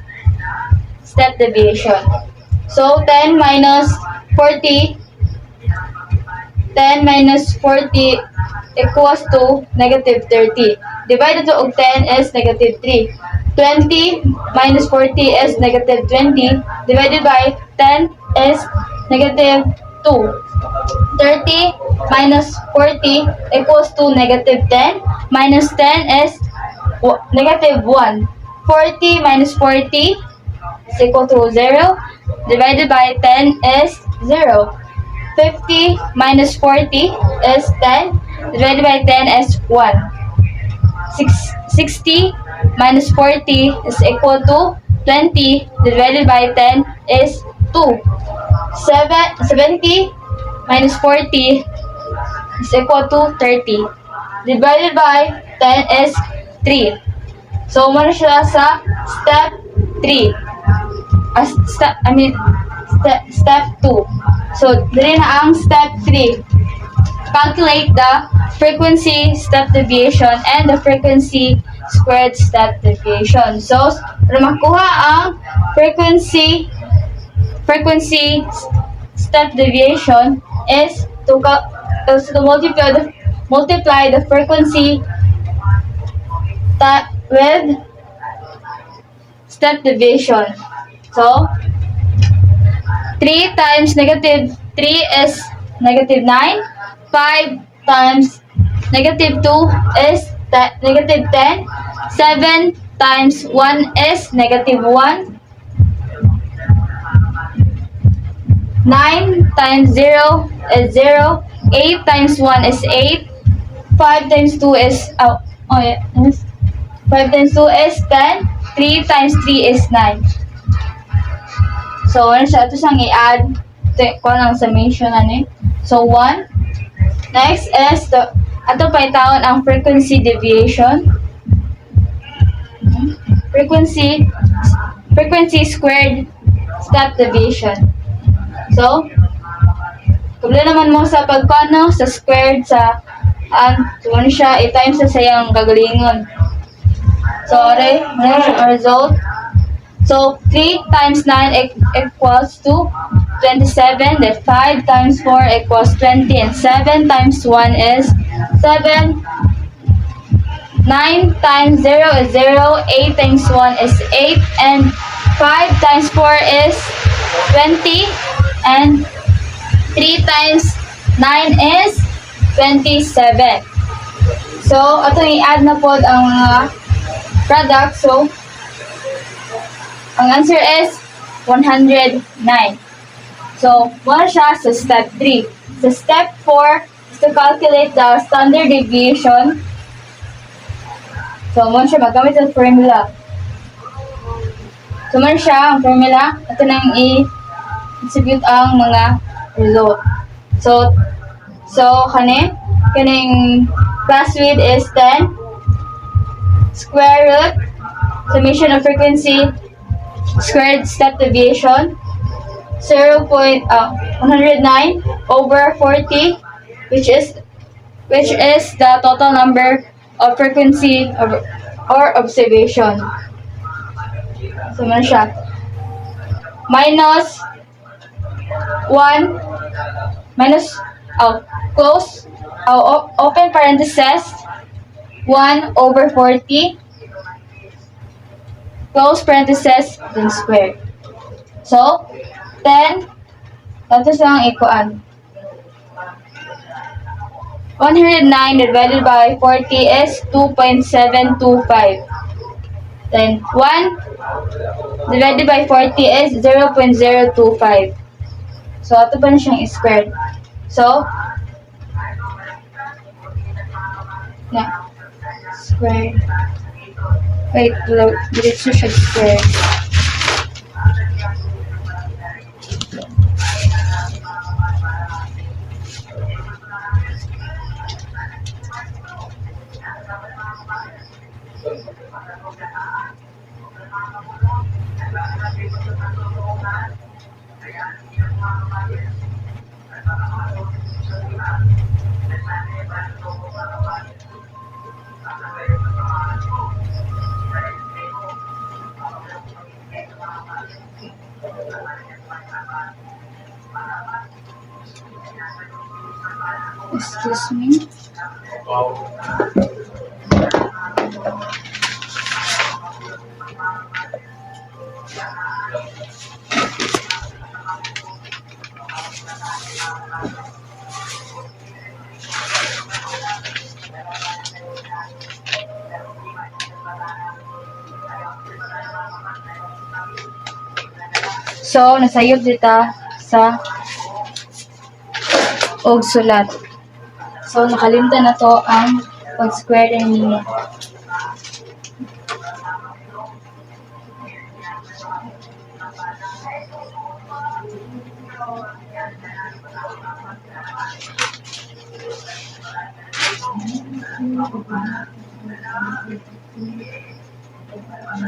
E: step deviation. So, 10 minus 40 equals to negative 30. Divided to 10 is negative 3. 20 minus 40 is negative 20. Divided by 10 is negative 2. 30 minus 40 equals to negative 10. Minus 10 is negative 1. 40 minus 40 is equal to 0. Divided by 10 is 0. 50 minus 40 is 10. Divided by 10 is 1. 60 minus 40 is equal to
D: 20 divided by 10 is 2. 70 minus 40 is equal to 30. Divided by 10 is 3. So, muna siya sa step 3. Step 2. So, dali na ang step 3. Calculate the frequency step deviation and the frequency squared step deviation. So, para makuha ang frequency step deviation is to multiply the frequency with step deviation. So, 3 times negative 3 is negative 9. 5 times negative 2 is negative 10. 7 times 1 is negative 1. 9 times 0 is 0. 8 times 1 is 8. 5 times 2 is 5 times 2 is 10. 3 times 3 is 9. So, ano siya? Ito siyang i-add. Ito ang summation. So, 1. Next is, ito pa itawag ang frequency deviation. Frequency squared step deviation. So, kubla naman mo sa pagkano, sa squared, sa, so ano siya, i-times sa sayang gagalingon. So, ano siya ang result? So, 3 times 9 equals to 27. Then 5 times 4 equals 20. And 7 times 1 is 7. 9 times 0 is 0. 8 times 1 is 8. And 5 times 4 is 20. And 3 times 9 is 27. So, ito i-add na po ang mga product. So, ang answer is 109. So, muna siya sa step 3. Sa step 4 is to calculate the standard deviation. So, muna siya magamit ang formula. So, muna siya ang formula. Ito nang i-execute ang mga result. So, kaning class width is 10. Square root, summation of frequency, squared step deviation, 109 over 40, which is the total number of frequency or observation. So, ano siya? Minus 1, open parenthesis, 1 over 40, close parenthesis, then square. So, 10, ito siyang ikuan. 109 divided by 40 is 2.725. Then, 1 divided by 40 is 0.025. So, ito pa na siyang square. So, square. Wait, diretso siya square. Excuse me. So, nasayod dita sa og sulat. So, nakalimtan na to ang pag-square ninyo.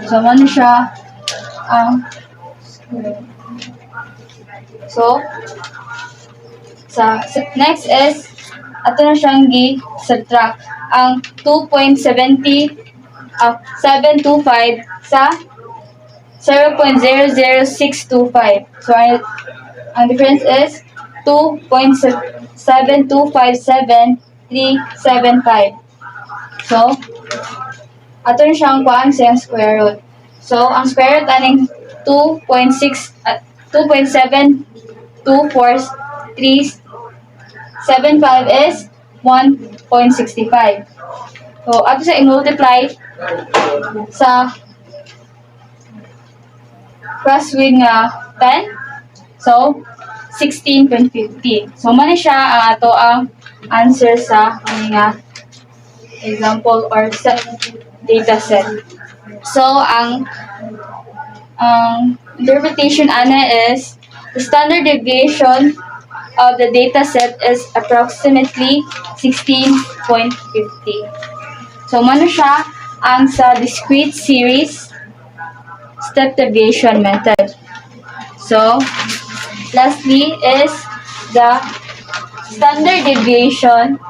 E: So, ano siya ang so, next is ato na siyang gi-subtract ang 2.725 sa 0.00625. So, ang difference is 2.7257375. So, ato na siyang kuhaan sa square root. So, ang square root aning 2.724375 is 1.65. So, ato siya i-multiply sa cross with nga 10. So, 16.50. So, man siya ang ato ang answer sa nga example or data set. So, ang interpretation ana is the standard deviation of the data set is approximately 16.50. So, man siya ang sa discrete series step deviation method. So, lastly is the standard deviation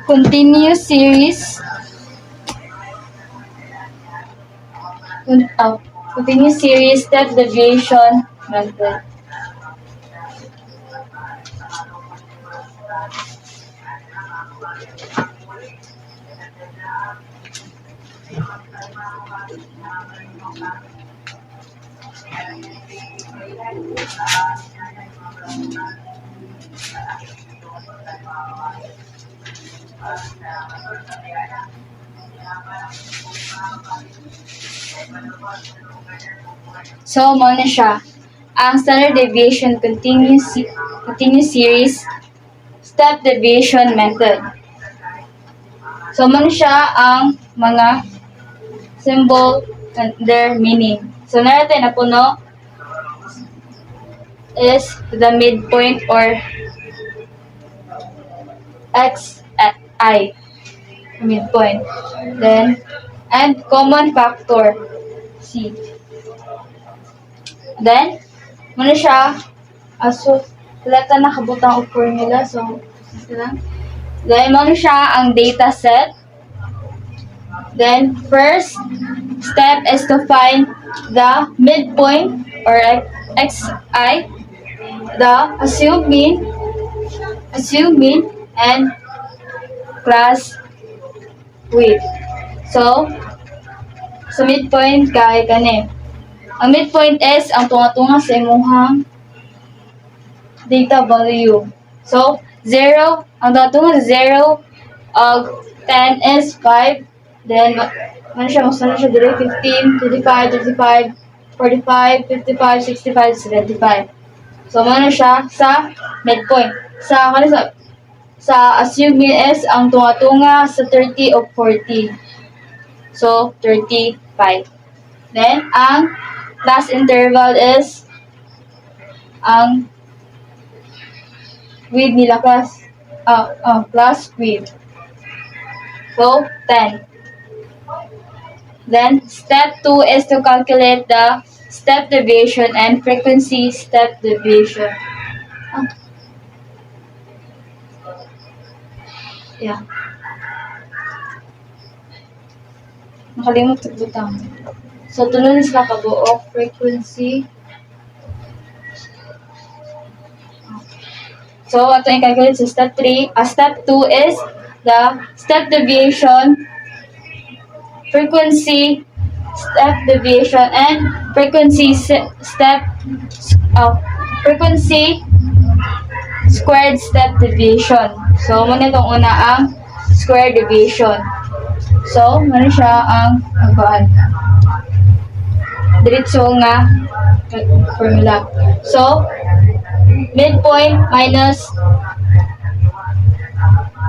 E: continuous series step deviation method. So, mo na siya ang standard deviation continuous series step deviation method. So, mo na siya ang mga symbol and their meaning. So, natin na puno is the midpoint or xi midpoint. Then, and common factor c. Then, muna siya, so, wala ka nakabutang o formula, so, then, muna siya ang data set. Then, first step is to find the midpoint or xi, the assumed mean, and class width. So, sa midpoint kay kani. Ang midpoint is ang tunga-tunga sa imuhang data value. So, 0, ang tunga-tunga sa 0, 10 is 5. Then, ano siya, masana siya dire, 15, 25, 35, 45, 55, 65, 75. So, ano siya sa midpoint. Sa assumed mean is ang tunga-tunga sa 30 o 40. So, 35. Then, ang class interval is ang width nila class width. So, 10. Then, step 2 is to calculate the step deviation and frequency step deviation. Yeah. Nakalimot sa butang. So, tunod sila kabuok frequency. So, ito yung calculate sa step 3. Step 2 is the step deviation, frequency, step deviation, and frequency squared step deviation. So, muna itong una ang square deviation. So, muna siya ang diretso nga formula. So, midpoint minus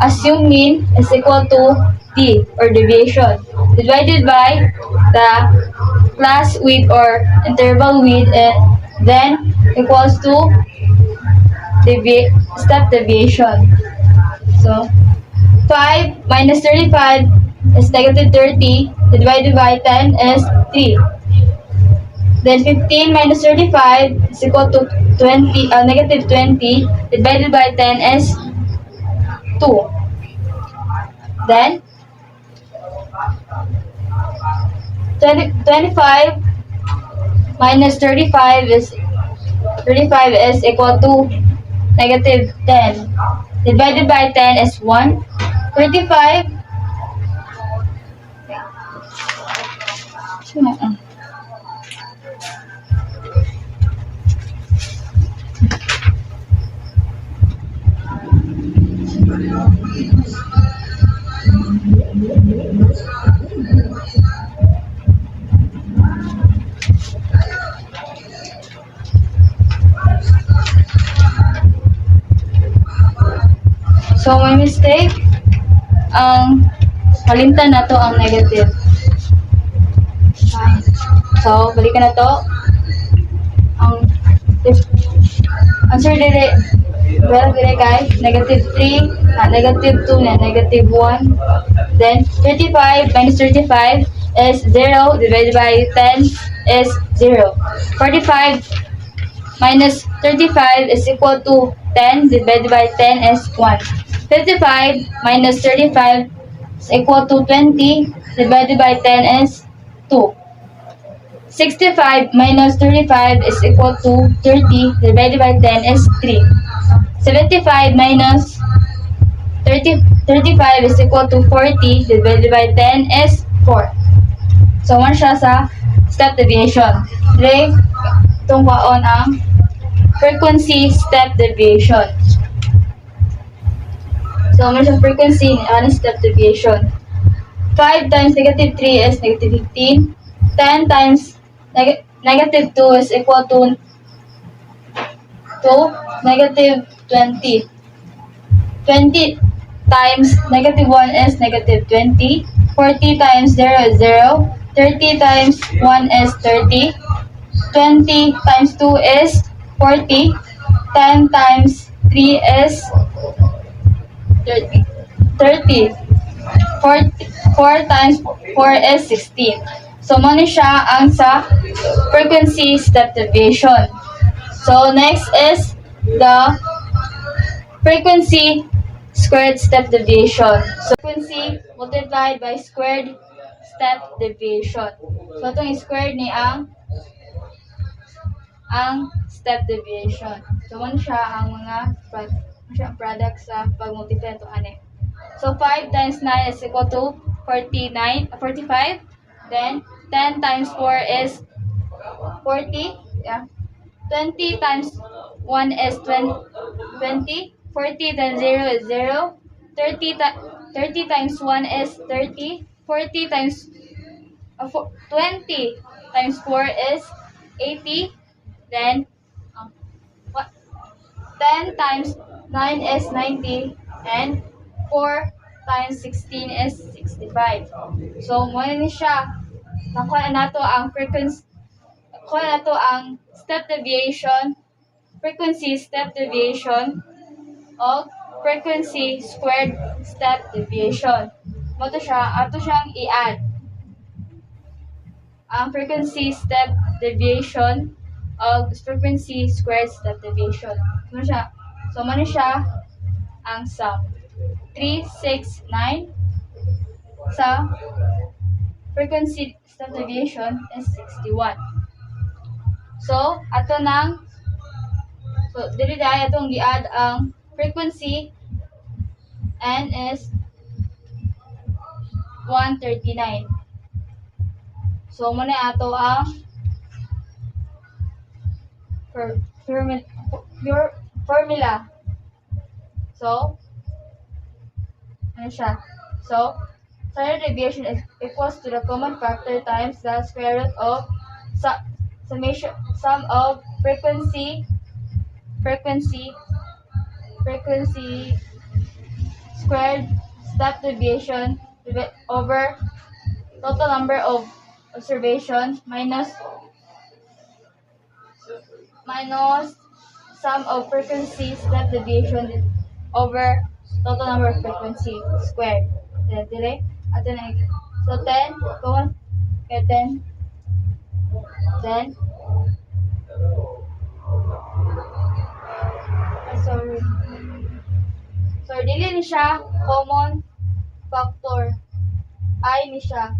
E: assumed mean is equal to d or deviation divided by the
B: class width or interval width, and then equals to step deviation. So 5 minus 35 is negative 30, divided by 10 is 3. Then 15 minus 35 is equal to negative 20, divided by 10 is 2. Then 25 minus 35 is equal to negative 10. Divided by 10 is 1. 35. So, my mistake, ang kalimtan na to ang negative. So, balikan na to. Ang answer dire, well, dire kay negative 3, negative 2, negative 1. Then, 35 minus 35 is 0, divided by 10 is 0. 45 minus 35 is equal to 10, divided by 10 is 1. 55 minus 35 is equal to 20, divided by 10 is 2. 65 minus 35 is equal to 30, divided by 10 is 3. 75 minus 35 is equal to 40, divided by 10 is 4. So, man siya sa step deviation. Today, itong kwaon ang frequency step deviation. So, man siya frequency ni step deviation. 5 times negative 3 is negative 15. 10 times negative 2 is equal to negative 20. 20 times negative 1 is negative 20. 40 times 0 is 0. 30 times 1 is 30. 20 times 2 is 40. 10 times 3 is 30. 4 times 4 is 16. So, muna siya ang sa frequency step deviation. So, next is the frequency squared step deviation. So, frequency multiplied by squared step deviation. So, itong squared ni ang step deviation. So, muna siya ang mga product sa pag-multiply ito ane. So, 5 times 9 is equal to 45. Then, 10 times 4 is 40. Yeah. 20 times 1 is 20. 40 times 0 is 0. 30 times 1 is 30. 40 times 20 times 4 is 80. Then, 10 times 9 is 90. And 4 times 16 is 65. So, muna ni siya. Nakuha na nato ang frequency, nakuha na nato ang step deviation, frequency step deviation, o frequency squared step deviation. Moto siya, ato siyang i-add. Ang frequency step deviation o frequency squared step deviation. So, muna siya ang sum. 369 sa frequency step deviation is 61. So, ato nang dili dai atong gi-add ang frequency n is 139. So, muna ato ang formula. So, ano siya? So, standard deviation is equals to the common factor times the square root of sum of frequency squared step deviation over total number of
E: observation minus sum of frequency step deviation over total number of frequency squared. Dire, ato na so 10, common, kaya 10, sorry. So, dili ni siya common factor. I ni siya.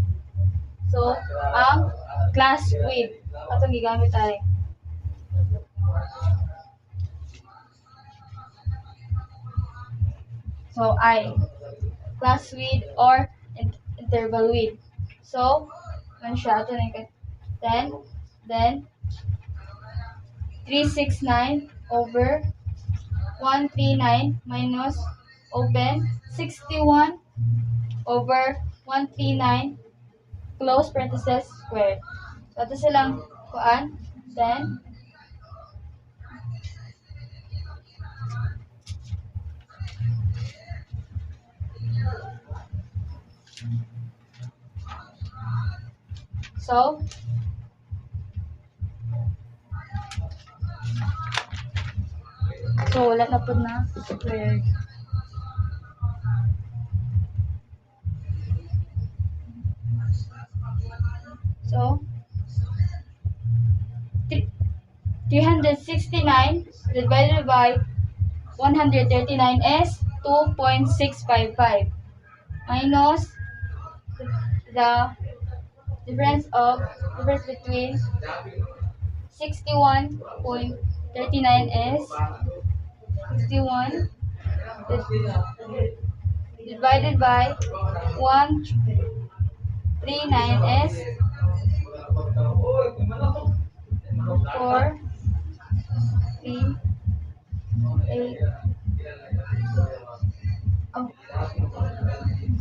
E: So, ang class width. Atong gigamit tayo. So, I. Class width or interval width. So, ano siya? Ito na yung 10. Then, 369 over 139 minus open 61 over 139 close parenthesis squared. So, ito silang kuan. Then, so wala na po na squared. So, 369 divided by 139 is 2.655 minus the difference between 61.39 is 61 divided by 139 is 4, 3, 8,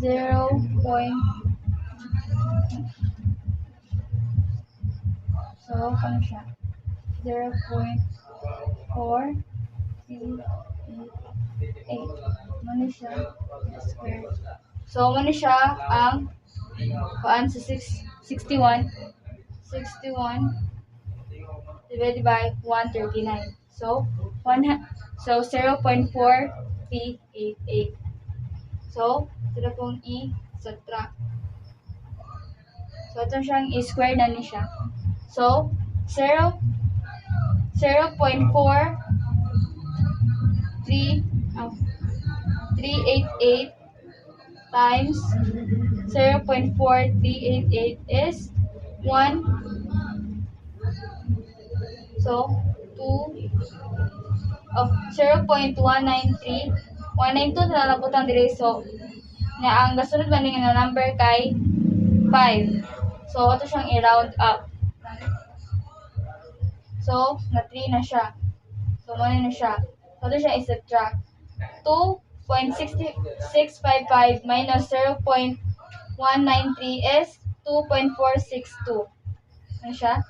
E: 0. So, ano siya? 0.4, 3, 8. Ano siya? Square. So, ano siya ang paan sa 61 divided by 139. So, 0.4388. So, ito na pong i-subtract. So, ito siyang i-square na niya siya. So, 0.4388 times 0.4388 is 1. So, 0.193. 192 na nalabutang dire. So, ang gasunod ba nga number kay 5. So, ito siyang i-round up. So, na 3 na siya. So, 1 na siya. So, ito siya i-subtract. 2.6655 minus 0.193 is 2.462. Ano siya?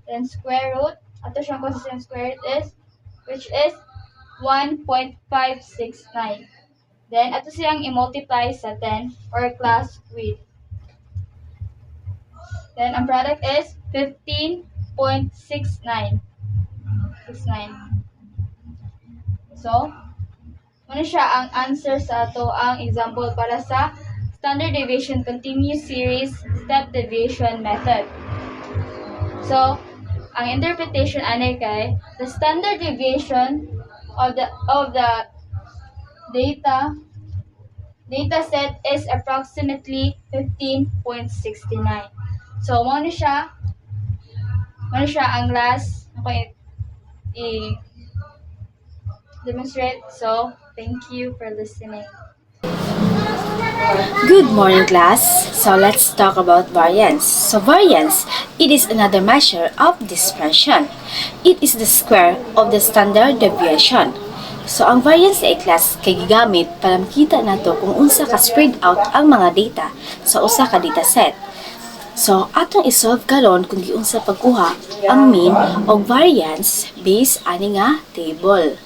E: Then, square root. Ito siyang consistent square root is, which is 1.569. Then, ito siyang i-multiply sa 10 or class width. Then, ang product is 15.69. So, ano siya ang answer sa ato ang example para sa standard deviation continuous series step deviation method. So, ang interpretation ani kay the standard deviation of the data set is approximately 15.69. So, mo siya ang last ako i-demonstrate. So, thank you for listening.
G: Good morning, class. So let's talk about variance. So variance, it is another measure of dispersion. It is the square of the standard deviation. So ang variance ay class kay gigamit para makita nato kung unsa ka spread out ang mga data sa usa ka data set. So atong isolve karon kung giunsa pagkuha ang mean o variance based ani nga table.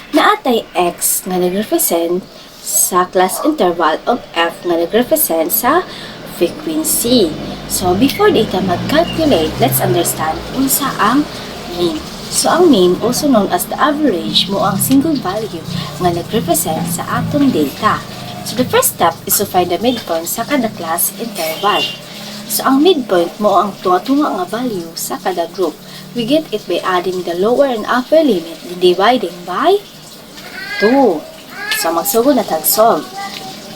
G: Naatay x nga nag-represent sa class interval of f nga nag-represent sa frequency. So, before di ka mag-calculate, let's understand unsa ang mean. So, ang mean, also known as the average, mo ang single value nga nag-represent sa atong data. So, the first step is to find the midpoint sa kada class interval. So, ang midpoint mo ang tunga-tunga nga value sa kada group. We get it by adding the lower and upper limit and dividing by 2. So, magsugod na tag-solve.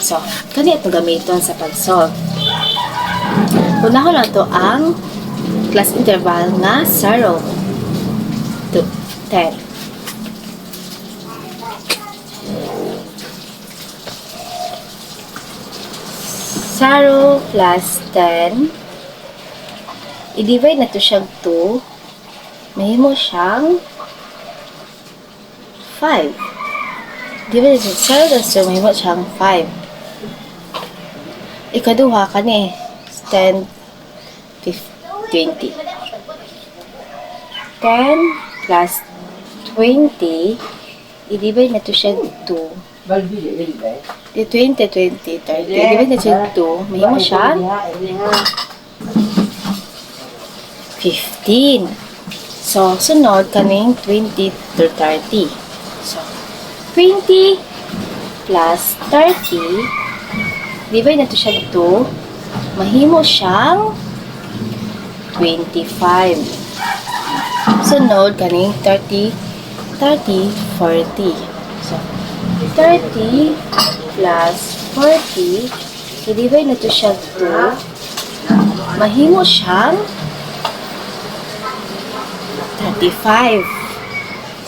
G: So, kani itong gamiton sa pag-solve. Unahon lang to ang class interval nga 0 to 10. Zero plus 10. I-divide na to siyang 2. Mahimo siyang 5. Divide na 0 plus 2. Mahimo siyang 5. Ikaduha ka ni 10, 20. 10 plus 20. I-divide na to siyang 2. Di 20, 20, 30. I-divide na siyang 2. Mahimo siyang 15. So, sunod kaning 20 to 30. So, 20 plus 30, divide na to siya 2, mahimo siyang 25. Sunod kaning 30, 30, 40. So, 30 plus 40, i-divide na to siya 2, mahimo siyang 35.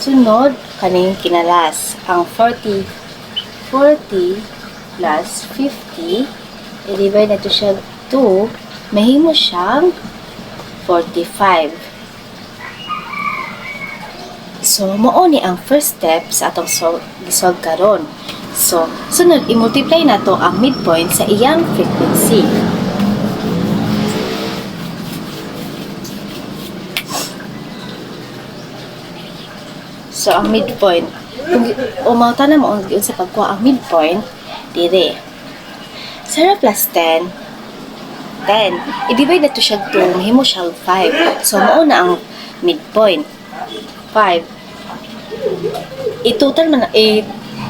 G: Sunod, kaning kinalas. Ang 40 plus 50, i-divide na to siya 2, mahimo siyang 45. So, mao ni ang first step sa atong solve karon. So, sunod, i-multiply na to ang midpoint sa iyang frequency. So, ang midpoint, kung umauta na mo sa pagkuha ang midpoint, dire. 0 plus 10, 10. I-divide na to siya 2, mahimo siya 5. So, mauna ang midpoint, 5. I-total man,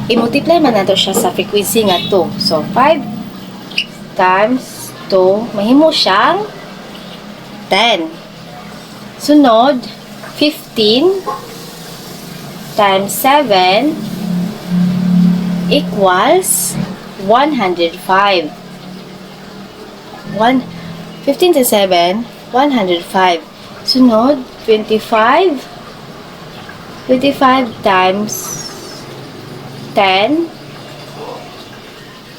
G: i-multiply man na to siya sa frequency nga 2. So, 5 times 2, mahimo siyang 10. Sunod, 15 times 7 equals 105. 15 to 7, 105. Sunod, 25. 25 times 10,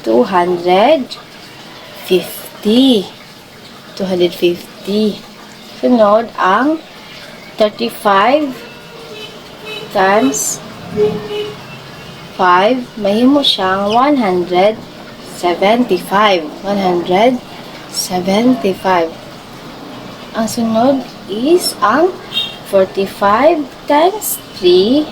G: 250. 250. Sunod, ang 35 times 5, mahimo siyang 175. 175. Ang sunod is ang 45 times 3.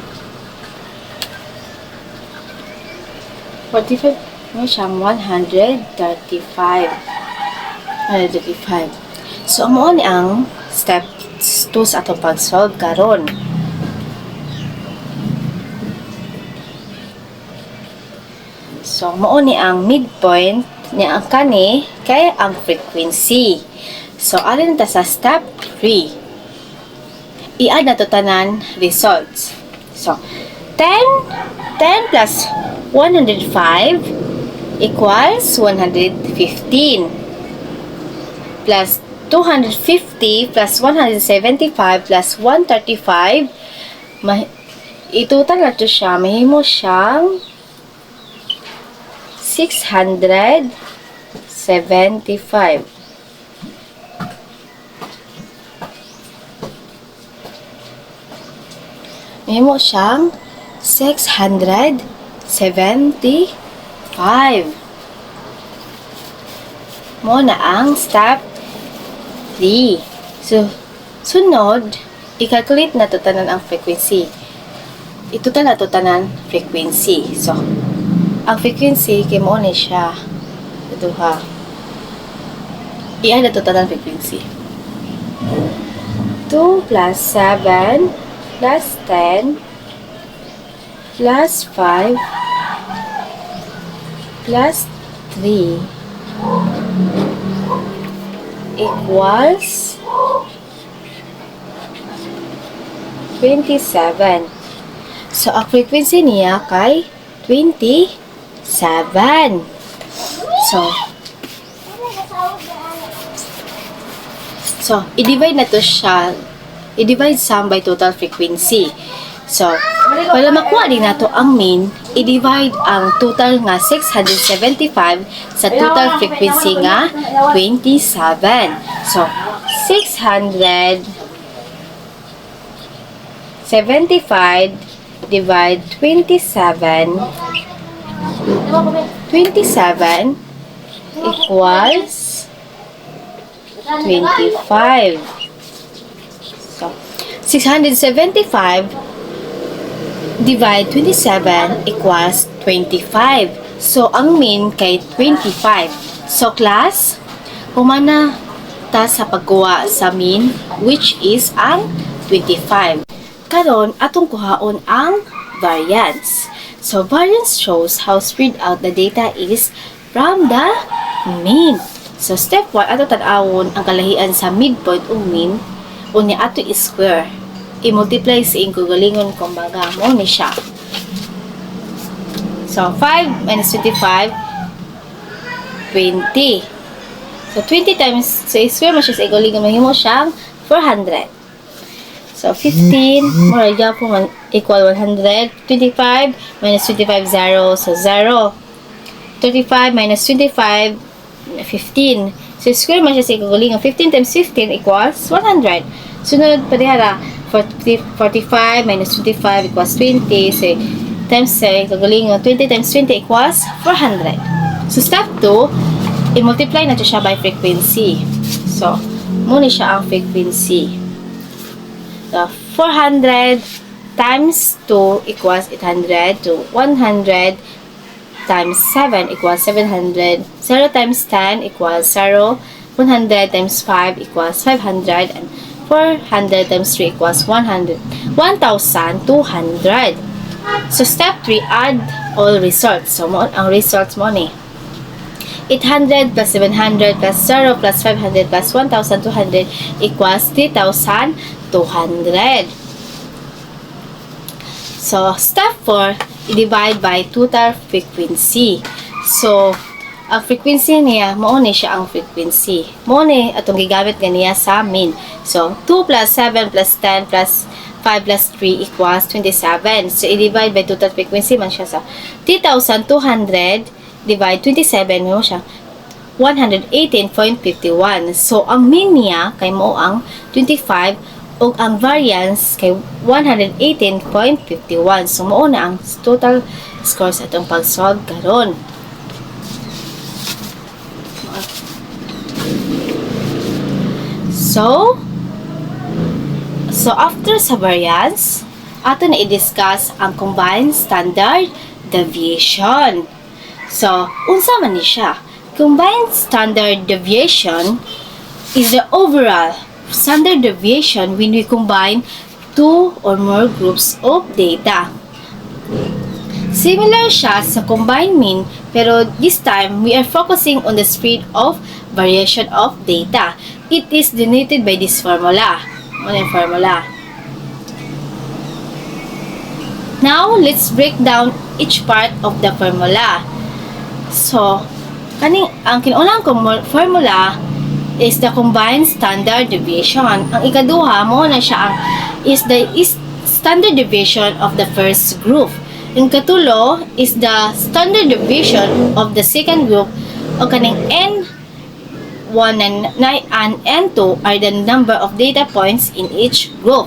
G: 45, mahimo siyang 135. 135. So, amo ni ang step 2 sa atong pag-solve karon. So, mao ni ang midpoint niya ang kani kay ang frequency. So, alin ta sa step 3. I-add na to tanan results. So, 10 plus 105 equals 115. Plus 250 plus 175 plus 135, itotal na to siya, mahimo siyang 675. Mahimo siyang 675. Mo na ang step 3. So, sunod, i-calculate na to tanan ang frequency. Ito na to tanan frequency. So, ang frequency kay mo ni siya. Ito ha. I-add ito tanan frequency. 2 plus 7 plus 10 plus 5 plus 3 equals 27. So, ang frequency niya kay 27. So, i-divide na to siya. I-divide sum by total frequency. So, para makuha din nato ang mean, i-divide ang total nga 675 sa total frequency nga 27. So, 675 divide 27 equals 25. So, 675 divide 27 equals 25. So, ang mean kay 25. So, class, humana ta sa pagkuha sa mean, which is ang 25. Karon, atong kuhaon ang variance. So, variance shows how spread out the data is from the mean. So, step 1, ato tan-awon ang kalahian sa midpoint o mean, unya ato i-square. I-multiply sa ingkugalingon kumbaga mo ni siya. So, 5 minus 25, 20. So, 20 times, so i-square mo siya sa ingkugalingon, mahimo siyang 400. So, 15, more po man, equal 100. 25 minus 25, 0. So, 0. 35 minus 25, 15. So, square mo siya sa ikugulingan. 15 times 15 equals 100. Sunod, parihara, 45 minus 25 equals 20. So, times sa ikugulingan, 20 times 20 equals 400. So, step 2, i-multiply na siya by frequency. So, muna siya ang frequency. So, 400 times 2 equals 800 to 100 times 7 equals 700. 0 times 10 equals 0. 100 times 5 equals 500. And 400 times 3 equals 100. 1,200. So, step 3, add all results. So, ang results mo ni 800 plus 700 plus 0 plus 500 plus 1,200 equals 3,200. So, step 4, i-divide by total frequency. So, ang frequency niya, mauni siya ang frequency. Mauni, atong gigamit ganiya sa mean. So, 2 plus 7 plus 10 plus 5 plus 3 equals 27. So, i-divide by total frequency man siya sa 3,200 divide 27 mo siya 118.51. So, ang mean niya kay mo ang 25 o ang variance kay 118.51. So, mo na ang total score sa itong pag-solve karon. So, after sa variance, ato na i-discuss ang combined standard deviation. So, unsa man ni siya? Combined standard deviation is the overall standard deviation when we combine two or more groups of data. Similar siya sa combined mean, pero this time, we are focusing on the spread of variation of data. It is denoted by this formula. Ano yung formula? Now, let's break down each part of the formula. So, ang kinuunang formula is the combined standard deviation. Ang ikaduha mo na siya is the standard deviation of the first group. Ang katulo is the standard deviation of the second group. O kaning N1 and N2 are the number of data points in each group.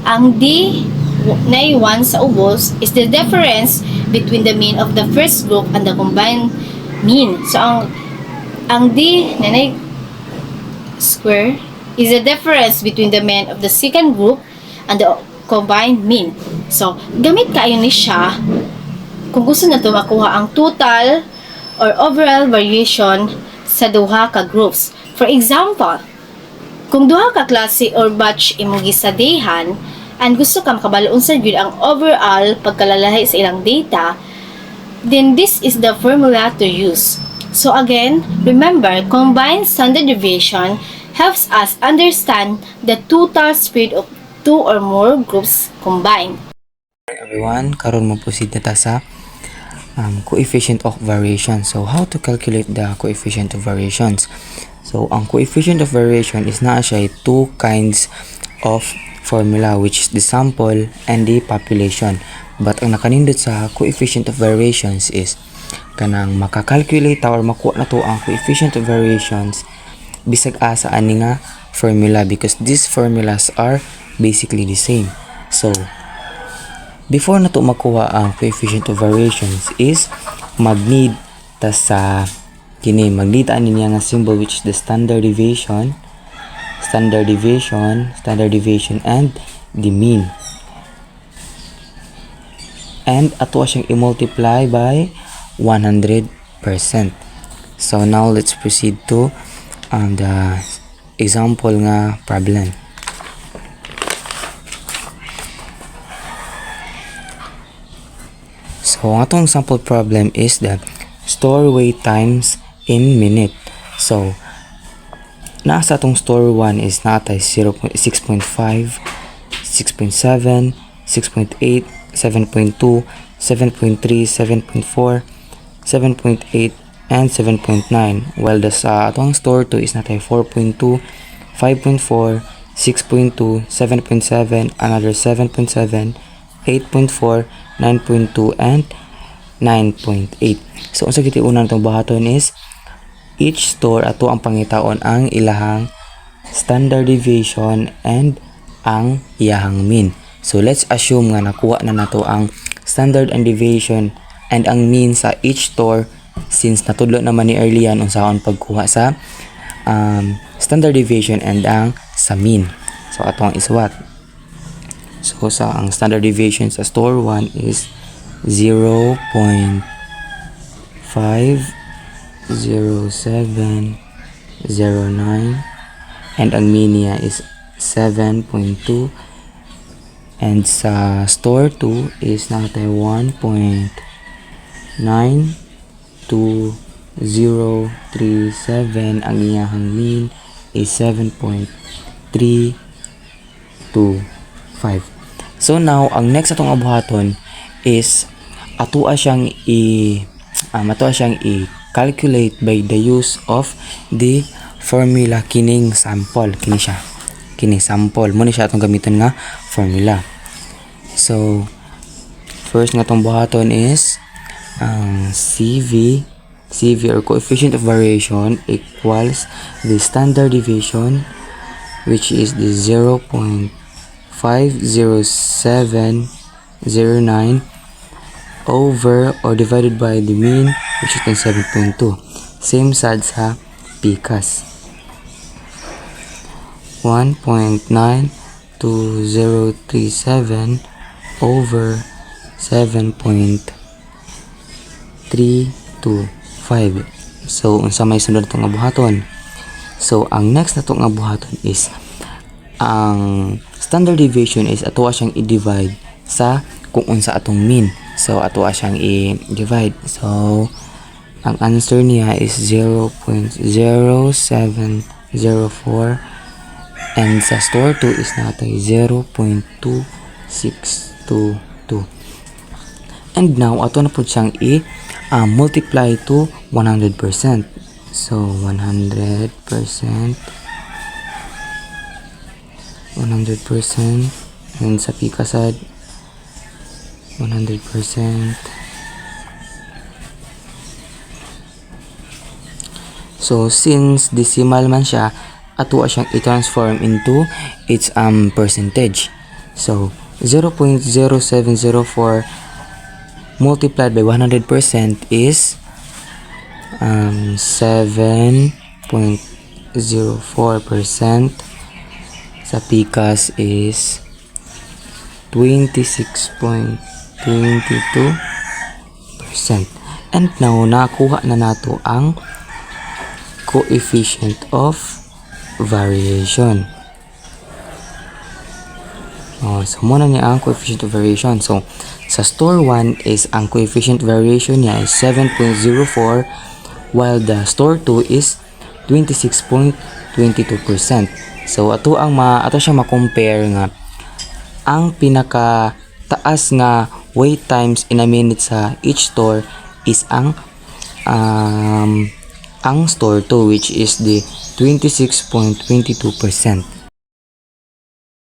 G: Ang D1 sa ubos is the difference between the mean of the first group and the combined mean. So, ang D square is the difference between the mean of the second group and the combined mean. So, gamit kayo ni siya kung gusto nato makuha ang total or overall variation sa duha ka groups. For example, kung duha ka klase or batch imong gisadehan and gusto ka makabalo unsa gyud ang overall pagkalalahi sa ilang data, then this is the formula to use. So again, remember, combined standard deviation helps us understand the total spread of two or more groups combined.
A: Everyone, karon mo proceed na ta sa coefficient of variation. So how to calculate the coefficient of variations? So ang coefficient of variation is naa siya two kinds of formula, which is the sample and the population. But ang nakanindot sa coefficient of variations is kanang makakalculate or makuha na to ang coefficient of variations bisag asa ani nga formula, because these formulas are basically the same. So before na to makuha ang coefficient of variations is mag-need ta sa kini, mag-need ani niya nga symbol, which is the standard deviation, and the mean. And ato siyang i-multiply by 100%. So now let's proceed to the example nga problem. So ang atong sample problem is the store wait times in minute. So nasa atong store 1 is natay 6.5, 6.7, 6.8, 7.2, 7.3, 7.4, 7.8, and 7.9, while the sa atong store 2 is natay 4.2, 5.4, 6.2, 7.7, another 7.7, 8.4, 9.2, and 9.8. So unsa giti una natong buhaton is each store ato ang pangitaon ang ilahang standard deviation and ang iyahang mean. So let's assume nga nakuha na nato ang standard and deviation and ang mean sa each store, since natudlo naman ni earlier unsaon pagkuha sa standard deviation and ang sa mean. So ato ang iswat. So sa ang standard deviation sa store 1 is 0.50709, and ang mean niya is 7.2, and sa store 2 is natay 1.92037, ang iyahang mean is 7.325. So now ang next atong abuhaton is atua siyang i-calculate by the use of the formula kining sample. Kini sample mo ni siya atong gamiton nga formula. So first nga atong buhaton is CV or coefficient of variation equals the standard deviation, which is the 0.50709 over or divided by the mean, which is 7.2. Same sad sa PCAS. 1.92037 over 7.325. So unsa may sunod itong abuhaton? So ang next na itong abuhaton is ang standard deviation is ato siyang i-divide sa kung unsa atong mean. So ato siyang i-divide. So ang answer niya is 0.0704, and sa store 2 is natay 0.2622. And now ato na pud siyang multiply to 100%. So 100%, and sa pikasad 100%. So since decimal man siya, ato siyang i-transform into its percentage. So 0.0704 multiplied by 100% is 7.04%. Sa PCAS is 26.22, And now, nakuha na nato ang coefficient of variation. So, muna niya ang coefficient of variation. So, sa store 1 is ang coefficient variation niya is 7.04 while the store 2 is 26.22%. So, ato siya ma-compare nga ang pinaka taas nga wait times in a minute sa each store is ang store 2 which is the 26.22%.